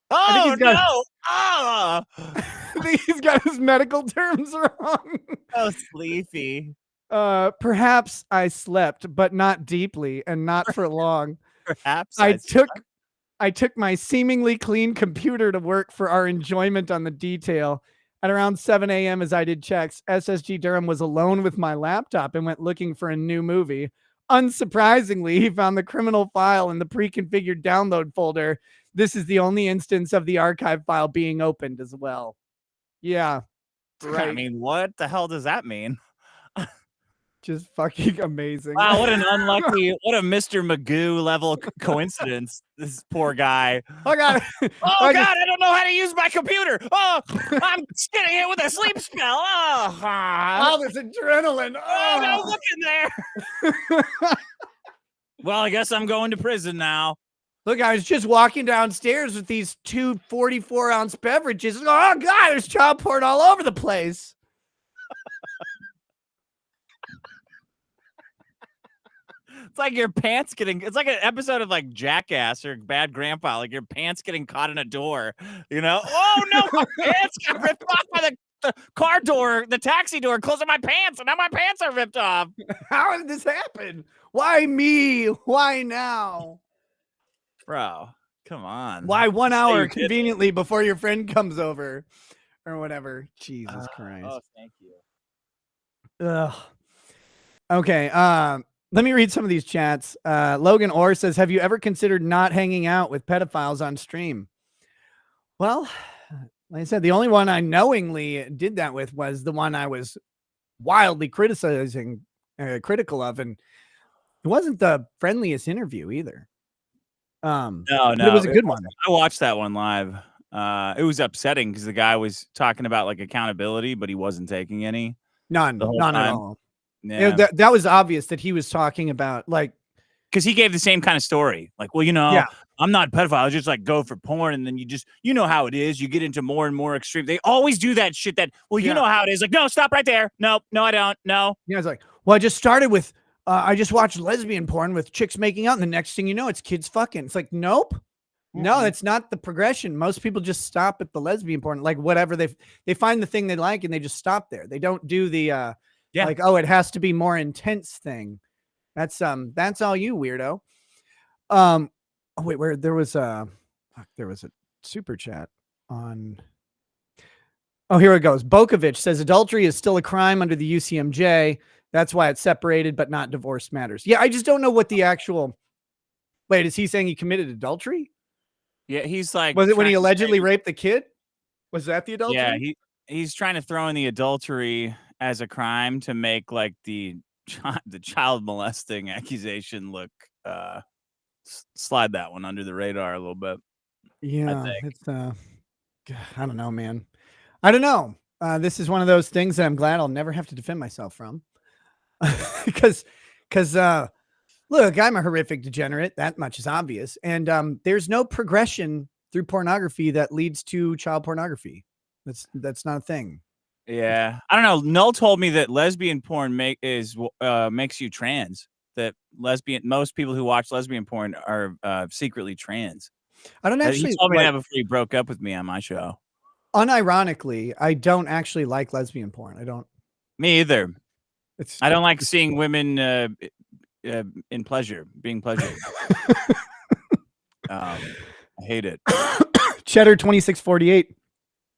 Oh, no. Oh. I think he's got his medical terms wrong. Oh, sleepy. Perhaps I slept, but not deeply and not for long. Perhaps I took my seemingly clean computer to work for our enjoyment on the detail. At around 7 a.m., as I did checks, SSG Durham was alone with my laptop and went looking for a new movie. Unsurprisingly, he found the criminal file in the pre-configured download folder. This is the only instance of the archive file being opened as well. Yeah. Right. I mean, what the hell does that mean? Just fucking amazing. Wow, what an unlucky, what a Mr. Magoo level coincidence. This poor guy. Oh, God. God, I don't know how to use my computer. Oh, I'm getting hit with a sleep spell. Oh, this adrenaline. Oh, no, look in there. Well, I guess I'm going to prison now. Look, I was just walking downstairs with these 2 44-ounce beverages. Oh, God, there's child porn all over the place. It's like your pants getting, it's like an episode of like Jackass or Bad Grandpa, like your pants getting caught in a door, you know? Oh no, my pants got ripped off by the car door, the taxi door closing my pants, and now my pants are ripped off. How did this happen? Why me? Why now? Bro, come on. Why 1 hour conveniently before your friend comes over or whatever? Jesus Christ. Oh, thank you. Ugh. Okay, let me read some of these chats. Logan Orr says, have you ever considered not hanging out with pedophiles on stream? Well, like I said, the only one I knowingly did that with was the one I was wildly critical of, and it wasn't the friendliest interview either. No, it was a good one. I watched that one live. It was upsetting because the guy was talking about like accountability, but he wasn't taking any. None at all. Yeah. That was obvious that he was talking about, like, because he gave the same kind of story. Like, well, I'm not a pedophile. I just like go for porn. And then you know how it is. You get into more and more extreme. They always do that shit that, well, you know how it is. Like, no, stop right there. No, I don't. No. Yeah, it's like, well, I just started with, I just watched lesbian porn with chicks making out. And the next thing you know, it's kids fucking. It's like, nope. No, that's not the progression. Most people just stop at the lesbian porn. Like whatever they find the thing they like and they just stop there. They don't do the, like, oh, it has to be more intense thing. That's all you, weirdo. Oh wait, where there was a super chat on. Oh, here it goes. Bokovic says adultery is still a crime under the UCMJ. That's why it's separated, but not divorce matters. Yeah, I just don't know what the actual. Wait, is he saying he committed adultery? Yeah, he's like. Was it when he allegedly raped the kid? Was that the adultery? Yeah, he's trying to throw in the adultery as a crime to make like the child molesting accusation look slide that one under the radar a little bit. Yeah, it's I don't know, man. I don't know. This is one of those things that I'm glad I'll never have to defend myself from. because look, I'm a horrific degenerate. That much is obvious. And there's no progression through pornography that leads to child pornography. That's not a thing. Yeah, I don't know. Null told me that lesbian porn makes you trans. That most people who watch lesbian porn are secretly trans. I don't actually. He told me that before he broke up with me on my show. Unironically, I don't actually like lesbian porn. I don't. Me either. I don't like seeing women in being pleasured. I hate it. Cheddar 2648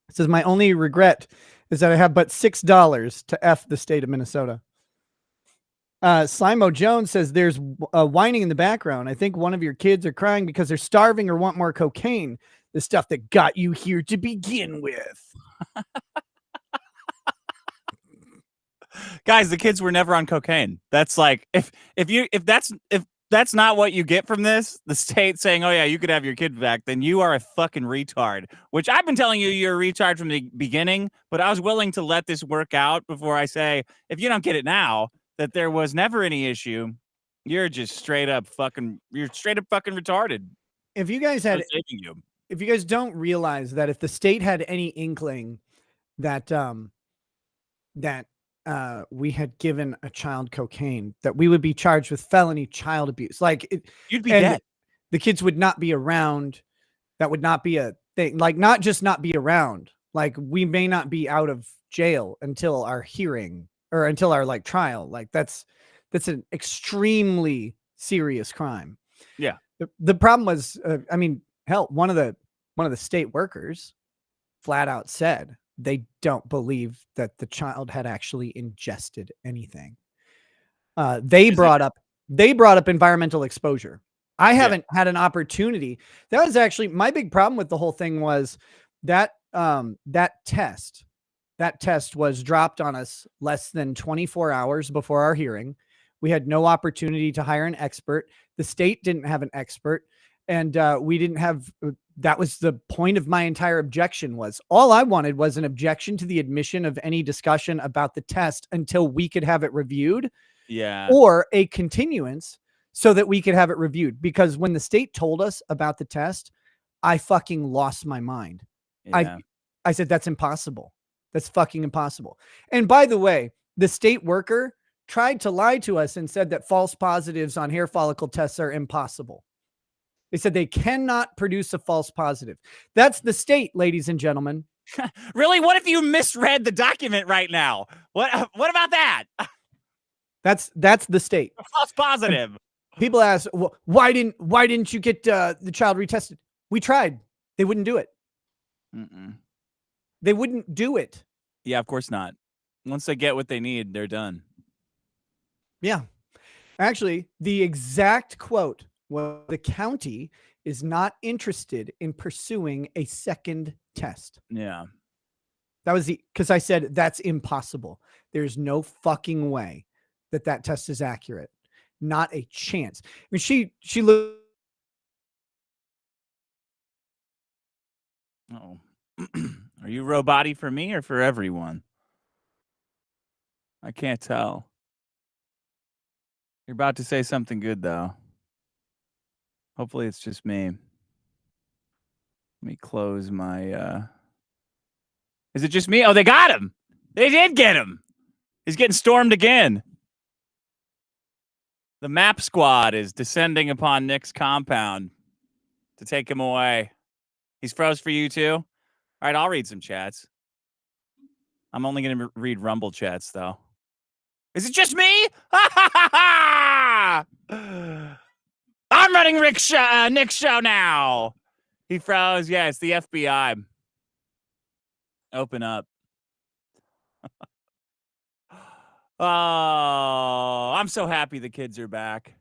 says my only regret is that I have but $6 to F the state of Minnesota. Slimo Jones says there's whining in the background. I think one of your kids are crying because they're starving or want more cocaine. The stuff that got you here to begin with. Guys, the kids were never on cocaine. That's like if that's not what you get from this, the state saying, oh yeah, you could have your kid back, then you are a fucking retard, which I've been telling you you're a retard from the beginning, but I was willing to let this work out before I say, if you don't get it now, that there was never any issue, you're just straight up fucking retarded. If you guys had, saving you. If you guys don't realize that if the state had any inkling that, we had given a child cocaine, that we would be charged with felony child abuse. Like you'd be dead. The kids would not be around. That would not be a thing. Like not just not be around. Like we may not be out of jail until our hearing or until our like trial. Like that's an extremely serious crime. Yeah. The problem was, I mean, hell, one of the state workers flat out said they don't believe that the child had actually ingested anything. They brought up environmental exposure. I haven't had an opportunity. That was actually my big problem with the whole thing was that that test was dropped on us less than 24 hours before our hearing. We had no opportunity to hire an expert. The state didn't have an expert. And we didn't have, that was the point of my entire objection was all I wanted was an objection to the admission of any discussion about the test until we could have it reviewed. Yeah. Or a continuance so that we could have it reviewed. Because when the state told us about the test, I fucking lost my mind. Yeah. I said, that's impossible. That's fucking impossible. And by the way, the state worker tried to lie to us and said that false positives on hair follicle tests are impossible. They said they cannot produce a false positive. That's the state, ladies and gentlemen. Really? What if you misread the document right now? What about that? That's the state. A false positive. And people ask, well, why didn't you get the child retested? We tried. They wouldn't do it. They wouldn't do it. Yeah, of course not. Once they get what they need, they're done. Yeah. Actually, the exact quote, well, the county is not interested in pursuing a second test. Yeah. That was because I said that's impossible. There's no fucking way that test is accurate. Not a chance. I mean, she looked. Oh, are you robot-y for me or for everyone? I can't tell. You're about to say something good, though. Hopefully it's just me. Let me close my... Is it just me? Oh, they got him! They did get him! He's getting stormed again. The MAP squad is descending upon Nick's compound to take him away. He's froze for you, too? All right, I'll read some chats. I'm only going to read Rumble chats, though. Is it just me? I'm running Nick's show now. He froze. Yeah, it's the FBI. Open up. Oh, I'm so happy the kids are back.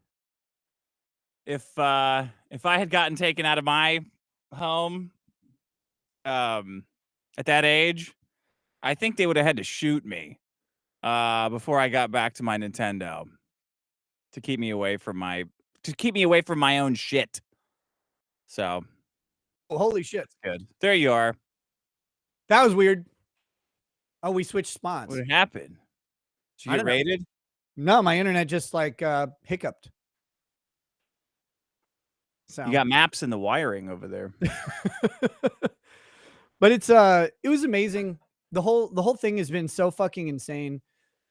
If I had gotten taken out of my home at that age, I think they would have had to shoot me before I got back to my Nintendo to keep me away from my own shit. So, oh, holy shit. Good. There you are. That was weird. Oh, we switched spots. What happened? Did you get raided? No, my internet just like hiccuped. So you got maps in the wiring over there. But it was amazing. The whole thing has been so fucking insane.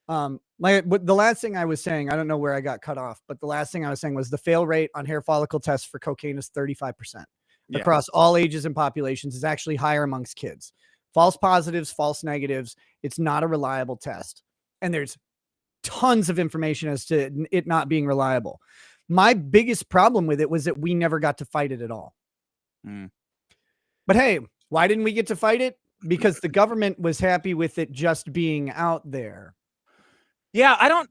Like the last thing I was saying, I don't know where I got cut off, but the last thing I was saying was the fail rate on hair follicle tests for cocaine is 35% across all ages and populations. Is actually higher amongst kids. False positives, false negatives. It's not a reliable test. And there's tons of information as to it not being reliable. My biggest problem with it was that we never got to fight it at all. But hey, why didn't we get to fight it? Because the government was happy with it just being out there. Yeah, I don't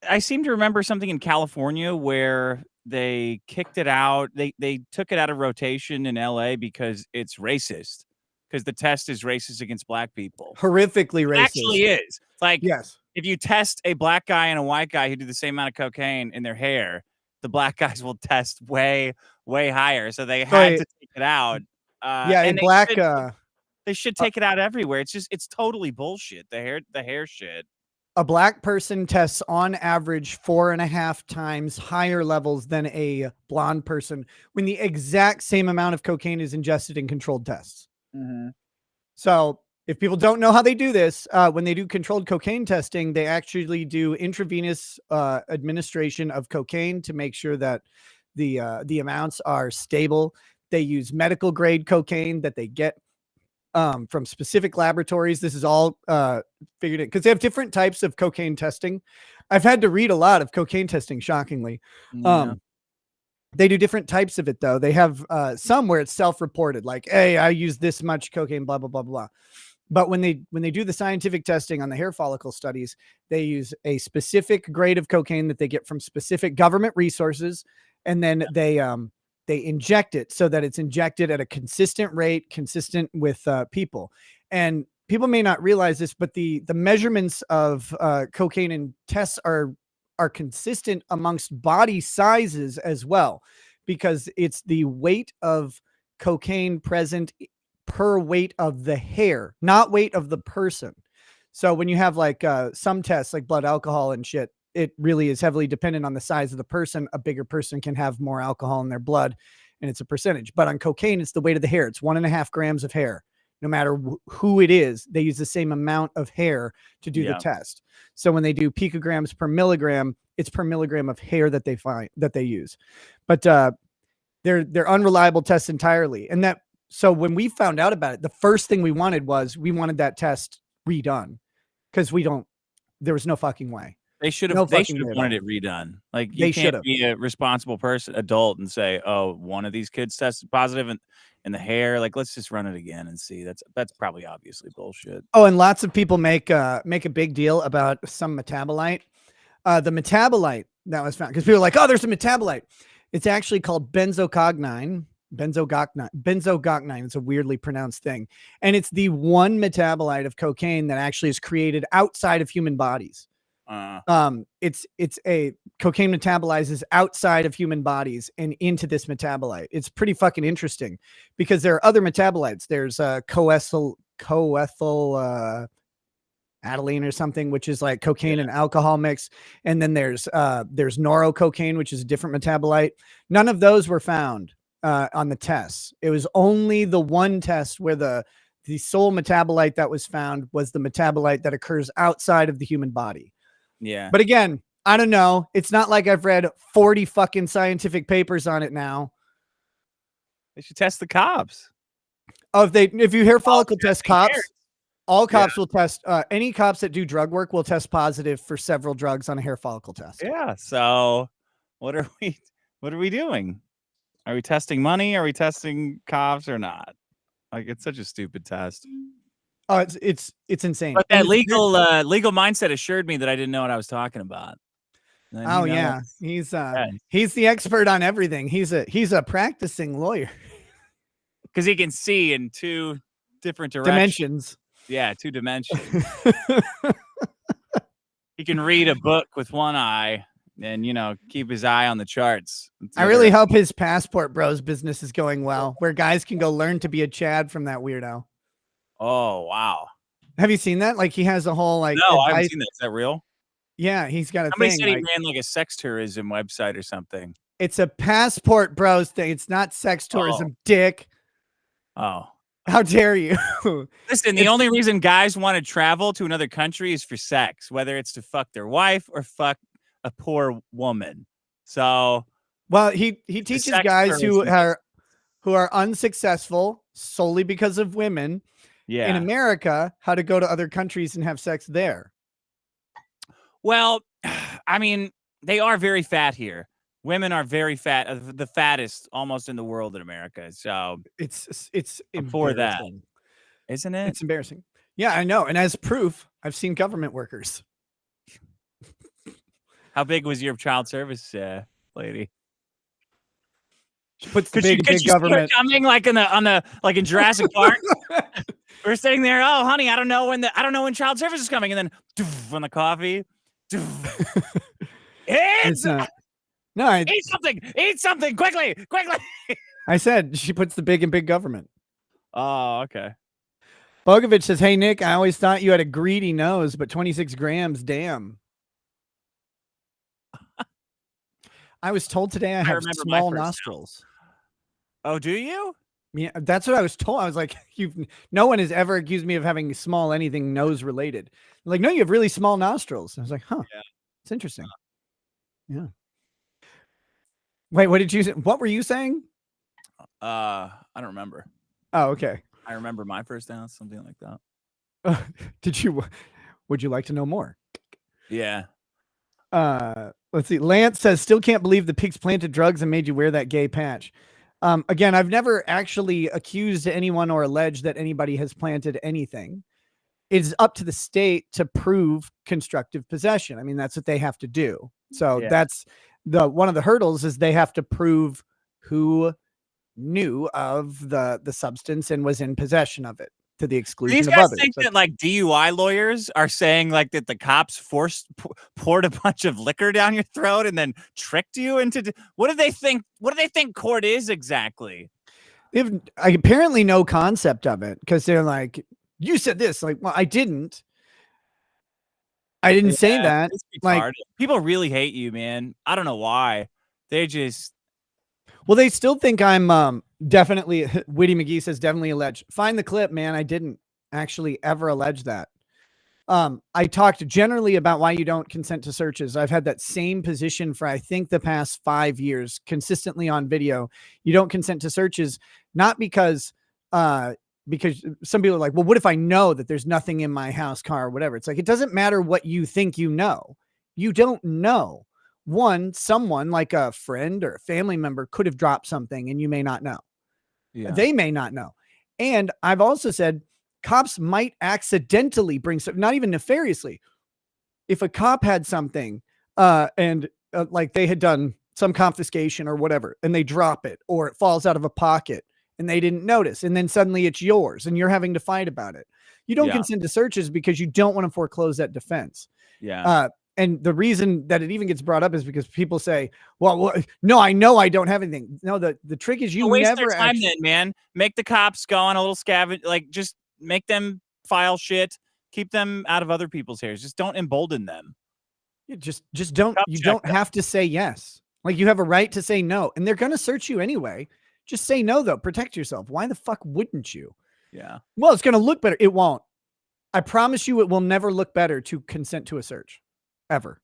I seem to remember something in California where they kicked it out. They took it out of rotation in LA because it's racist. Because the test is racist against black people. Horrifically racist. It actually is. It's like yes. if you test a black guy and a white guy who do the same amount of cocaine in their hair, the black guys will test way, way higher. So they had to take it out. Yeah, a And black they should take it out everywhere. It's totally bullshit. The hair shit. A black person tests on average 4.5 times higher levels than a blonde person when the exact same amount of cocaine is ingested in controlled tests. Mm-hmm. So if people don't know how they do this, when they do controlled cocaine testing, they actually do intravenous administration of cocaine to make sure that the amounts are stable. They use medical grade cocaine that they get from specific laboratories. This is all figured in because they have different types of cocaine testing. I've had to read a lot of cocaine testing, shockingly. Yeah. They do different types of it, though. They have some where it's self-reported, like, hey, I use this much cocaine, blah, blah, blah, blah. But when they do the scientific testing on the hair follicle studies, they use a specific grade of cocaine that they get from specific government resources, and then they inject it so that it's injected at a consistent rate, consistent with people. And people may not realize this, but the measurements of cocaine in tests are consistent amongst body sizes as well, because it's the weight of cocaine present per weight of the hair, not weight of the person. So when you have like some tests like blood alcohol and shit, it really is heavily dependent on the size of the person. A bigger person can have more alcohol in their blood, and it's a percentage. But on cocaine, it's the weight of the hair. It's 1.5 grams of hair. No matter who it is, they use the same amount of hair to do the test. So when they do picograms per milligram, it's per milligram of hair that they use. But they're unreliable tests entirely. And so when we found out about it, the first thing we wanted that test redone, because there was no fucking way. They should have wanted it redone. Like, you can't be a responsible adult and say, oh, one of these kids tested positive in the hair. Like, let's just run it again and see. That's probably obviously bullshit. Oh, and lots of people make a big deal about some metabolite. The metabolite that was found, because people are like, oh, there's a metabolite. It's actually called benzocagnine. Benzocagnine. It's a weirdly pronounced thing. And it's the one metabolite of cocaine that actually is created outside of human bodies. It's a cocaine metabolizes outside of human bodies and into this metabolite. It's pretty fucking interesting because there are other metabolites. There's coethyl adaline or something, which is like cocaine and alcohol mix. And then there's norococaine, which is a different metabolite. None of those were found on the tests. It was only the one test where the sole metabolite that was found was the metabolite that occurs outside of the human body. Yeah. But again, I don't know. It's not like I've read 40 fucking scientific papers on it now. They should test the cops. Oh, if you hair follicle test cops, all cops will test. Any cops that do drug work will test positive for several drugs on a hair follicle test. Yeah. So what are we doing? Are we testing money? Are we testing cops or not? Like, it's such a stupid test. Oh, it's insane. But that legal mindset assured me that I didn't know what I was talking about. Oh yeah, he's the expert on everything. He's a practicing lawyer because he can see in 2 different dimensions. Yeah, 2 dimensions. He can read a book with one eye and keep his eye on the charts. I really hope his Passport Bros business is going well, where guys can go learn to be a Chad from that weirdo. Oh, wow. Have you seen that? Like, he has a whole like. No, I haven't seen that. Is that real? Yeah, he's got a Somebody thing. Said he ran like a sex tourism website or something. It's a Passport Bros thing. It's not sex tourism, dick. Oh. How dare you? Listen, the only reason guys want to travel to another country is for sex, whether it's to fuck their wife or fuck a poor woman. So, well, he teaches guys who are unsuccessful solely because of women in America how to go to other countries and have sex there. Well, I mean, they are very fat here. Women are very fat, the fattest almost in the world in America. So it's for that, isn't it? It's embarrassing. Yeah, I know. And as proof, I've seen government workers. How big was your child service lady? She puts the big government coming like in Jurassic Park. We're sitting there. Oh, honey, I don't know when child service is coming, and then on the coffee. It's not. No, eat something quickly. I said she puts the big in big government. Oh, okay. Bogovich says, "Hey Nick, I always thought you had a greedy nose, but 26 grams, damn." I was told today I have small nostrils. Oh, do you? Yeah, that's what I was told. I was like, no one has ever accused me of having small anything nose related. Like, no, you have really small nostrils. I was like, huh, yeah. It's interesting. Yeah. Wait, what did you say? What were you saying? I don't remember. Oh, okay. I remember my first dance, something like that. Would you like to know more? Yeah. Let's see. Lance says, still can't believe the pigs planted drugs and made you wear that gay patch. Again, I've never actually accused anyone or alleged that anybody has planted anything. It's up to the state to prove constructive possession. I mean, that's what they have to do. So that's one of the hurdles is they have to prove who knew of the substance and was in possession of it to the exclusion of others. These guys think that like DUI lawyers are saying like that the cops poured a bunch of liquor down your throat and then tricked you into what do they think court is exactly? They have apparently no concept of it because they're like, you said this, like, well, I didn't say that. Like, people really hate you, man. I don't know why. They just they still think I'm definitely Witty McGee says definitely alleged. Find the clip, man. I didn't actually ever allege that. I talked generally about why you don't consent to searches. I've had that same position for, I think, the past 5 years, consistently on video. You don't consent to searches, not because some people are like, well, what if I know that there's nothing in my house, car, or whatever? It's like, it doesn't matter what you think you know. You don't know. Someone like a friend or a family member could have dropped something and you may not know. Yeah. They may not know. And I've also said cops might accidentally bring something, not even nefariously. If a cop had something and like they had done some confiscation or whatever, and they drop it or it falls out of a pocket and they didn't notice, and then suddenly it's yours and you're having to fight about it. You don't consent to searches because you don't want to foreclose that defense. Yeah. And the reason that it even gets brought up is because people say, well, no, I know I don't have anything. No, the trick is you waste never their time then, man. Make the cops go on a little scavenge, like just make them file shit, keep them out of other people's hairs. Just don't embolden them. You just don't, you don't have to say yes. Like you have a right to say no, and they're going to search you anyway. Just say no, though. Protect yourself. Why the fuck wouldn't you? Yeah. Well, it's going to look better. It won't. I promise you it will never look better to consent to a search. Ever.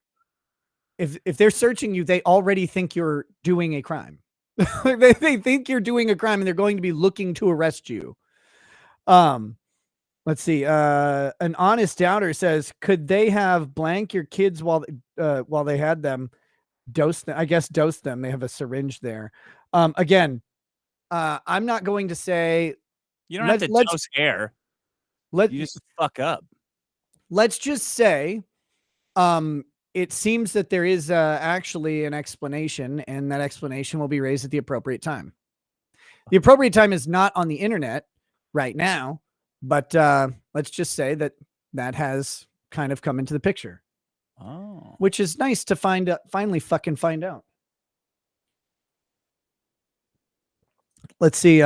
If they're searching you, they already think you're doing a crime. they think you're doing a crime and they're going to be looking to arrest you. Let's see. An honest doubter says, could they have blank your kids while they had them? Dose them. I guess dose them. They have a syringe there. Again, I'm not going to say you don't have to dose air. You just fuck up. Let's just say it seems that there is actually an explanation, and that explanation will be raised at the appropriate time. The appropriate time is not on the internet right now, but let's just say that has kind of come into the picture. Oh, which is nice to finally fucking find out. Let's see.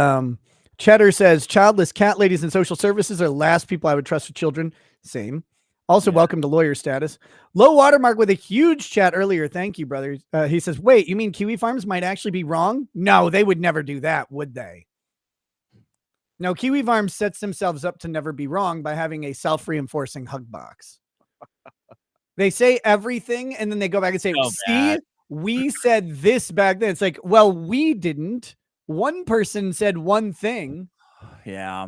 Cheddar says childless cat ladies in social services are the last people I would trust with children. Same. Also, welcome to lawyer status. Low watermark with a huge chat earlier. Thank you, brother. He says, wait, you mean Kiwi Farms might actually be wrong? No, they would never do that, would they? No, Kiwi Farms sets themselves up to never be wrong by having a self-reinforcing hug box. They say everything, and then they go back and say, see, we said this back then. It's like, well, we didn't. One person said one thing. Yeah.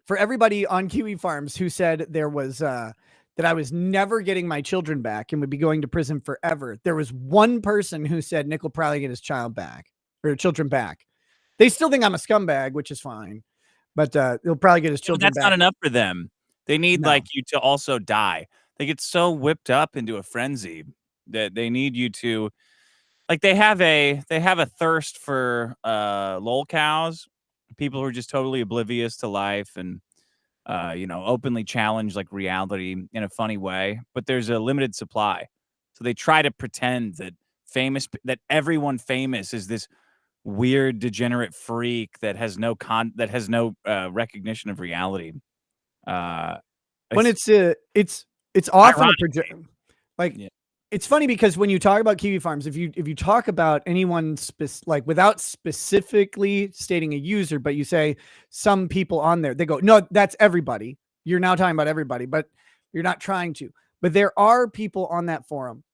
For everybody on Kiwi Farms who said there was that I was never getting my children back and would be going to prison forever, there was one person who said Nick will probably get his child back or children back. They still think I'm a scumbag, which is fine, but he'll probably get his children back. That's not enough for them. They need like you to also die. They get so whipped up into a frenzy that they need you to, like, they have a thirst for lol cows. people who are just totally oblivious to life and openly challenge like reality in a funny way, but there's a limited supply. So they try to pretend that everyone famous is this weird degenerate freak that has no recognition of reality. When it's often a project. Like, yeah. It's funny because when you talk about Kiwi Farms, if you talk about anyone like without specifically stating a user, but you say some people on there, they go, no, that's everybody. You're now talking about everybody, but you're not trying to. But there are people on that forum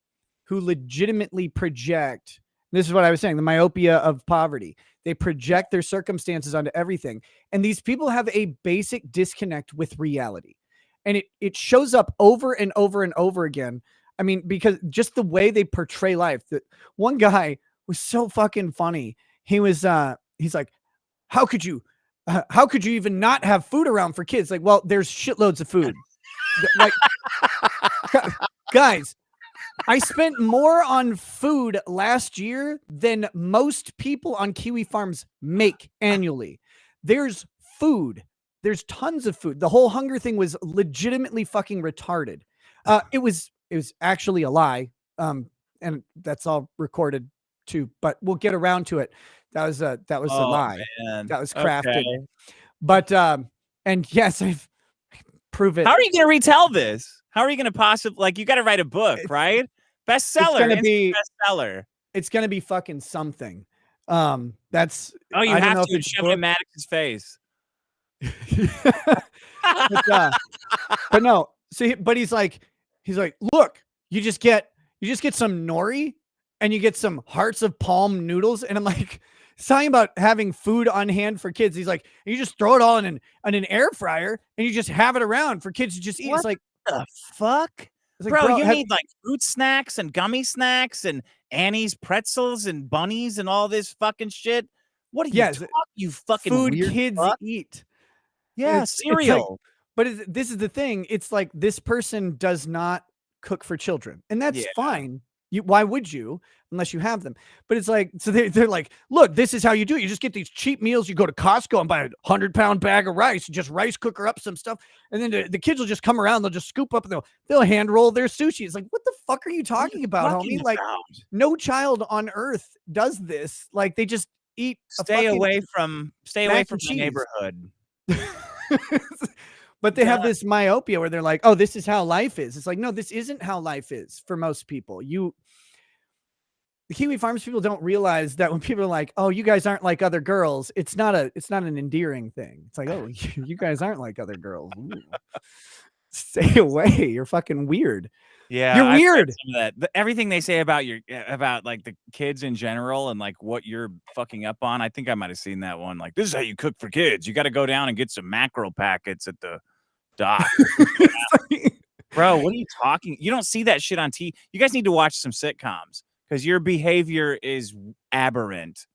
who legitimately project. This is what I was saying, the myopia of poverty. They project their circumstances onto everything. And these people have a basic disconnect with reality. And it shows up over and over and over again. I mean, because just the way they portray life. That one guy was so fucking funny. He was, he's like, how could you even not have food around for kids? Like, well, there's shitloads of food. Like, guys, I spent more on food last year than most people on Kiwi Farms make annually. There's food. There's tons of food. The whole hunger thing was legitimately fucking retarded. It was actually a lie. And that's all recorded too, but we'll get around to it. That was a lie. Man. That was crafted. Okay. But, and yes, I've proven it. How are you going to retell this? How are you going to possibly, like, you got to write a book, right? Bestseller. Bestseller. It's going to be fucking something. That's, oh, you have to shove it in Maddox's face. but no, see, but he's like, look, you just get some nori and you get some hearts of palm noodles. And I'm like, it's talking about having food on hand for kids. He's like, you just throw it all in an air fryer and you just have it around for kids to just eat. What it's like, the fuck? Like, bro, you need like fruit snacks and gummy snacks and Annie's pretzels and bunnies and all this fucking shit. What are you talking? You fucking food weird kids fuck? eat. Yeah, cereal. But this is the thing. It's like this person does not cook for children, and that's fine. Why would you, unless you have them? But it's like, so they're like, look, this is how you do it. You just get these cheap meals. You go to Costco and buy a 100-pound bag of rice. You just rice cooker up some stuff, and then the kids will just come around. They'll just scoop up and they'll hand roll their sushi. It's like, what the fuck are you talking about, homie? Like, no child on earth does this. Like, they just eat. Stay away from my neighborhood. But they have this myopia where they're like, oh, this is how life is. It's like, no, this isn't how life is for most people. The Kiwi Farms people don't realize that when people are like, oh, you guys aren't like other girls, it's not an endearing thing. It's like, oh, you guys aren't like other girls. Stay away. You're fucking weird. Yeah, you're weird. Some of that. Everything they say about like the kids in general and like what you're fucking up on. I think I might have seen that one. Like, this is how you cook for kids. You got to go down and get some mackerel packets at the dock. Bro, what are you talking? You don't see that shit on TV. You guys need to watch some sitcoms because your behavior is aberrant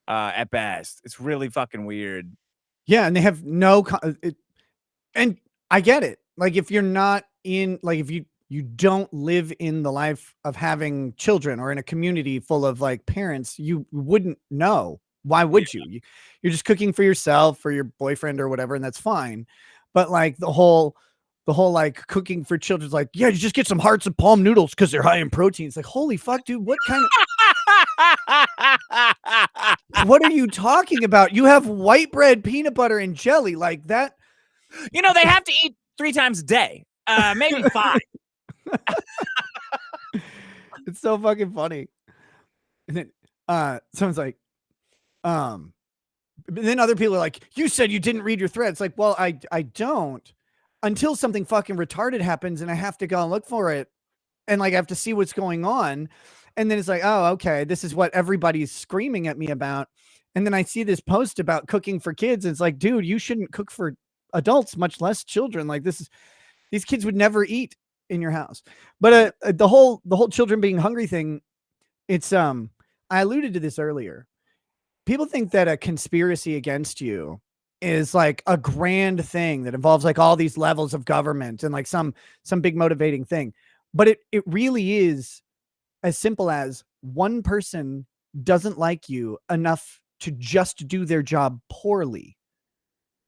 at best. It's really fucking weird. Yeah, and they have no. And I get it. Like, if you're not in, like, if you don't live in the life of having children or in a community full of like parents, you wouldn't know. Why would you? You're just cooking for yourself, for your boyfriend or whatever, and that's fine. But like the whole like cooking for children is like, yeah, you just get some hearts of palm noodles because they're high in protein. It's like, holy fuck, dude, what kind of what are you talking about? You have white bread, peanut butter, and jelly like that. They have to eat 3 times a day, maybe 5. It's so fucking funny. And then someone's like, but then other people are like, you said you didn't read your threads. Like, well, I don't, until something fucking retarded happens and I have to go and look for it. And like, I have to see what's going on. And then it's like, oh, okay, this is what everybody's screaming at me about. And then I see this post about cooking for kids. And it's like, dude, you shouldn't cook for adults, much less children. Like, these kids would never eat in your house. But the whole children being hungry thing, it's I alluded to this earlier. People think that a conspiracy against you is like a grand thing that involves like all these levels of government and like some big motivating thing. But it really is as simple as one person doesn't like you enough to just do their job poorly.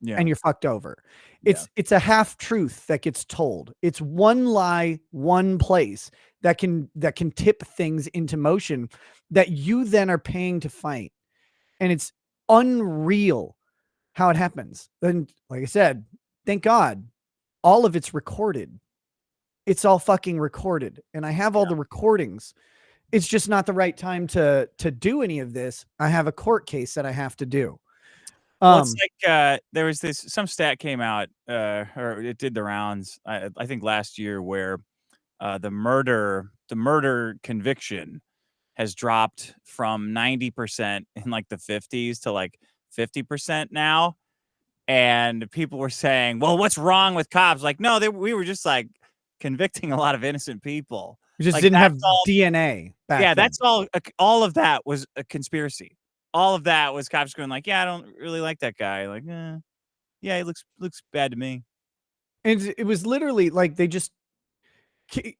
Yeah. And you're fucked over. It's a half truth that gets told. It's one lie, one place that can tip things into motion that you then are paying to fight. And it's unreal how it happens. And like I said, thank God, all of it's recorded. It's all fucking recorded. And I have all the recordings. It's just not the right time to do any of this. I have a court case that I have to do. Well, it's like there was some stat came out, or it did the rounds, I think last year, where the murder conviction has dropped from 90% in like the 50s to like 50% now. And people were saying, well, what's wrong with cops? Like, no, we were just like convicting a lot of innocent people. We just like, didn't have DNA back then. That's all of that was a conspiracy. All of that was cops going like, yeah, I don't really like that guy. Like, yeah, he looks bad to me. And it was literally like they just it's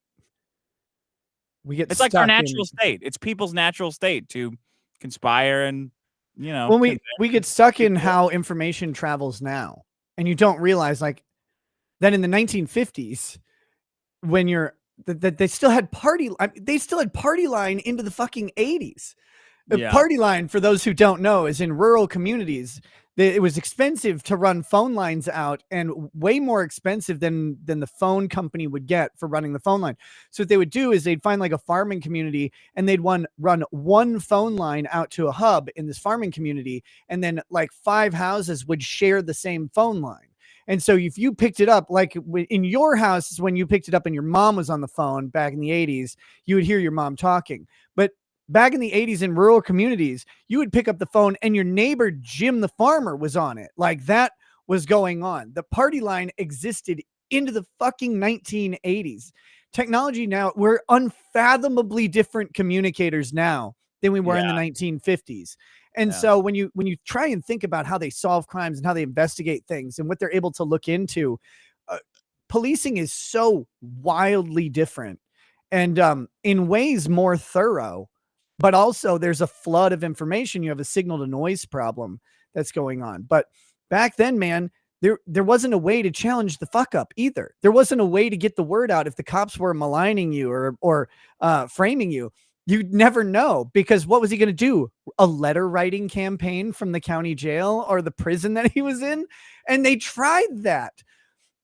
like our natural state. It's people's natural state to conspire and, you know. When we get stuck in how information travels now, and you don't realize like that in the 1950s, when that they still had party line into the fucking 80s. The party line, for those who don't know, is in rural communities. It was expensive to run phone lines out, and way more expensive than the phone company would get for running the phone line. So what they would do is they'd find like a farming community, and they'd run one phone line out to a hub in this farming community, and then like 5 houses would share the same phone line. And so if you picked it up, like in your house, when you picked it up and your mom was on the phone back in the 80s, you would hear your mom talking. But back in the 80s in rural communities, you would pick up the phone and your neighbor Jim the farmer was on it. Like that was going on. The party line existed into the fucking 1980s. Technology now, we're unfathomably different communicators now than we were in the 1950s. And so when you try and think about how they solve crimes and how they investigate things and what they're able to look into, policing is so wildly different and in ways more thorough. But also there's a flood of information. You have a signal to noise problem that's going on. But back then, man, there wasn't a way to challenge the fuck up either. There wasn't a way to get the word out if the cops were maligning you or framing you. You'd never know, because what was he going to do? A letter writing campaign from the county jail or the prison that he was in? And they tried that.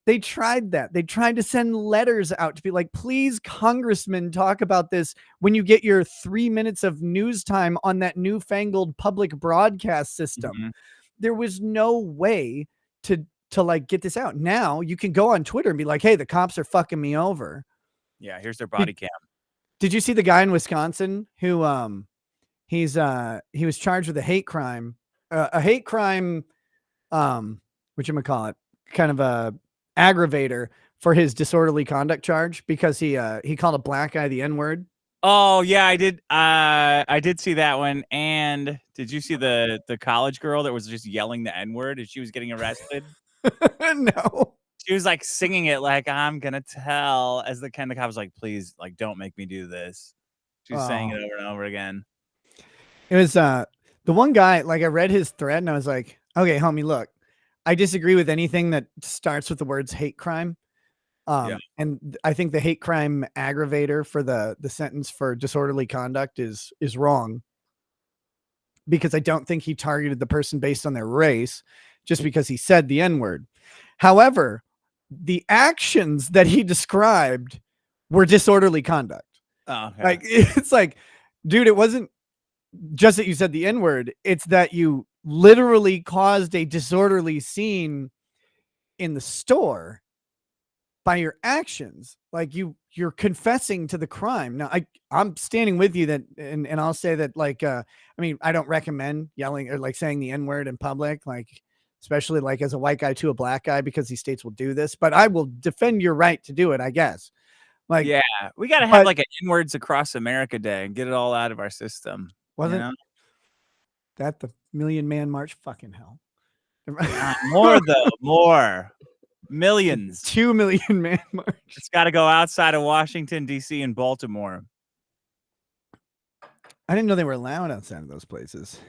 They tried to send letters out to be like, please, congressman, talk about this when you get your 3 minutes of news time on that newfangled public broadcast system. Mm-hmm. There was no way to like get this out. Now you can go on Twitter and be like, hey, the cops are fucking me over. Yeah, here's their body cam. Did you see the guy in Wisconsin who he was charged with a hate crime, whatchamacallit, kind of a aggravator for his disorderly conduct charge because he called a black guy the N-word. Oh yeah, I did. I did see that one. And did you see the college girl that was just yelling the N-word as she was getting arrested? No. She was like singing it like, I'm gonna tell, as the kind of cop was like, please, like, don't make me do this. She was saying it over and over again. It was the one guy, like I read his thread and I was like, okay, homie, look, I disagree with anything that starts with the words hate crime. And I think the hate crime aggravator for the sentence for disorderly conduct is wrong, because I don't think he targeted the person based on their race just because he said the N-word. However, the actions that he described were disorderly conduct. Oh, okay. Like, it's like, dude, it wasn't just that you said the N-word. It's that you literally caused a disorderly scene in the store by your actions. Like you're confessing to the crime. Now I'm standing with you that, and I'll say that, like, I mean, I don't recommend yelling or like saying the N-word in public, like, especially like as a white guy to a black guy, because these states will do this, but I will defend your right to do it, I guess. Like, yeah, we got to have like an N-words across America day and get it all out of our system. Wasn't that the Million Man March? Fucking hell. More though, more. Millions. 2 million man march. It's got to go outside of Washington, D.C. and Baltimore. I didn't know they were allowed outside of those places.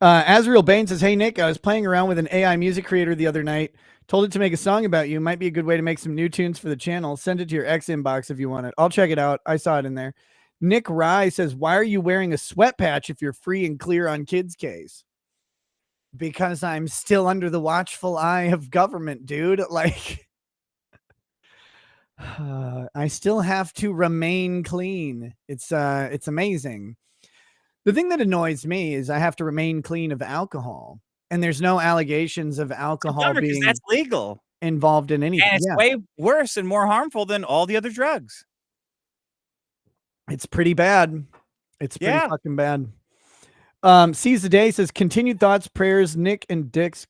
Azriel Bain says, "Hey Nick, I was playing around with an AI music creator the other night. Told it to make a song about you. Might be a good way to make some new tunes for the channel. Send it to your X inbox if you want it. I'll check it out. I saw it in there." Nick Rye says, "Why are you wearing a sweat patch if you're free and clear on Kids Case?" Because I'm still under the watchful eye of government, dude. Like, I still have to remain clean. It's amazing. The thing that annoys me is I have to remain clean of alcohol, and there's no allegations of alcohol being that's legal involved in anything. And it's way worse and more harmful than all the other drugs. It's pretty bad. It's pretty fucking bad. Seize the Day says, "Continued thoughts, prayers, Nick and Dick's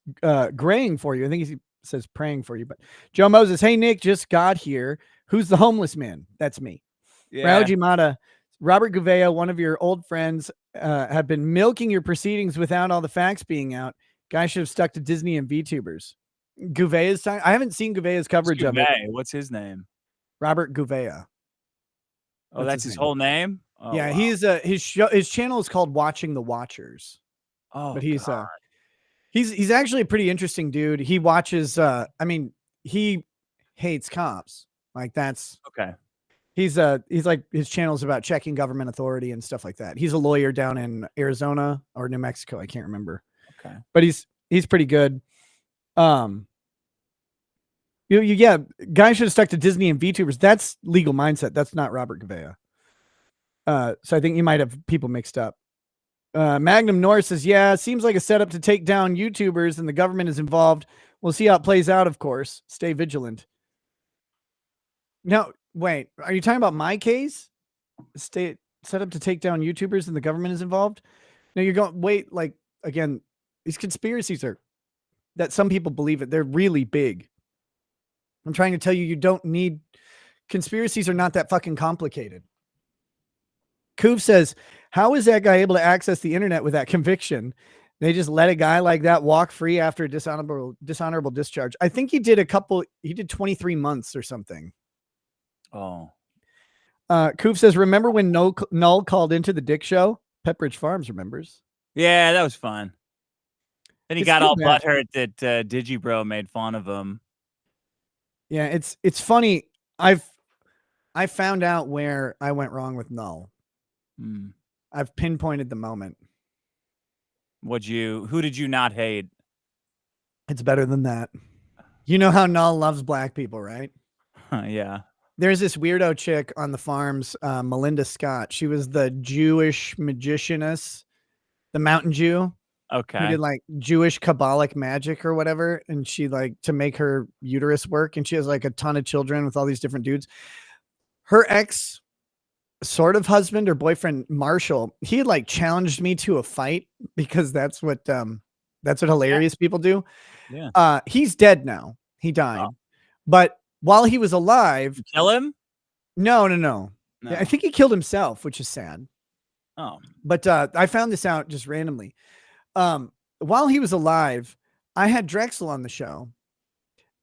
graying for you." I think he says praying for you, but Joe Moses, "Hey Nick, just got here. Who's the homeless man?" That's me. Yeah. Raoji Mata, "Robert Gouveia, one of your old friends, have been milking your proceedings without all the facts being out. Guy should have stuck to Disney and VTubers." Gouveia's time. I haven't seen Gouveia's coverage of it. What's his name? Robert Gouveia. Oh, that's his whole name? Oh, yeah, wow. he's his channel is called Watching the Watchers. Oh, but he's actually a pretty interesting dude. He watches I mean, he hates cops. Like, that's okay. He's like, his channel's about checking government authority and stuff like that. He's a lawyer down in Arizona or New Mexico, I can't remember. Okay. But he's pretty good. Yeah, guys should have stuck to Disney and VTubers. That's legal mindset. That's not Robert Gouveia. So I think you might have people mixed up. Magnum Norris says, "Yeah, it seems like a setup to take down YouTubers and the government is involved. We'll see how it plays out, of course. Stay vigilant." No, wait, are you talking about my case? Set up to take down YouTubers and the government is involved? No, you're going, wait, like, again, these conspiracies are, that some people believe it. They're really big. I'm trying to tell you, you don't need, conspiracies are not that fucking complicated. Koof says, "How is that guy able to access the internet with that conviction? They just let a guy like that walk free after a dishonorable discharge." I think he did 23 months or something. Oh. Koof says, "Remember when Null called into the Dick Show?" Pepperidge Farms remembers. Yeah, that was fun. Then he got all butthurt that Digibro made fun of him. Yeah, it's funny. I found out where I went wrong with Null. I've pinpointed the moment. Who did you not hate? It's better than that. You know how Null loves black people, right? Yeah. There's this weirdo chick on the farms, Melinda Scott. She was the Jewish magicianess, the mountain Jew. Okay. Who did like Jewish Kabbalic magic or whatever. And she, like, to make her uterus work. And she has like a ton of children with all these different dudes. Her ex sort of husband or boyfriend, Marshall, he had like challenged me to a fight because that's what hilarious people do. Yeah. He's dead now. He died. But while he was alive, you kill him? No. I think he killed himself, which is sad. Oh. But I found this out just randomly. While he was alive, I had Drexel on the show.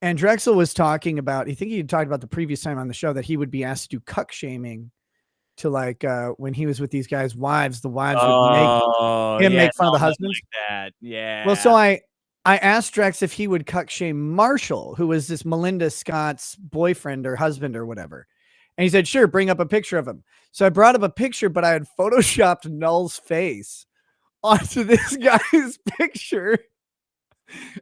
And Drexel was talking about, I think he had talked about the previous time on the show that he would be asked to do cuck shaming to, like, when he was with these guys' wives, the wives would make fun of the husbands. Like that. Yeah. Well, so I asked Drex if he would cuck shame Marshall, who was this Melinda Scott's boyfriend or husband or whatever. And he said, "Sure, bring up a picture of him." So I brought up a picture, but I had photoshopped Null's face onto this guy's picture.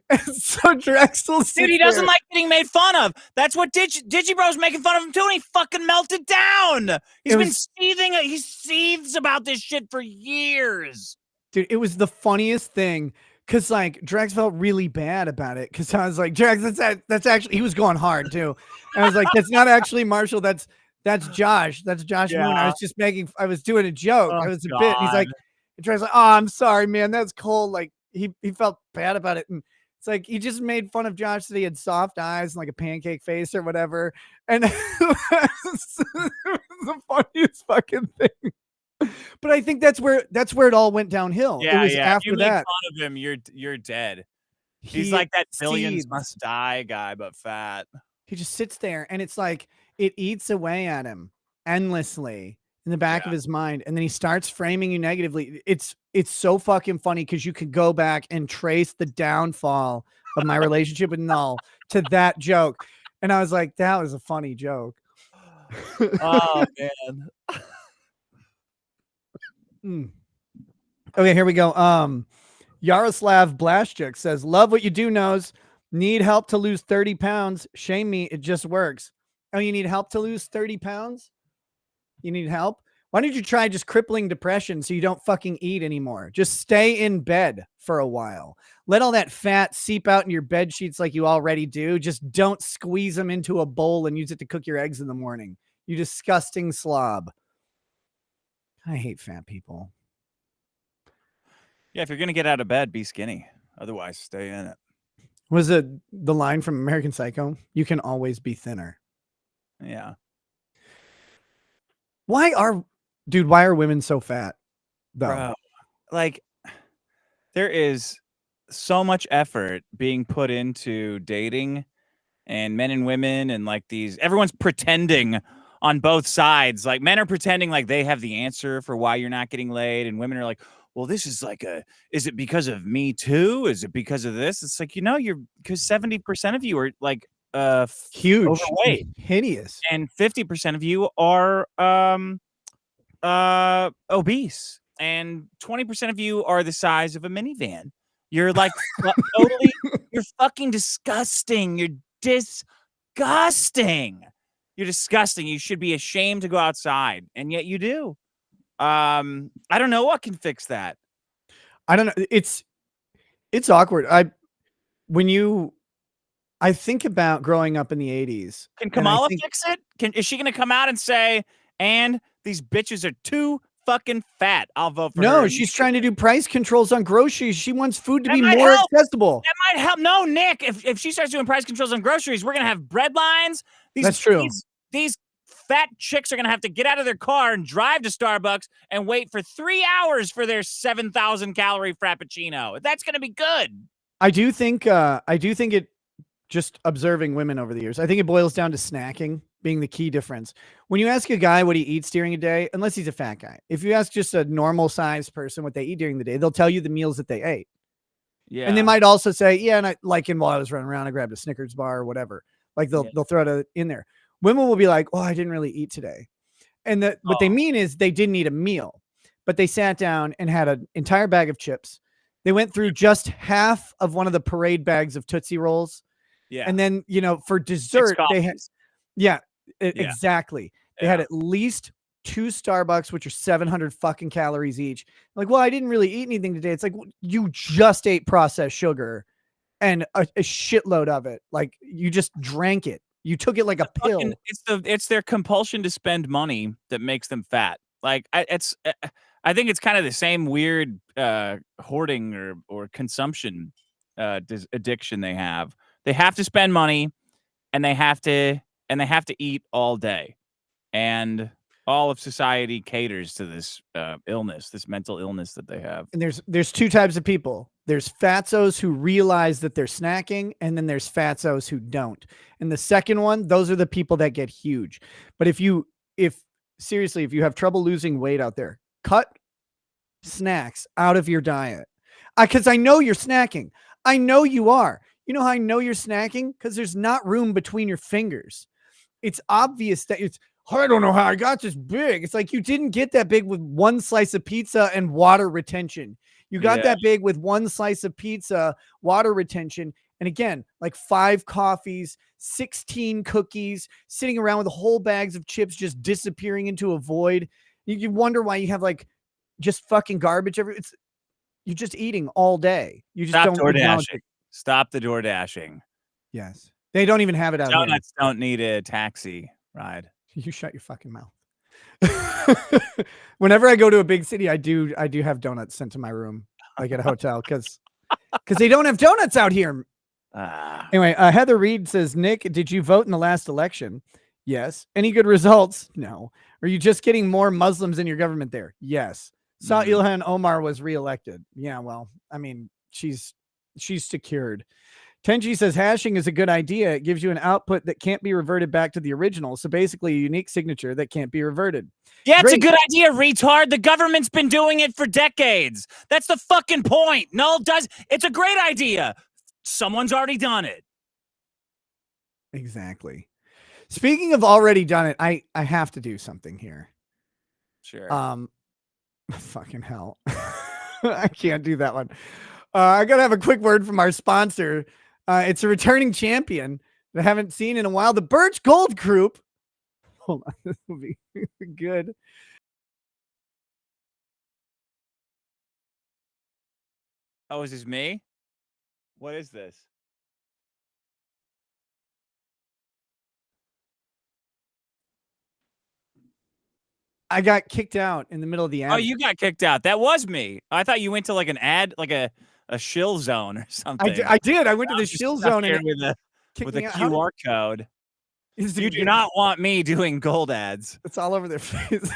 And so Drexel, dude, he doesn't like getting made fun of. That's what Digibro's making fun of him too, and he fucking melted down. He's been seething. He seethes about this shit for years. Dude, it was the funniest thing. Cause like Drex felt really bad about it. Cause I was like, Drex, that's actually, he was going hard too. And I was like, that's not actually Marshall. That's Josh. That's Josh Moon. I was doing a joke. I was a bit. And he's like, Drex like, "Oh, I'm sorry, man. That's cold." Like he felt bad about it. And it's like, he just made fun of Josh that he had soft eyes and like a pancake face or whatever. And it was the funniest fucking thing. But I think that's where it all went downhill. Yeah, it was after if you that. make fun of him, you're dead. He's like that Billions Must Die guy, but fat. He just sits there and it's like it eats away at him endlessly. in the back of his mind, and then he starts framing you negatively. It's so fucking funny because you could go back and trace the downfall of my relationship with Null to that joke. And I was like, that was a funny joke. Oh man. Okay, here we go. Yaroslav Blashchuk says, love what you do, knows. Need help to lose 30 pounds. Shame me. It just works. Oh, you need help to lose 30 pounds? You need help? Why don't you try just crippling depression so you don't fucking eat anymore? Just stay in bed for a while. Let all that fat seep out in your bed sheets like you already do. Just don't squeeze them into a bowl and use it to cook your eggs in the morning. You disgusting slob. I hate fat people. Yeah, if you're gonna get out of bed, be skinny. Otherwise, stay in it. Was it the line from American Psycho? You can always be thinner. Yeah. Why are women so fat? Though? Bro, like, there is so much effort being put into dating and men and women, and like everyone's pretending on both sides. Like, men are pretending like they have the answer for why you're not getting laid, and women are like, well, this is like is it because of me too? Is it because of this? It's like, because 70% of you are like huge, overweight, hideous, and 50% of you are obese, and 20% of you are the size of a minivan. You're like totally, you're fucking disgusting. You're disgusting. You're disgusting. You should be ashamed to go outside, and yet you do. I don't know what can fix that. I don't know. It's awkward. I think about growing up in the 80s. Can Kamala fix it? Is she going to come out and say, and these bitches are too fucking fat? I'll vote for her. No, she's trying to do price controls on groceries. She wants food to be more accessible. That might help. No, Nick, if she starts doing price controls on groceries, we're going to have bread lines. That's true. These fat chicks are going to have to get out of their car and drive to Starbucks and wait for 3 hours for their 7,000 calorie Frappuccino. That's going to be good. I do think it, just observing women over the years, I think it boils down to snacking being the key difference. When you ask a guy what he eats during a day, unless he's a fat guy, if you ask just a normal sized person what they eat during the day, they'll tell you the meals that they ate. Yeah. And they might also say, yeah, and while I was running around, I grabbed a Snickers bar or whatever. Like they'll throw it in there. Women will be like, oh, I didn't really eat today. And what they mean is they didn't eat a meal, but they sat down and had an entire bag of chips. They went through just half of one of the parade bags of Tootsie Rolls. Yeah. And then, for dessert, they had, exactly. They had at least 2 Starbucks, which are 700 fucking calories each. Like, well, I didn't really eat anything today. It's like, you just ate processed sugar and a shitload of it. Like, you just drank it. You took it like a pill. It's their compulsion to spend money that makes them fat. Like, I think it's kind of the same weird hoarding or consumption addiction they have. They have to spend money, and they have to eat all day, and all of society caters to this illness, this mental illness that they have. And there's 2 types of people. There's fatzos who realize that they're snacking, and then there's fatzos who don't. And the second one, those are the people that get huge. But if you have trouble losing weight out there, cut snacks out of your diet. Because I know you're snacking. I know you are. You know how I know you're snacking? Because there's not room between your fingers. It's obvious that I don't know how I got this big. It's like you didn't get that big with 1 slice of pizza and water retention. You got that big with 1 slice of pizza, water retention, and again, like 5 coffees, 16 cookies, sitting around with whole bags of chips just disappearing into a void. You wonder why you have like just fucking garbage you're just eating all day. You just don't DoorDashing. Stop the door dashing. Yes. They don't even have it out here. Donuts don't need a taxi ride. You shut your fucking mouth. Whenever I go to a big city, I do have donuts sent to my room, like at a hotel, because they don't have donuts out here. Anyway, Heather Reed says, Nick, did you vote in the last election? Yes. Any good results? No. Are you just getting more Muslims in your government there? Yes. Saw Ilhan Omar was reelected. Yeah, well, I mean, she's secured. Tenji says hashing is a good idea. It gives you an output that can't be reverted back to the original. So basically a unique signature that can't be reverted. Yeah, it's a good idea, retard. The government's been doing it for decades. That's the fucking point. It's a great idea. Someone's already done it. Exactly. Speaking of already done it, I have to do something here. Sure. Fucking hell. I can't do that one. I gotta have a quick word from our sponsor. It's a returning champion that I haven't seen in a while. The Birch Gold Group. Hold on, this will be good. Oh, is this me? What is this? I got kicked out in the middle of the ad. Oh, you got kicked out. That was me. I thought you went to like an ad, like a shill zone or something. I did. I went to the shill zone and with a QR code. You do not want me doing gold ads. It's all over their face.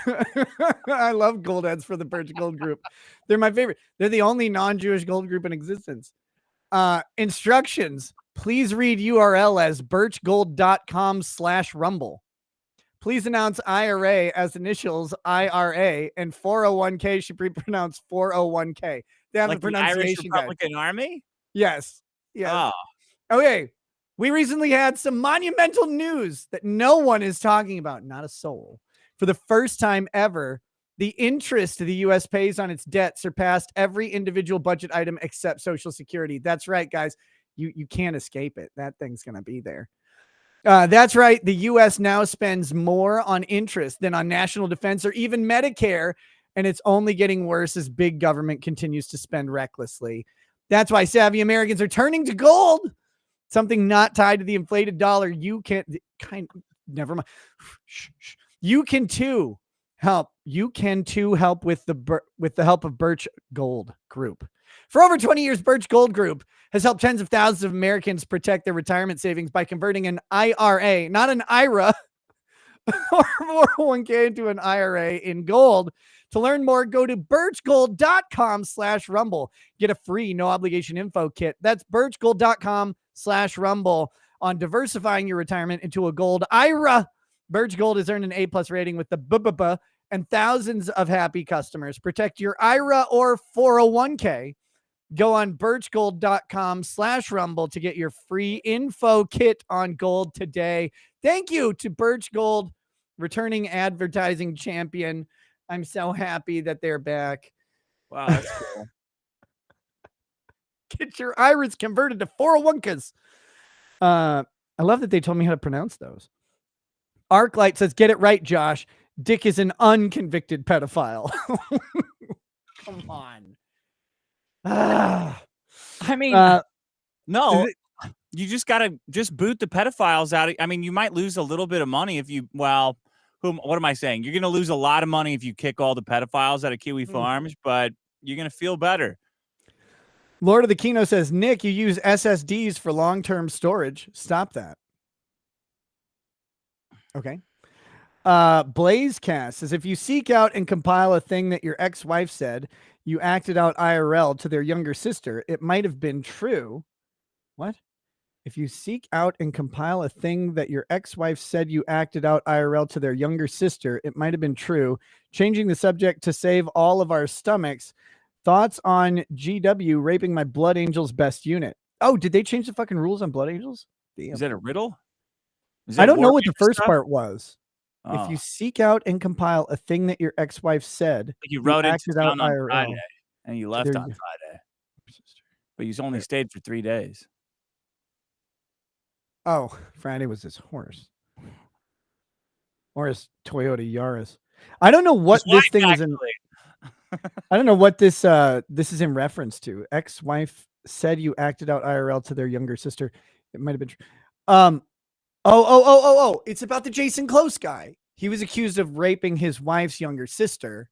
I love gold ads for the Birch Gold Group. They're my favorite. They're the only non-Jewish gold group in existence. Instructions. Please read URL as birchgold.com/rumble. Please announce IRA as initials IRA, and 401k should be pronounced 401k. They have like the pronunciation the Irish Republican Army? Yes. Yeah. Oh. Okay. We recently had some monumental news that no one is talking about, not a soul. For the first time ever, the interest the U.S. pays on its debt surpassed every individual budget item except Social Security. That's right, guys. You can't escape it. That thing's going to be there. That's right. The U.S. now spends more on interest than on national defense or even Medicare, and it's only getting worse as big government continues to spend recklessly. That's why savvy Americans are turning to gold. Something not tied to the inflated dollar. You can never mind. You can too help. You can too help with the help of Birch Gold Group. For over 20 years, Birch Gold Group has helped tens of thousands of Americans protect their retirement savings by converting an IRA, not an IRA, or 401k into an IRA in gold. To learn more, go to birchgold.com/rumble. Get a free no obligation info kit. That's birchgold.com/rumble on diversifying your retirement into a gold IRA. Birch Gold has earned an A+ rating with the BBB and thousands of happy customers. Protect your IRA or 401k. Go on birchgold.com/rumble to get your free info kit on gold today. Thank you to Birch Gold, returning advertising champion. I'm so happy that they're back. Wow, that's cool. Get your IRAs converted to 401ks. I love that they told me how to pronounce those. Arclight says, get it right, Josh. Dick is an unconvicted pedophile. Come on. I mean, no, you just got to boot the pedophiles out. I mean, you might lose a little bit of money if you, what am I saying? You're going to lose a lot of money if you kick all the pedophiles out of Kiwi Farms, but you're going to feel better. Lord of the Kino says, Nick, you use SSDs for long-term storage. Stop that. Okay. Blazecast says, if you seek out and compile a thing that your ex-wife said you acted out IRL to their younger sister, it might have been true. What? If you seek out and compile a thing that your ex-wife said you acted out IRL to their younger sister, it might have been true. Changing the subject to save all of our stomachs. Thoughts on GW raping my Blood Angels best unit? Oh, did they change the fucking rules on Blood Angels? Damn. Is that a riddle? I don't know what the first part was. Oh. If you seek out and compile a thing that your ex-wife said, like you wrote it down on IRL, Friday and you left on Friday, but you only stayed for 3 days. Oh, Friday was his horse. Or his Toyota Yaris. I don't know what this thing is in. I don't know what this is in reference to. Ex-wife said you acted out IRL to their younger sister. It might have been true. Oh. It's about the Jason Close guy. He was accused of raping his wife's younger sister.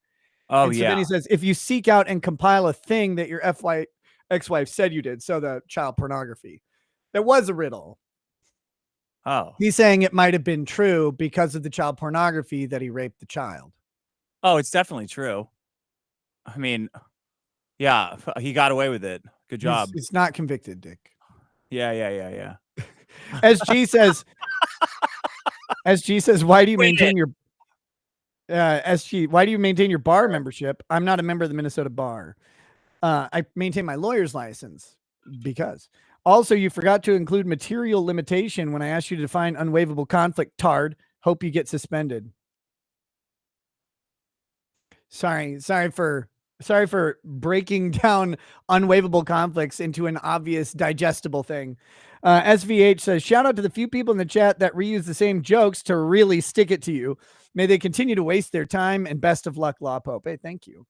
Oh, and so then he says, if you seek out and compile a thing that your ex-wife said you did, so the child pornography. That was a riddle. Oh. He's saying it might have been true because of the child pornography that he raped the child. Oh, it's definitely true. I mean, yeah, he got away with it. Good job. It's not convicted, Dick. Yeah. SG says, why do you maintain your SG? Why do you maintain your bar membership? I'm not a member of the Minnesota Bar. I maintain my lawyer's license because. Also, you forgot to include material limitation when I asked you to define unwaivable conflict. Tard. Hope you get suspended. Sorry for breaking down unwaivable conflicts into an obvious digestible thing. SVH says, shout out to the few people in the chat that reuse the same jokes to really stick it to you. May they continue to waste their time, and best of luck, Law Pope. Hey, thank you.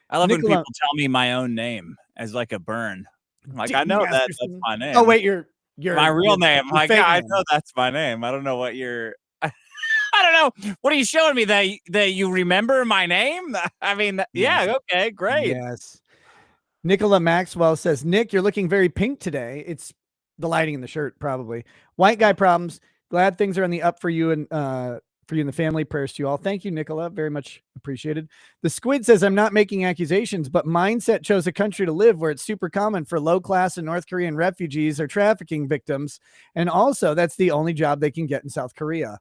I love when people tell me my own name as like a burn. I'm like, I know Masterson. that's my name. Oh, wait, you're my real name. Like, I know that's my name. I don't know what you're. I don't know. What are you showing me that you remember my name? I mean, yeah, okay, great. Yes. Nicola Maxwell says, Nick, you're looking very pink today. It's the lighting in the shirt, probably. White guy problems. Glad things are on the up for you and the family. Prayers to you all. Thank you, Nicola. Very much appreciated. The Squid says, I'm not making accusations, but Mindset chose a country to live where it's super common for low class and North Korean refugees or trafficking victims. And also, that's the only job they can get in South Korea.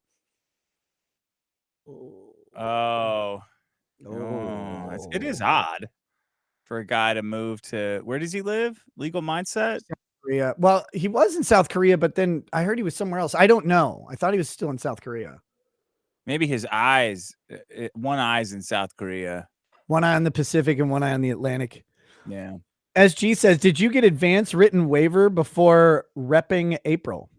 It is odd for a guy to move to, where does he live? Legal Mindset? South Korea. Well, he was in South Korea, but then I heard he was somewhere else. I don't know. I thought he was still in South Korea. Maybe his eyes, one eye's in South Korea. One eye on the Pacific and one eye on the Atlantic. Yeah. SG says, did you get advance written waiver before repping April?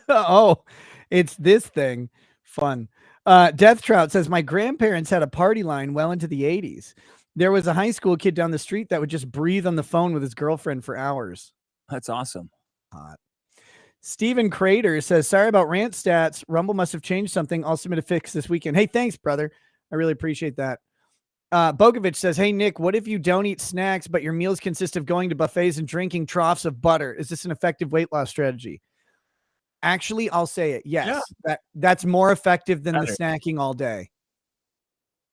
Oh, it's this thing. Fun. Death Trout says, my grandparents had a party line well into the 80s. There was a high school kid down the street that would just breathe on the phone with his girlfriend for hours. That's awesome. Hot. Steven Crater says, sorry about rant stats. Rumble must have changed something. I'll submit a fix this weekend. Hey, thanks, brother. I really appreciate that. Bogovich says, hey, Nick, what if you don't eat snacks, but your meals consist of going to buffets and drinking troughs of butter? Is this an effective weight loss strategy? Actually, I'll say it. Yes, that's more effective than the snacking all day.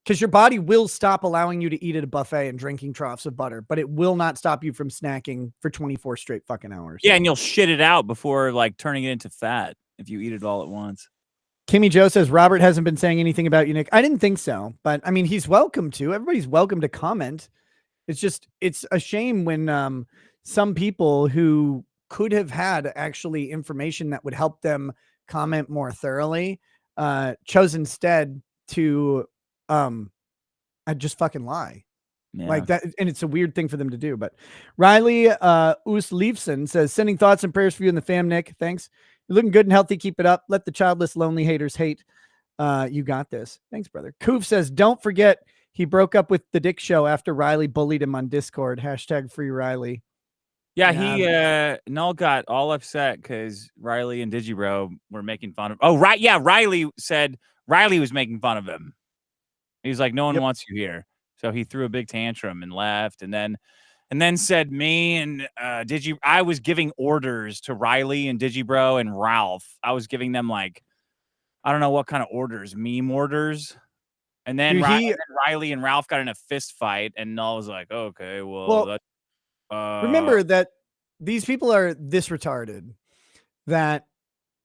Because your body will stop allowing you to eat at a buffet and drinking troughs of butter, but it will not stop you from snacking for 24 straight fucking hours. Yeah, and you'll shit it out before like turning it into fat if you eat it all at once. Kimmy Joe says, Robert hasn't been saying anything about you, Nick. I didn't think so, but I mean, he's welcome to. Everybody's welcome to comment. It's just, it's a shame when some people who could have had actually information that would help them comment more thoroughly chose instead to I just fucking lie. Yeah. Like that, and it's a weird thing for them to do. But Riley Usleifson says, sending thoughts and prayers for you and the fam, Nick. Thanks. You're looking good and healthy. Keep it up. Let the childless, lonely haters hate. You got this. Thanks, brother. Koof says, don't forget he broke up with the Dick Show after Riley bullied him on Discord. Hashtag free Riley. Yeah, he Null got all upset because Riley and Digibro were making fun of. Oh, right. Yeah, Riley said Riley was making fun of him. He was like, no one wants you here. So he threw a big tantrum and left. And then said me and I was giving orders to Riley and Digibro and Ralph. I was giving them like, I don't know what kind of orders, meme orders. And then Riley and Ralph got in a fist fight. And Null was like, okay, well remember that these people are this retarded that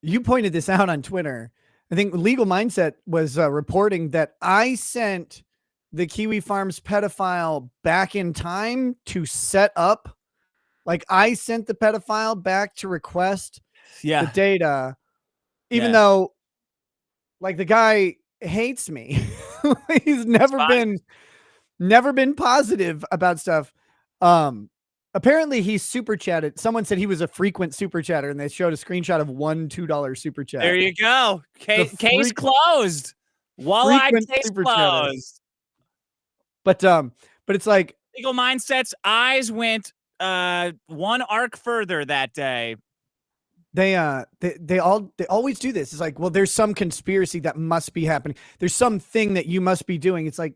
you pointed this out on Twitter. I think Legal Mindset was reporting that I sent the Kiwi Farms pedophile back in time to set up. Like I sent the pedophile back to request the data, even though like the guy hates me. He's never been positive about stuff. Apparently he super chatted. Someone said he was a frequent super chatter and they showed a screenshot of $2 super chat. There you go. Case closed. Walleye case closed. But it's like Legal Mindset's eyes went one arc further that day. They always do this. It's like, well, there's some conspiracy that must be happening. There's something that you must be doing. It's like,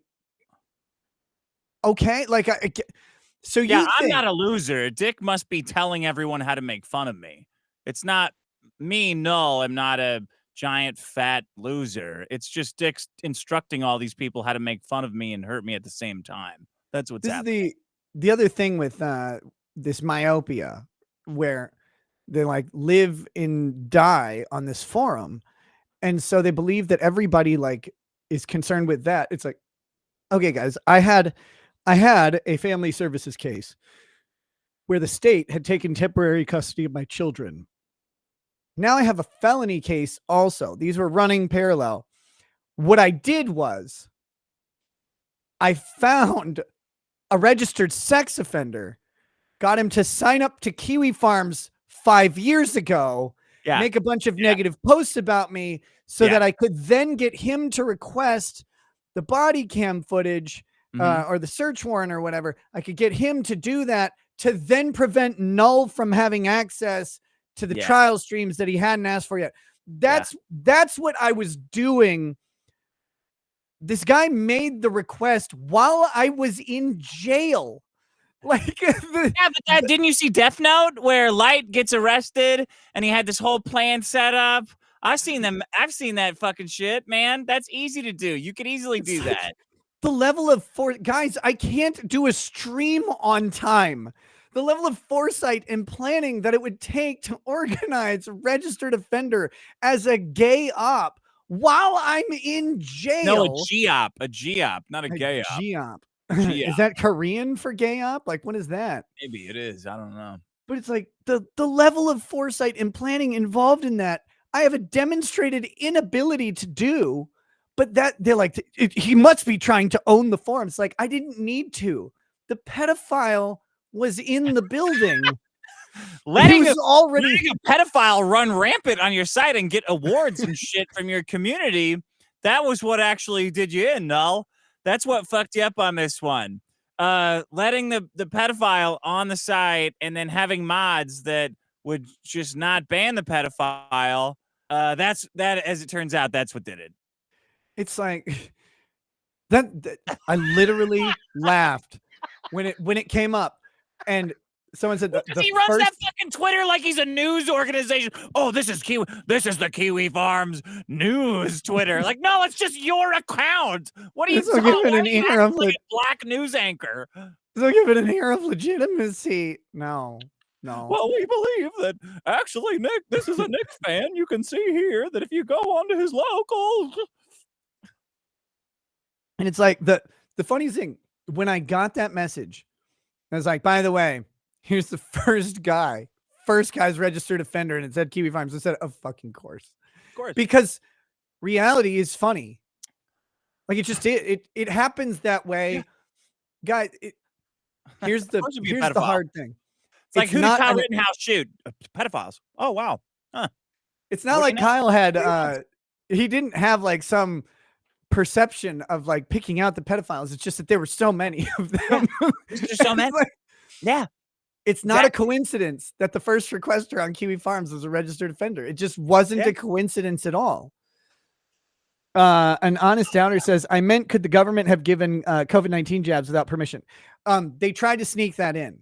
okay, like so yeah, I'm not a loser. Dick must be telling everyone how to make fun of me. It's not me. No, I'm not a giant fat loser. It's just Dick's instructing all these people how to make fun of me and hurt me at the same time. That's what's happening. The other thing with this myopia, where they like live and die on this forum. And so they believe that everybody like is concerned with that. It's like, okay, guys, I had a family services case where the state had taken temporary custody of my children. Now I have a felony case also. These were running parallel. What I did was I found a registered sex offender, got him to sign up to Kiwi Farms 5 years ago, make a bunch of negative posts about me so that I could then get him to request the body cam footage or the search warrant or whatever. I could get him to do that to then prevent Null from having access to the trial streams that he hadn't asked for yet. That's what I was doing. This guy made the request while I was in jail. Like, but didn't you see Death Note where Light gets arrested and he had this whole plan set up? I've seen that fucking shit, man. That's easy to do. You could easily do that. The level of guys, I can't do a stream on time. The level of foresight and planning that it would take to organize a registered offender as a gay op while I'm in jail. No, a G-op, not a gay op. G-op. Is that Korean for gay op? Like, what is that? Maybe it is. I don't know. But it's like the level of foresight and planning involved in that, I have a demonstrated inability to do. But that they're like, he must be trying to own the forum. It's like, I didn't need to. The pedophile was in the building. letting a pedophile run rampant on your site and get awards and shit from your community, that was what actually did you in, Null. That's what fucked you up on this one. Letting the pedophile on the site and then having mods that would just not ban the pedophile. That, as it turns out, that's what did it. It's like that I literally laughed when it came up, and someone said he runs that fucking Twitter like he's a news organization. Oh, this is the Kiwi Farms news Twitter. Like, no, it's just your account. What are you talking about? Like a black news anchor. So give it an air of legitimacy. No. Well, we believe that actually, Nick, this is a Nick fan. You can see here that if you go onto his locals. And it's like the funniest thing, when I got that message, I was like, by the way, here's the first guy's registered offender, and it said Kiwi Farms. I said, of fucking course. Of course. Because reality is funny. Like, it happens that way. Guys, here's the hard thing. It's like, who did Kyle Rittenhouse shoot? Pedophiles. Oh, wow. Huh. It's not like Kyle had, he didn't have like some perception of like picking out the pedophiles. It's just that there were so many of them. There's just so many. It's not a coincidence that the first requester on Kiwi Farms was a registered offender. It just wasn't a coincidence at all. An honest doubter says, I meant, could the government have given COVID-19 jabs without permission? They tried to sneak that in.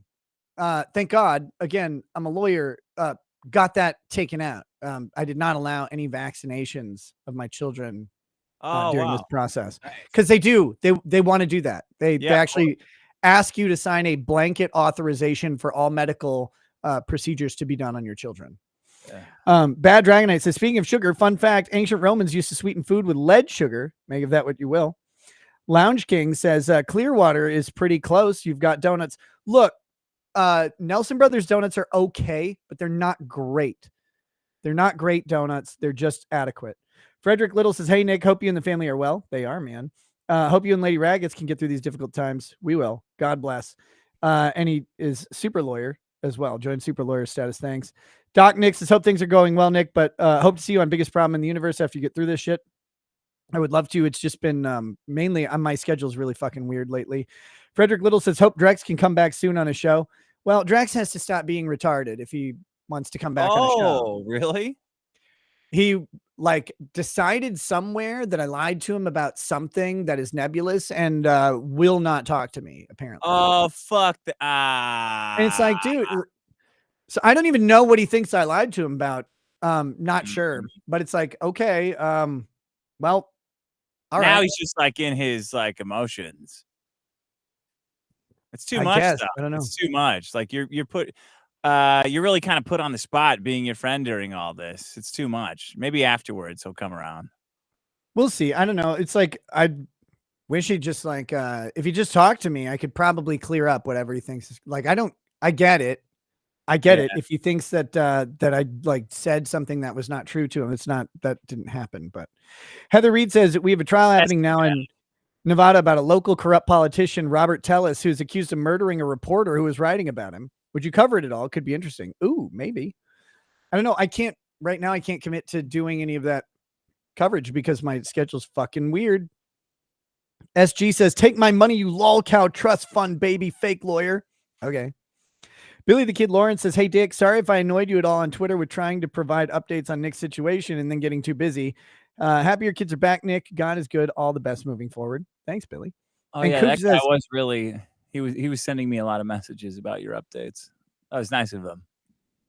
Thank God, again, I'm a lawyer, got that taken out. I did not allow any vaccinations of my children during this process, because they want to do that. They actually ask you to sign a blanket authorization for all medical procedures to be done on your children. Bad Dragonite says, speaking of sugar, fun fact, ancient Romans used to sweeten food with lead sugar. Make of that what you will. Lounge King says, Clearwater is pretty close. You've got donuts. Look, Nelson Brothers donuts are okay, but they're not great. They're not great donuts. They're just adequate. Frederick Little says, hey, Nick, hope you and the family are well. They are, man. Hope you and Lady Raggets can get through these difficult times. We will. God bless. And he is super lawyer as well. Joined super lawyer status. Thanks. Doc Nick says, hope things are going well, Nick, but hope to see you on Biggest Problem in the Universe after you get through this shit. I would love to. It's just been mainly on my schedule is really fucking weird lately. Frederick Little says, hope Drex can come back soon on a show. Well, Drex has to stop being retarded if he wants to come back on a show. Oh, really? He like decided somewhere that I lied to him about something that is nebulous and will not talk to me, apparently. Oh, fuck. And it's like, dude, so I don't even know what he thinks I lied to him about. Not sure, but it's like, okay, well, all right. Now he's just like in his like emotions. It's too much. I don't know. It's too much. Like you're put. you're really kind of put on the spot being your friend during all this. It's too much. Maybe afterwards he'll come around. We'll see. I don't know. It's like I wish he'd just like if he just talked to me, I could probably clear up whatever he thinks. Like I get it. I get it. If he thinks that that I like said something that was not true to him, it's not, that didn't happen. But Heather Reed says that we have a trial happening now in Nevada about a local corrupt politician, Robert Tellis, who's accused of murdering a reporter who was writing about him. Would you cover it at all? Could be interesting. Ooh, maybe. I don't know. I can't right now. I can't commit to doing any of that coverage because my schedule's fucking weird. SG says, take my money, you lol cow trust fund baby fake lawyer. Okay. Billy the Kid Lawrence says, hey, Dick, sorry if I annoyed you at all on Twitter with trying to provide updates on Nick's situation and then getting too busy. Happy your kids are back, Nick. God is good. All the best moving forward. Thanks, Billy. Oh, and yeah, Coop that guy was really, he was sending me a lot of messages about your updates. That was nice of him.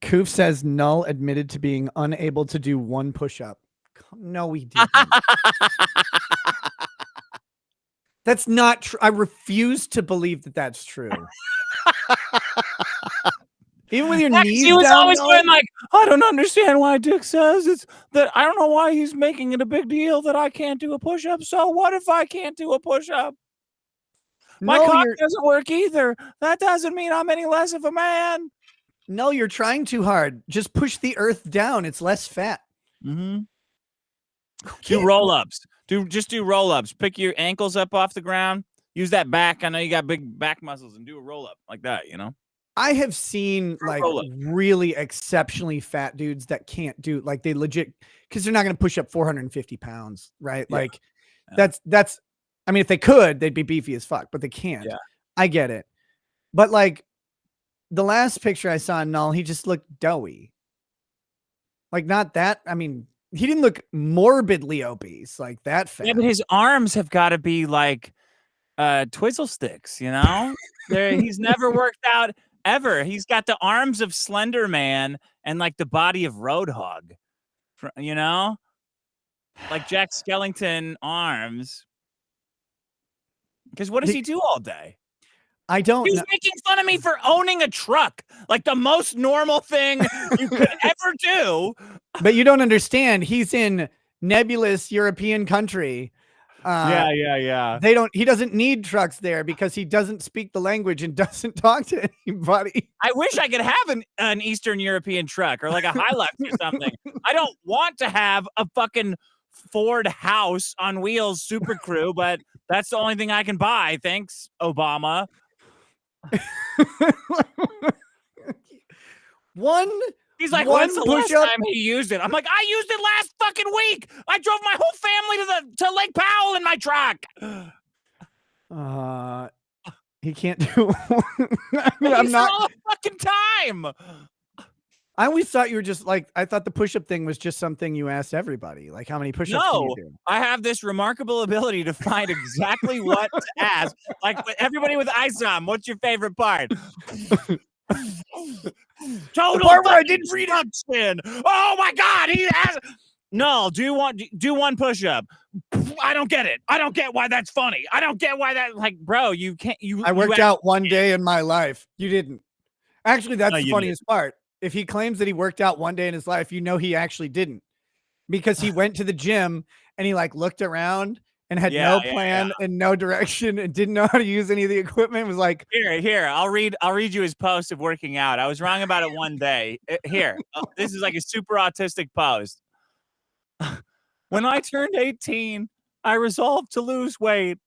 Koof says Null admitted to being unable to do one push-up. No, he didn't. That's not true. I refuse to believe that that's true. Even with your knees he was down, always going like, I don't understand why Dick says it's that. I don't know why he's making it a big deal that I can't do a push-up. So what if I can't do a push-up? My cock doesn't work either. That doesn't mean I'm any less of a man. No, you're trying too hard. Just push the earth down. It's less fat. Mm-hmm. Do roll-ups. Just do roll-ups. Pick your ankles up off the ground. Use that back. I know you got big back muscles, and do a roll-up like that, you know? I have seen like really exceptionally fat dudes that can't do, like they legit, because they're not going to push up 450 pounds, right? Yeah. Like that's, I mean, if they could, they'd be beefy as fuck, but they can't. Yeah. I get it. But like the last picture I saw in Null, he just looked doughy. Like not that, I mean, he didn't look morbidly obese like that fat. Yeah, but his arms have got to be like twizzle sticks, you know? He's never worked out ever. He's got the arms of Slender Man and like the body of Roadhog, you know? Like Jack Skellington arms. Because what does he do all day? I don't know. He's making fun of me for owning a truck. Like the most normal thing you could ever do. But you don't understand. He's in nebulous European country. Yeah. He doesn't need trucks there because he doesn't speak the language and doesn't talk to anybody. I wish I could have an Eastern European truck or like a Hilux or something. I don't want to have a fucking Ford house on wheels Super Crew, but that's the only thing I can buy. Thanks, Obama. He's like, when's the last time he used it? I'm like, I used it last fucking week. I drove my whole family to Lake Powell in my truck. He can't do. I'm not all the fucking time. I always thought you were just like, I thought the push-up thing was just something you asked everybody. Like, how many push-ups can you do? I have this remarkable ability to find exactly what to ask. Like everybody with ISOM, what's your favorite part? Total part where I didn't read up spin. Oh my God, he asked. No, do one push-up. I don't get it. I don't get why that's funny. I don't get why that, like, bro, you can't. I worked out one day in my life. You didn't. Actually, that's the funniest part. If he claims that he worked out one day in his life, you know he actually didn't, because he went to the gym and he like looked around and had no plan and no direction and didn't know how to use any of the equipment. It was like, here, I'll read you his post of working out. I was wrong about it one day. Here, this is like a super autistic post. When I turned 18, I resolved to lose weight,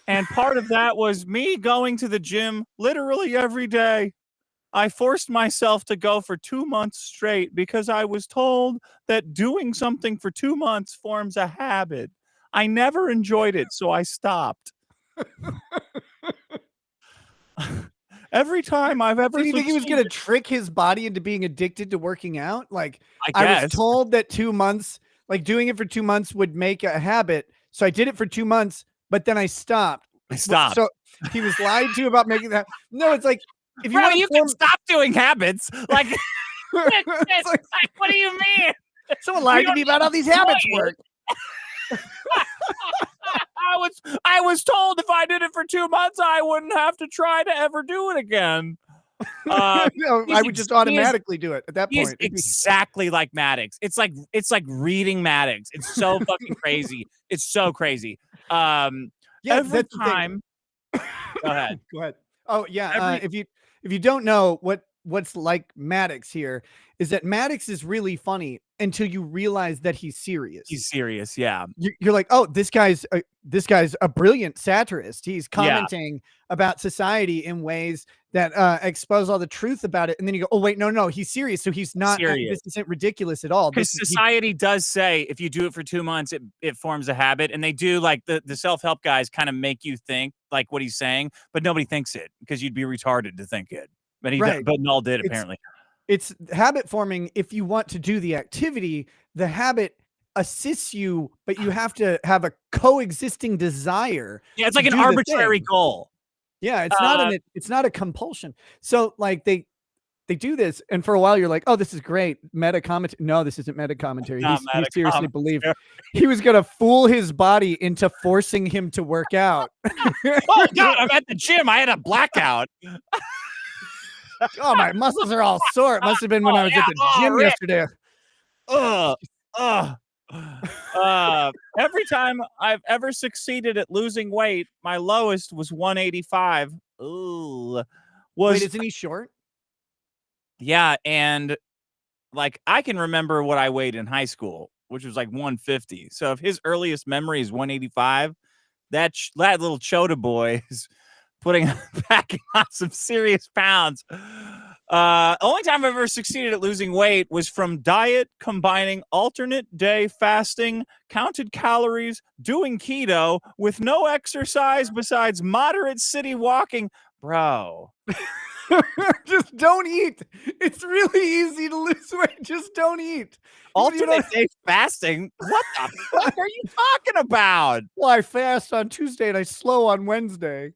and part of that was me going to the gym literally every day. I forced myself to go for 2 months straight because I was told that doing something for 2 months forms a habit. I never enjoyed it, so I stopped. Every time I've ever... Do you think he was going to trick his body into being addicted to working out? Like, I was told that 2 months, like doing it for 2 months would make a habit. So I did it for 2 months, but then I stopped. So he was lied to about making that. No, it's like, if you can stop doing habits. Like, like, what do you mean? Someone lied to me about how these habits work. I was told if I did it for 2 months, I wouldn't have to try to ever do it again. No, I would just automatically do it at that point. Exactly like Maddox. It's like reading Maddox. It's so fucking crazy. It's so crazy. Yeah, every time. Go ahead. Go ahead. Oh yeah. If you don't know what's like Maddox here is that Maddox is really funny until you realize that he's serious. He's serious, yeah. You're like, oh, this guy's a brilliant satirist. He's commenting about society in ways that expose all the truth about it. And then you go, oh wait, no, he's serious. So he's not. This isn't ridiculous at all. Because society does say if you do it for 2 months, it forms a habit, and they do like the self-help guys kind of make you think like what he's saying, but nobody thinks it because you'd be retarded to think it. But but Null did apparently. It's habit forming. If you want to do the activity, the habit assists you, but you have to have a coexisting desire. Yeah, it's like an arbitrary goal. Yeah, it's not a compulsion. So like they do this, and for a while you're like, oh, this is great. Meta commentary. No, this isn't meta commentary. He seriously believed he was gonna fool his body into forcing him to work out. Oh God, I'm at the gym. I had a blackout. Oh, my muscles are all sore. It must have been when I was at the gym yesterday. Every time I've ever succeeded at losing weight, my lowest was 185. Ooh. Wait, isn't he short? Yeah, and like I can remember what I weighed in high school, which was like 150. So if his earliest memory is 185, that little Chota boy is packing on some serious pounds. Only time I've ever succeeded at losing weight was from diet, combining alternate day fasting, counted calories, doing keto with no exercise besides moderate city walking. Bro. Just don't eat. It's really easy to lose weight. Just don't eat. Alternate day fasting? What the fuck are you talking about? Well, I fast on Tuesday and I slow on Wednesday.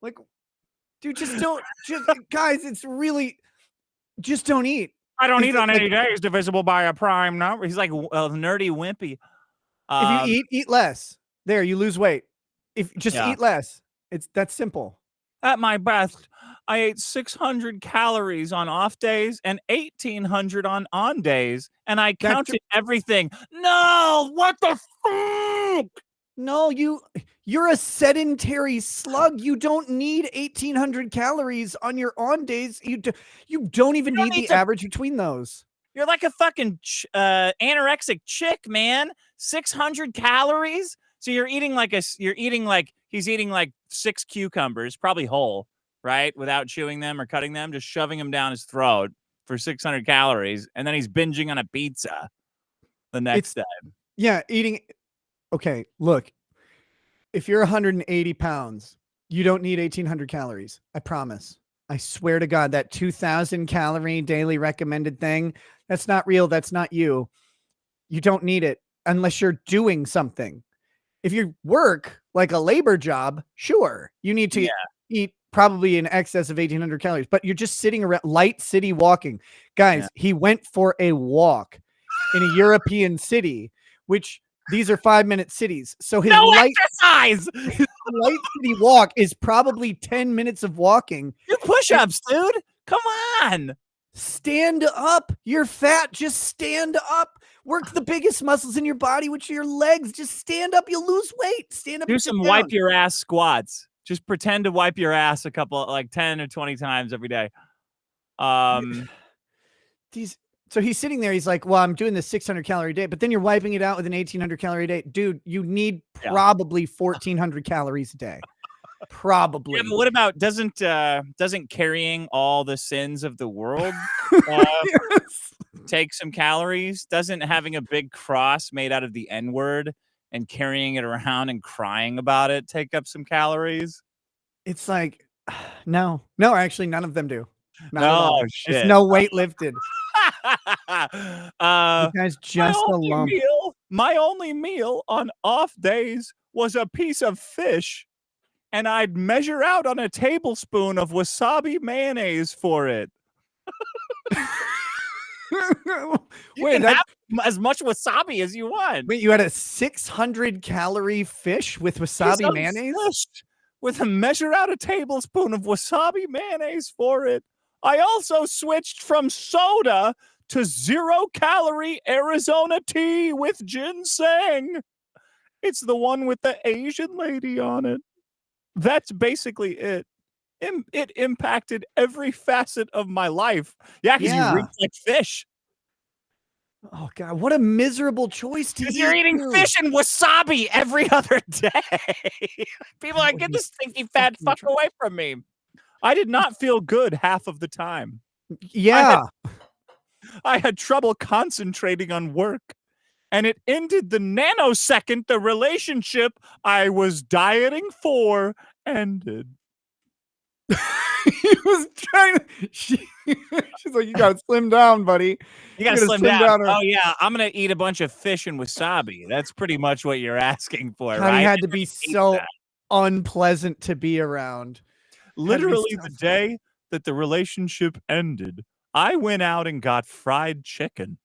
Like, dude, guys, it's really, just don't eat. I don't eat on any days divisible by a prime number. He's like a nerdy wimpy. If you eat less. There, you lose weight. Eat less. It's that simple. At my best, I ate 600 calories on off days and 1,800 on days, and I counted everything. No, what the fuck? No, you're a sedentary slug. You don't need 1,800 calories on your on days. You don't even need the average between those. You're like a fucking anorexic chick, man. 600 calories. So he's eating like 6 cucumbers, probably whole, right? Without chewing them or cutting them, just shoving them down his throat for 600 calories. And then he's binging on a pizza the next day. Yeah, eating. Okay, look, if you're 180 pounds, you don't need 1,800 calories. I promise. I swear to God, that 2,000 calorie daily recommended thing, that's not real. That's not you. You don't need it unless you're doing something. If you work like a labor job, sure, you need to eat probably in excess of 1,800 calories, but you're just sitting around light city walking. Guys, he went for a walk in a European city, which these are 5-minute cities. So his light city walk is probably 10 minutes of walking. Do push-ups, dude. Come on. Stand up. You're fat. Just stand up. Work the biggest muscles in your body, which are your legs. Just stand up. You'll lose weight. Stand up. Do some wipe your ass squats. Just pretend to wipe your ass a couple, like 10 or 20 times every day. So he's sitting there. He's like, well, I'm doing this 600 calorie day, but then you're wiping it out with an 1,800 calorie day. Dude, you need probably 1,400 calories a day. Probably. Yeah, but what about doesn't carrying all the sins of the world take some calories? Doesn't having a big cross made out of the N-word and carrying it around and crying about it take up some calories? It's like, no, actually, none of them do. Shit. It's no weight lifted. Guy's just a lump. My only meal on off days was a piece of fish, and I'd measure out on a tablespoon of wasabi mayonnaise for it. Wait, have as much wasabi as you want. Wait, you had a 600 calorie fish with wasabi mayonnaise? With a measure out a tablespoon of wasabi mayonnaise for it. I also switched from soda to 0-calorie Arizona tea with ginseng. It's the one with the Asian lady on it. That's basically it. It impacted every facet of my life. Yeah, because you reach like fish. Oh God, what a miserable choice to eat. You're eating fish and wasabi every other day. People are like, get this stinky fat fuck away from me. I did not feel good half of the time. Yeah. I had trouble concentrating on work. And it ended the nanosecond the relationship I was dieting for ended. He was trying to. She's like, you gotta slim down, buddy. You gotta slim down. Oh yeah, I'm gonna eat a bunch of fish and wasabi. That's pretty much what you're asking for, God, right? he had to be so unpleasant to be around. Literally the day that the relationship ended, I went out and got fried chicken.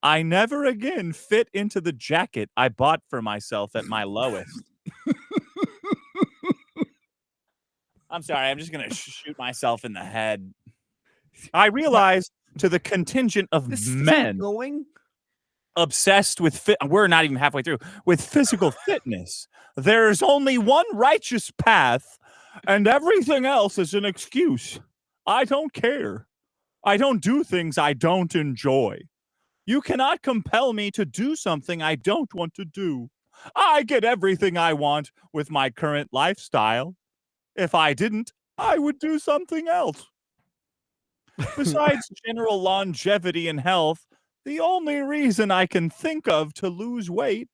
I never again fit into the jacket I bought for myself at my lowest. I'm sorry, I'm just going to shoot myself in the head. I realized to the contingent of men obsessed with we're not even halfway through, with physical fitness. There's only one righteous path, and everything else is an excuse. I don't care. I don't do things I don't enjoy. You cannot compel me to do something I don't want to do. I get everything I want with my current lifestyle. If I didn't, I would do something else. Besides general longevity and health, the only reason I can think of to lose weight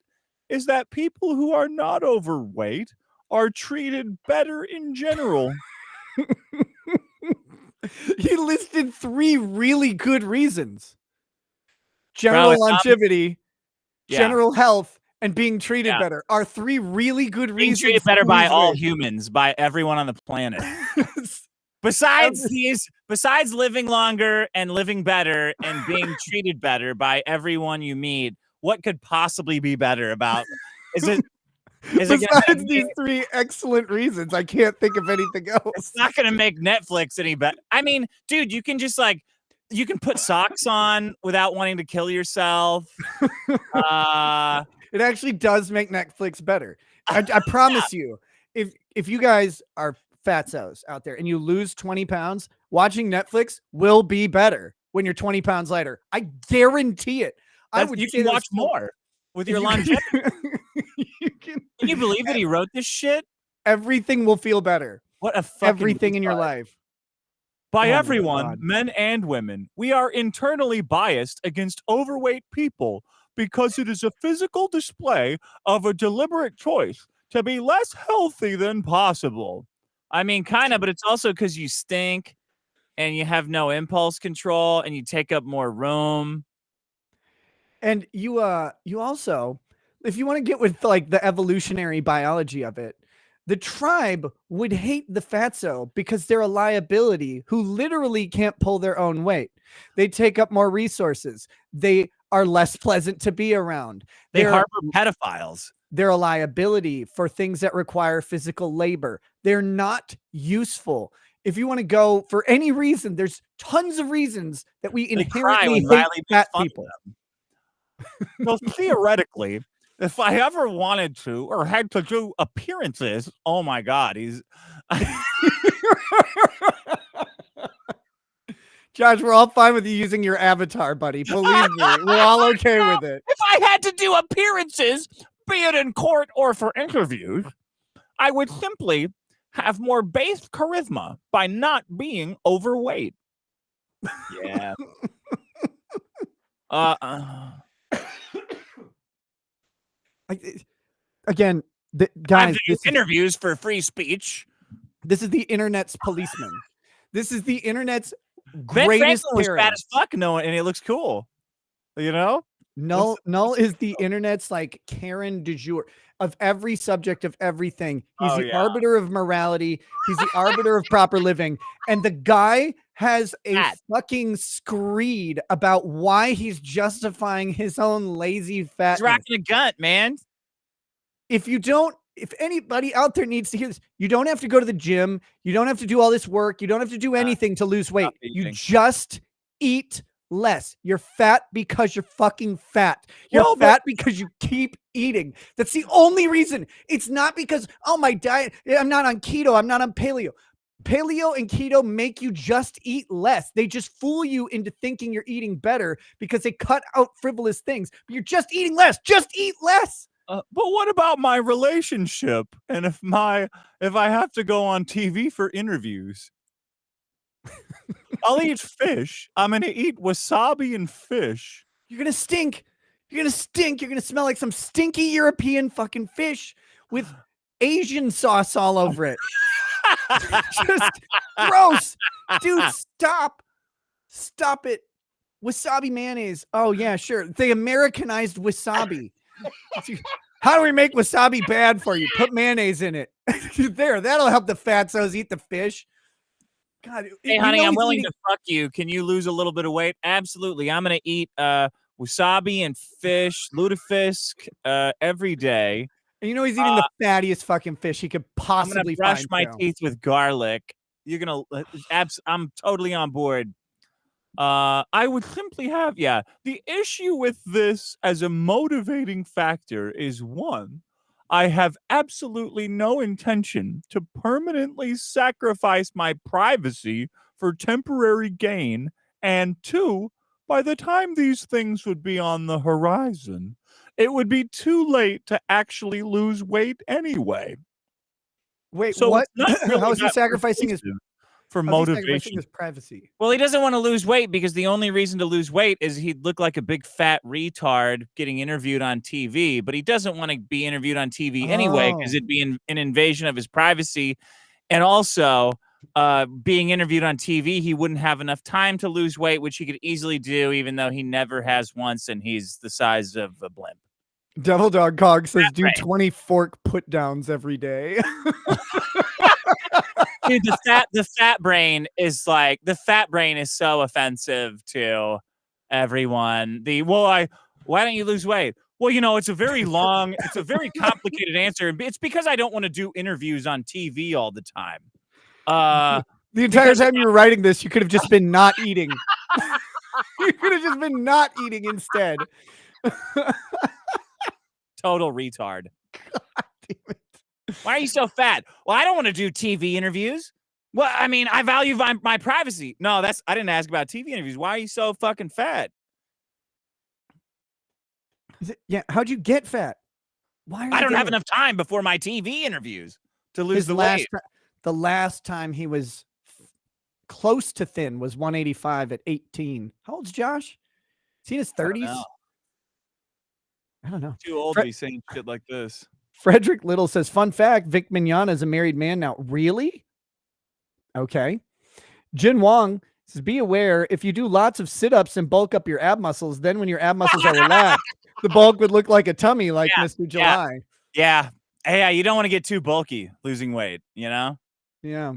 is that people who are not overweight are treated better in general. He listed 3 really good reasons. General longevity, general health, and being treated better are 3 really good reasons. Being treated better by all humans, by everyone on the planet. Besides living longer and living better and being treated better by everyone you meet, what could possibly be better about? Besides these 3 excellent reasons, I can't think of anything else. It's not going to make Netflix any better. I mean, dude, you can just you can put socks on without wanting to kill yourself. It actually does make Netflix better. I promise you, if you guys are fatzos out there and you lose 20 pounds, watching Netflix will be better when you're 20 pounds lighter. I guarantee it. You can watch more with your longevity. Can you believe that he wrote this shit? Everything will feel better. What a fucking everything in your life. By everyone, men and women, we are internally biased against overweight people because it is a physical display of a deliberate choice to be less healthy than possible. I mean, kind of, but it's also because you stink and you have no impulse control and you take up more room. And you also, if you want to get with like the evolutionary biology of it, the tribe would hate the fatso because they're a liability who literally can't pull their own weight. They take up more resources. They are less pleasant to be around. They harbor pedophiles. They're a liability for things that require physical labor. They're not useful. If you want to go for any reason, there's tons of reasons that we inherently hate fat people. Well, theoretically, if I ever wanted to or had to do appearances, oh my God, Josh, we're all fine with you using your avatar, buddy. Believe me, we're all okay with it. If I had to do appearances, be it in court or for interviews, I would simply have more base charisma by not being overweight. Yeah. Again, guys, interviews for free speech. This is the internet's policeman. This is the internet's greatest was fat as fuck, and it looks cool. You know? Null is the internet's like Karen du jour of every subject of everything. He's the arbiter of morality. He's the arbiter of proper living. And the guy has a fucking screed about why he's justifying his own lazy fatness. He's rocking a gut, man. If you don't if anybody out there needs to hear this, you don't have to go to the gym. You don't have to do all this work. You don't have to do anything to lose weight. You just eat less. You're fat because you're fucking fat. You're fat because you keep eating. That's the only reason. It's not because, oh, my diet, I'm not on keto. I'm not on paleo. Paleo and keto make you just eat less. They just fool you into thinking you're eating better because they cut out frivolous things. But you're just eating less. Just eat less. But what about my relationship? And if I have to go on TV for interviews, I'll eat fish. I'm going to eat wasabi and fish. You're going to stink. You're going to stink. You're going to smell like some stinky European fucking fish with Asian sauce all over it. Just gross. Dude, stop it. Wasabi mayonnaise. Oh yeah, sure. They Americanized wasabi. How do we make wasabi bad for you? Put mayonnaise in it. There, that'll help the fatzos eat the fish. God, hey honey, I'm willing to fuck you. Can you lose a little bit of weight? Absolutely. I'm gonna eat wasabi and fish, lutefisk every day. And you know he's eating the fattiest fucking fish he could possibly find. I'm gonna brush my teeth with garlic. You're gonna. I'm totally on board. I would simply have. Yeah. The issue with this as a motivating factor is one, I have absolutely no intention to permanently sacrifice my privacy for temporary gain, and two, by the time these things would be on the horizon, it would be too late to actually lose weight anyway. Wait, so what? Really how is he sacrificing his for motivation? His privacy. Well, he doesn't want to lose weight because the only reason to lose weight is he'd look like a big fat retard getting interviewed on TV. But he doesn't want to be interviewed on TV anyway because it'd be an invasion of his privacy, and also being interviewed on TV, he wouldn't have enough time to lose weight, which he could easily do, even though he never has once, and he's the size of a blimp. Devil Dog Cog says, do 20 fork put downs every day. Dude, the fat brain is so offensive to everyone. Why don't you lose weight? Well, you know, it's a very complicated answer. It's because I don't want to do interviews on TV all the time. The entire time you were writing this, you could have just been not eating. You could have just been not eating instead. Total retard. God damn it. Why are you so fat? Well, I don't want to do TV interviews. Well, I mean, I value my privacy. No, I didn't ask about TV interviews. Why are you so fucking fat? Yeah, how'd you get fat? I don't have enough time before my TV interviews to lose the weight. The last time he was close to thin was 185 at 18. How old's Josh? Is he in his 30s? I don't know. Too old to be saying shit like this. Frederick Little says, fun fact, Vic Mignogna is a married man now. Really? Okay. Jin Wong says, be aware, if you do lots of sit-ups and bulk up your ab muscles, then when your ab muscles are relaxed, the bulk would look like a tummy like Mr. July. Yeah. Hey, you don't want to get too bulky losing weight, you know? Yeah.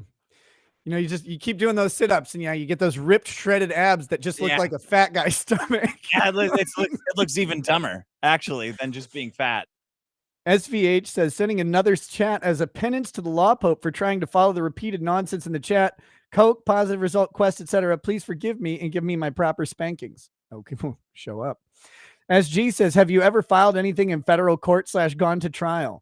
You know, you keep doing those sit-ups and you get those ripped, shredded abs that just look like a fat guy's stomach. Yeah, it looks even dumber, actually, than just being fat. SVH says, sending another chat as a penance to the law pope for trying to follow the repeated nonsense in the chat. Coke, positive result, quest, etc. Please forgive me and give me my proper spankings. Okay, show up. SG says, have you ever filed anything in federal court / gone to trial?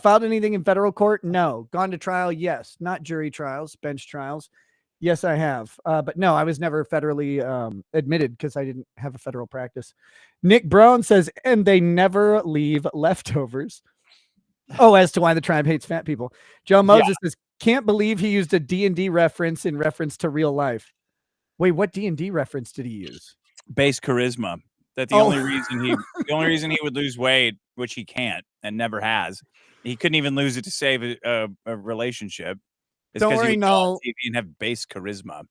Filed anything in federal court? No. Gone to trial? Yes. Not jury trials, bench trials. Yes, I have. But no, I was never federally admitted because I didn't have a federal practice. Nick Brown says, and they never leave leftovers. Oh, as to why the tribe hates fat people. Joe Moses says, can't believe he used a D&D reference in reference to real life. Wait, what D&D reference did he use? Base charisma. That's the only reason he would lose weight, which he can't and never has. He couldn't even lose it to save a relationship. It's don't worry, no. TV and have base charisma.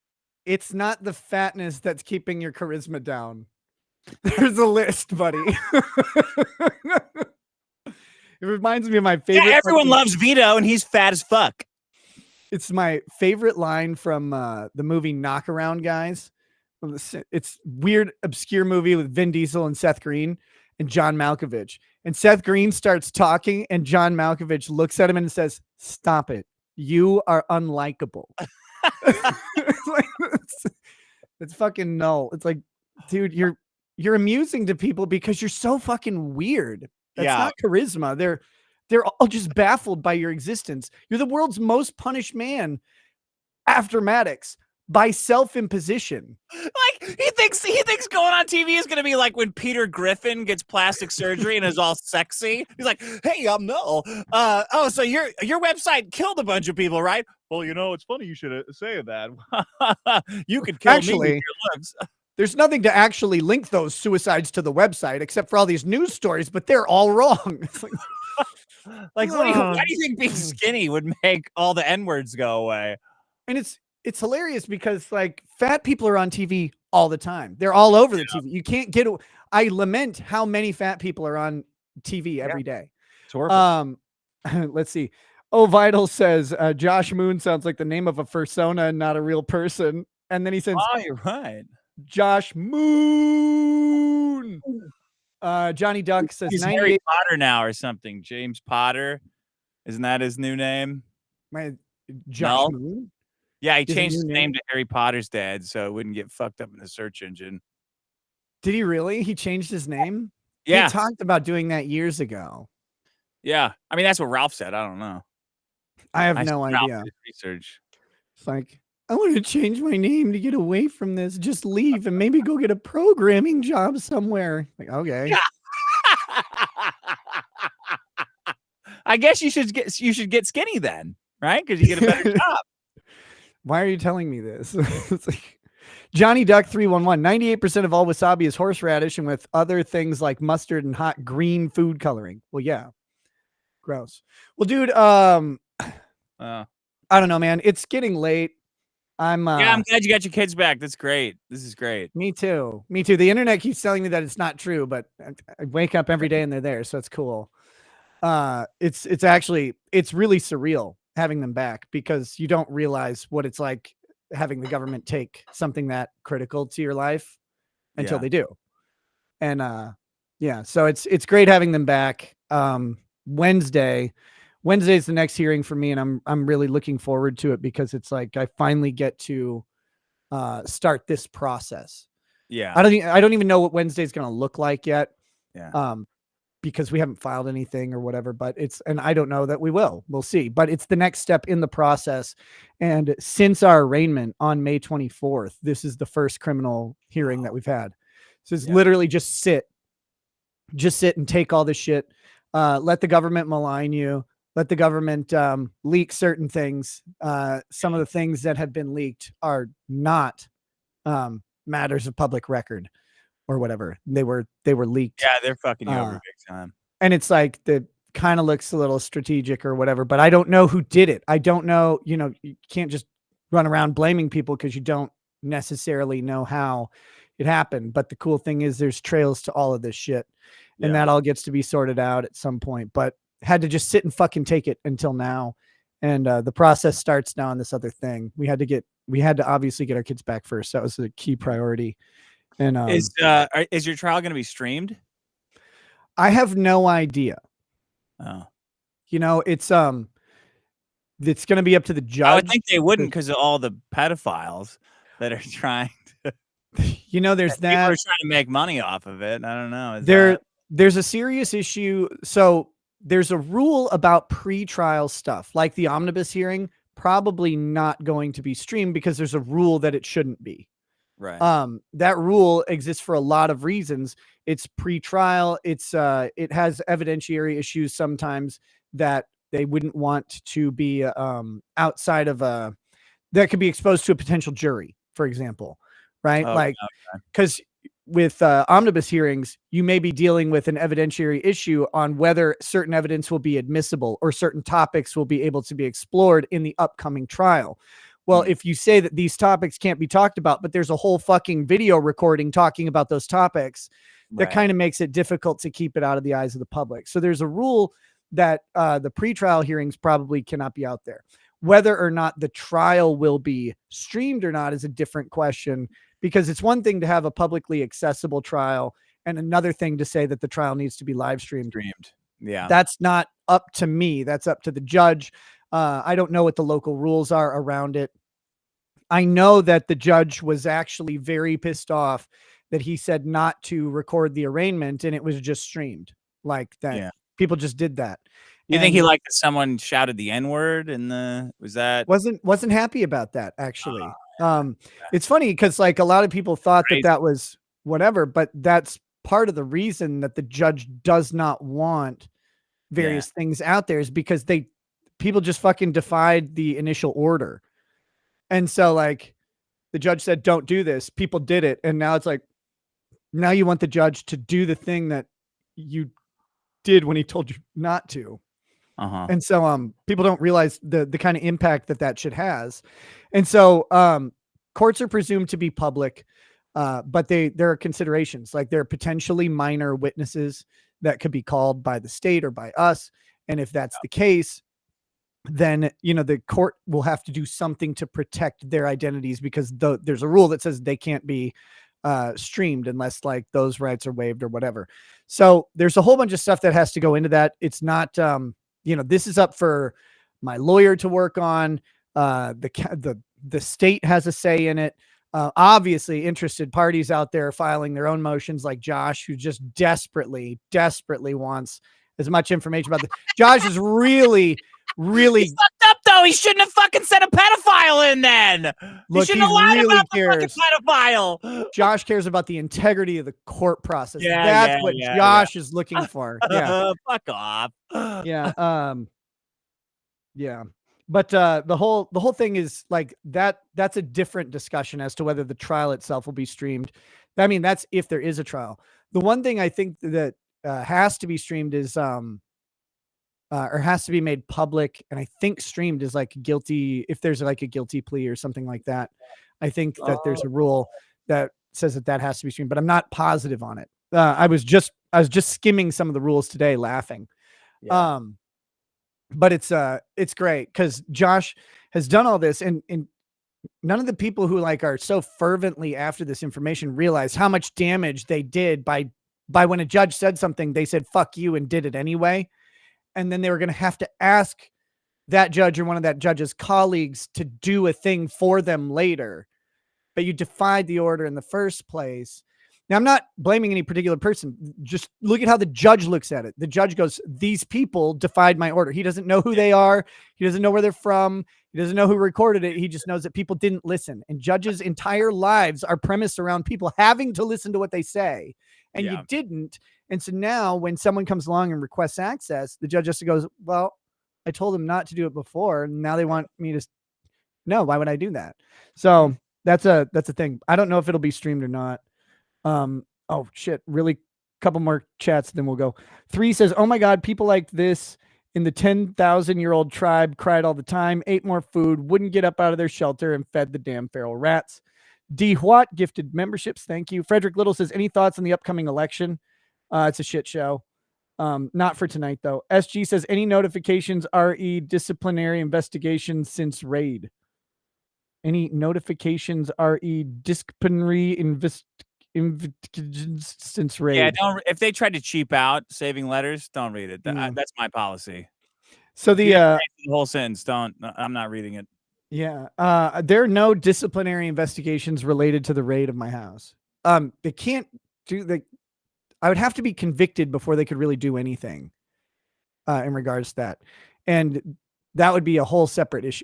It's not the fatness that's keeping your charisma down. There's a list, buddy. It reminds me of my favorite. Yeah, everyone loves Vito, and he's fat as fuck. It's my favorite line from the movie Knockaround Guys. It's weird, obscure movie with Vin Diesel and Seth Green and John Malkovich. And Seth Green starts talking, and John Malkovich looks at him and says, "Stop it. You are unlikable." It's fucking no. It's like, dude, you're amusing to people because you're so fucking weird. That's not charisma. They're all just baffled by your existence. You're the world's most punished man after Maddox by self-imposition. Like he thinks going on TV is gonna be like when Peter Griffin gets plastic surgery and is all sexy. He's like, "Hey, no. Oh, so your website killed a bunch of people, right? Well, it's funny you should say that. You could kill me with your looks." There's nothing to actually link those suicides to the website except for all these news stories, but they're all wrong. It's like, why do you think being skinny would make all the N-words go away? And it's hilarious because like fat people are on TV all the time. They're all over the TV. You can't get. I lament how many fat people are on TV every day. It's horrible. Let's see. Oh, Vital says Josh Moon sounds like the name of a persona and not a real person. And then he says, "Oh, you're right, Josh Moon." Johnny Duck says he's Harry Potter now or something. James Potter, isn't that his new name? Josh Moon. Yeah, he changed his name to Harry Potter's dad so it wouldn't get fucked up in the search engine. Did he really? He changed his name? Yeah. He talked about doing that years ago. Yeah. I mean, that's what Ralph said. I don't know. I have no idea. Research. It's like, I want to change my name to get away from this. Just leave and maybe go get a programming job somewhere. Like, okay. I guess you should get skinny then, right? Because you get a better job. Why are you telling me this? It's like Johnny Duck 311. 98% of all wasabi is horseradish, and with other things like mustard and hot green food coloring. Well, yeah. Gross. Well, dude, I don't know, man. It's getting late. I'm glad you got your kids back. That's great. This is great. Me too. The internet keeps telling me that it's not true, but I wake up every day and they're there, so it's cool. It's really surreal having them back because you don't realize what it's like having the government take something that critical to your life until they do. And so it's great having them back. Wednesday's the next hearing for me, and I'm really looking forward to it because it's like I finally get to start this process. Yeah. I don't even know what Wednesday's going to look like yet. Yeah. Because we haven't filed anything or whatever, and I don't know that we will. We'll see. But it's the next step in the process. And since our arraignment on May 24th, this is the first criminal hearing that we've had. So it's literally just sit and take all this shit. Let the government malign you. Let the government leak certain things. Some of the things that have been leaked are not matters of public record or whatever. They were leaked. Yeah, they're fucking you over big time. And it's like the kind of looks a little strategic or whatever, but I don't know who did it. I don't know, you can't just run around blaming people because you don't necessarily know how it happened. But the cool thing is there's trails to all of this shit. And that all gets to be sorted out at some point, but had to just sit and fucking take it until now. And the process starts now on this other thing. We had to obviously get our kids back first. That was a key priority. And is your trial going to be streamed? I have no idea. Oh, it's going to be up to the judge. I would think they wouldn't because of all the pedophiles that are trying to. There's that. People are trying to make money off of it. I don't know. There's a serious issue. So there's a rule about pre-trial stuff, like the omnibus hearing, probably not going to be streamed because there's a rule that it shouldn't be. Right. That rule exists for a lot of reasons. It's pre-trial. It has evidentiary issues sometimes that they wouldn't want to be outside of that could be exposed to a potential jury, for example, right? Because with omnibus hearings, you may be dealing with an evidentiary issue on whether certain evidence will be admissible or certain topics will be able to be explored in the upcoming trial. Well, if you say that these topics can't be talked about, but there's a whole fucking video recording talking about those topics, that kind of makes it difficult to keep it out of the eyes of the public. So there's a rule that the pretrial hearings probably cannot be out there. Whether or not the trial will be streamed or not is a different question, because it's one thing to have a publicly accessible trial and another thing to say that the trial needs to be live streamed. Yeah. That's not up to me. That's up to the judge. I don't know what the local rules are around it. I know that the judge was actually very pissed off that he said not to record the arraignment and it was just streamed like that. Yeah. People just did that. You think he liked that someone shouted the N-word in the, was that? Wasn't happy about that, actually. It's funny because like a lot of people thought that was whatever, but that's part of the reason that the judge does not want various things out there is because people just fucking defied the initial order. And so like the judge said, don't do this. People did it. And now it's like, now you want the judge to do the thing that you did when he told you not to. And so people don't realize the kind of impact that shit has. And so courts are presumed to be public, but there are considerations. Like there are potentially minor witnesses that could be called by the state or by us. And if that's the case, then, the court will have to do something to protect their identities because there's a rule that says they can't be streamed unless like those rights are waived or whatever. So there's a whole bunch of stuff that has to go into that. It's not, this is up for my lawyer to work on. The state has a say in it. Obviously interested parties out there filing their own motions like Josh, who just desperately wants as much information about Josh is really He's fucked up though. He shouldn't have fucking sent a pedophile in then. He shouldn't have lied about the fucking pedophile. Josh cares about the integrity of the court process. That's what Josh is looking for. Yeah. Fuck off. Yeah. Yeah. But the whole thing is like that's a different discussion as to whether the trial itself will be streamed. I mean, that's if there is a trial. The one thing I think that has to be streamed is or has to be made public, and I think streamed is like guilty if there's like a guilty plea or something like that. I think that there's a rule that says that has to be streamed, but I'm not positive on it. I was just skimming some of the rules today, laughing. Yeah. But it's great because Josh has done all this, and none of the people who like are so fervently after this information realize how much damage they did by when a judge said something, they said fuck you and did it anyway. And then they were going to have to ask that judge or one of that judge's colleagues to do a thing for them later. But you defied the order in the first place. Now, I'm not blaming any particular person. Just look at how the judge looks at it. The judge goes, these people defied my order. He doesn't know who they are. He doesn't know where they're from. He doesn't know who recorded it. He just knows that people didn't listen. And judges' entire lives are premised around people having to listen to what they say. And you didn't. And so now when someone comes along and requests access, the judge just goes, well, I told them not to do it before. And now they want me to. No, why would I do that? So that's a thing. I don't know if it'll be streamed or not. Oh shit. Really couple more chats. Then we'll go. 3 says, oh my God, people like this in the 10,000-year-old tribe cried all the time, ate more food, wouldn't get up out of their shelter and fed the damn feral rats. D. Watt gifted memberships. Thank you. Frederick Little says, any thoughts on the upcoming election? It's a shit show. Not for tonight though. SG says, any notifications, RE disciplinary investigations since raid? Any notifications, RE disciplinary investigations since raid? Yeah, don't. If they tried to cheap out saving letters, don't read it. That's my policy. So the whole sentence, don't. I'm not reading it. Yeah. There are no disciplinary investigations related to the raid of my house. They can't do I would have to be convicted before they could really do anything in regards to that. And that would be a whole separate issue.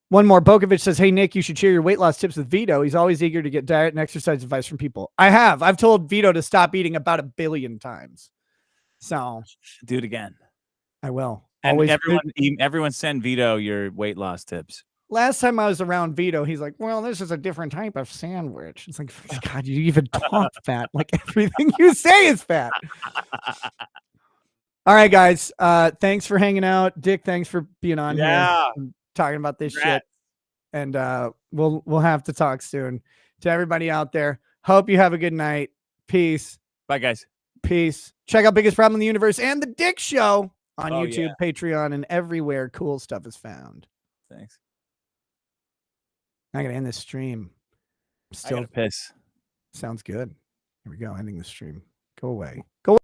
One more. Bokovich says, hey, Nick, you should share your weight loss tips with Vito. He's always eager to get diet and exercise advice from people. I've told Vito to stop eating about 1 billion times. So do it again. I will. And everyone send Vito your weight loss tips. Last time I was around Vito, he's like, well, this is a different type of sandwich. It's like, God, you even talk fat. Like everything you say is fat. All right, guys. Thanks for hanging out. Dick, thanks for being on here and talking about this shit. And we'll have to talk soon. To everybody out there, hope you have a good night. Peace. Bye, guys. Peace. Check out Biggest Problem in the Universe and The Dick Show on YouTube, Patreon, and everywhere cool stuff is found. Thanks. I gotta end this stream. Still piss. Sounds good. Here we go. Ending the stream. Go away. Go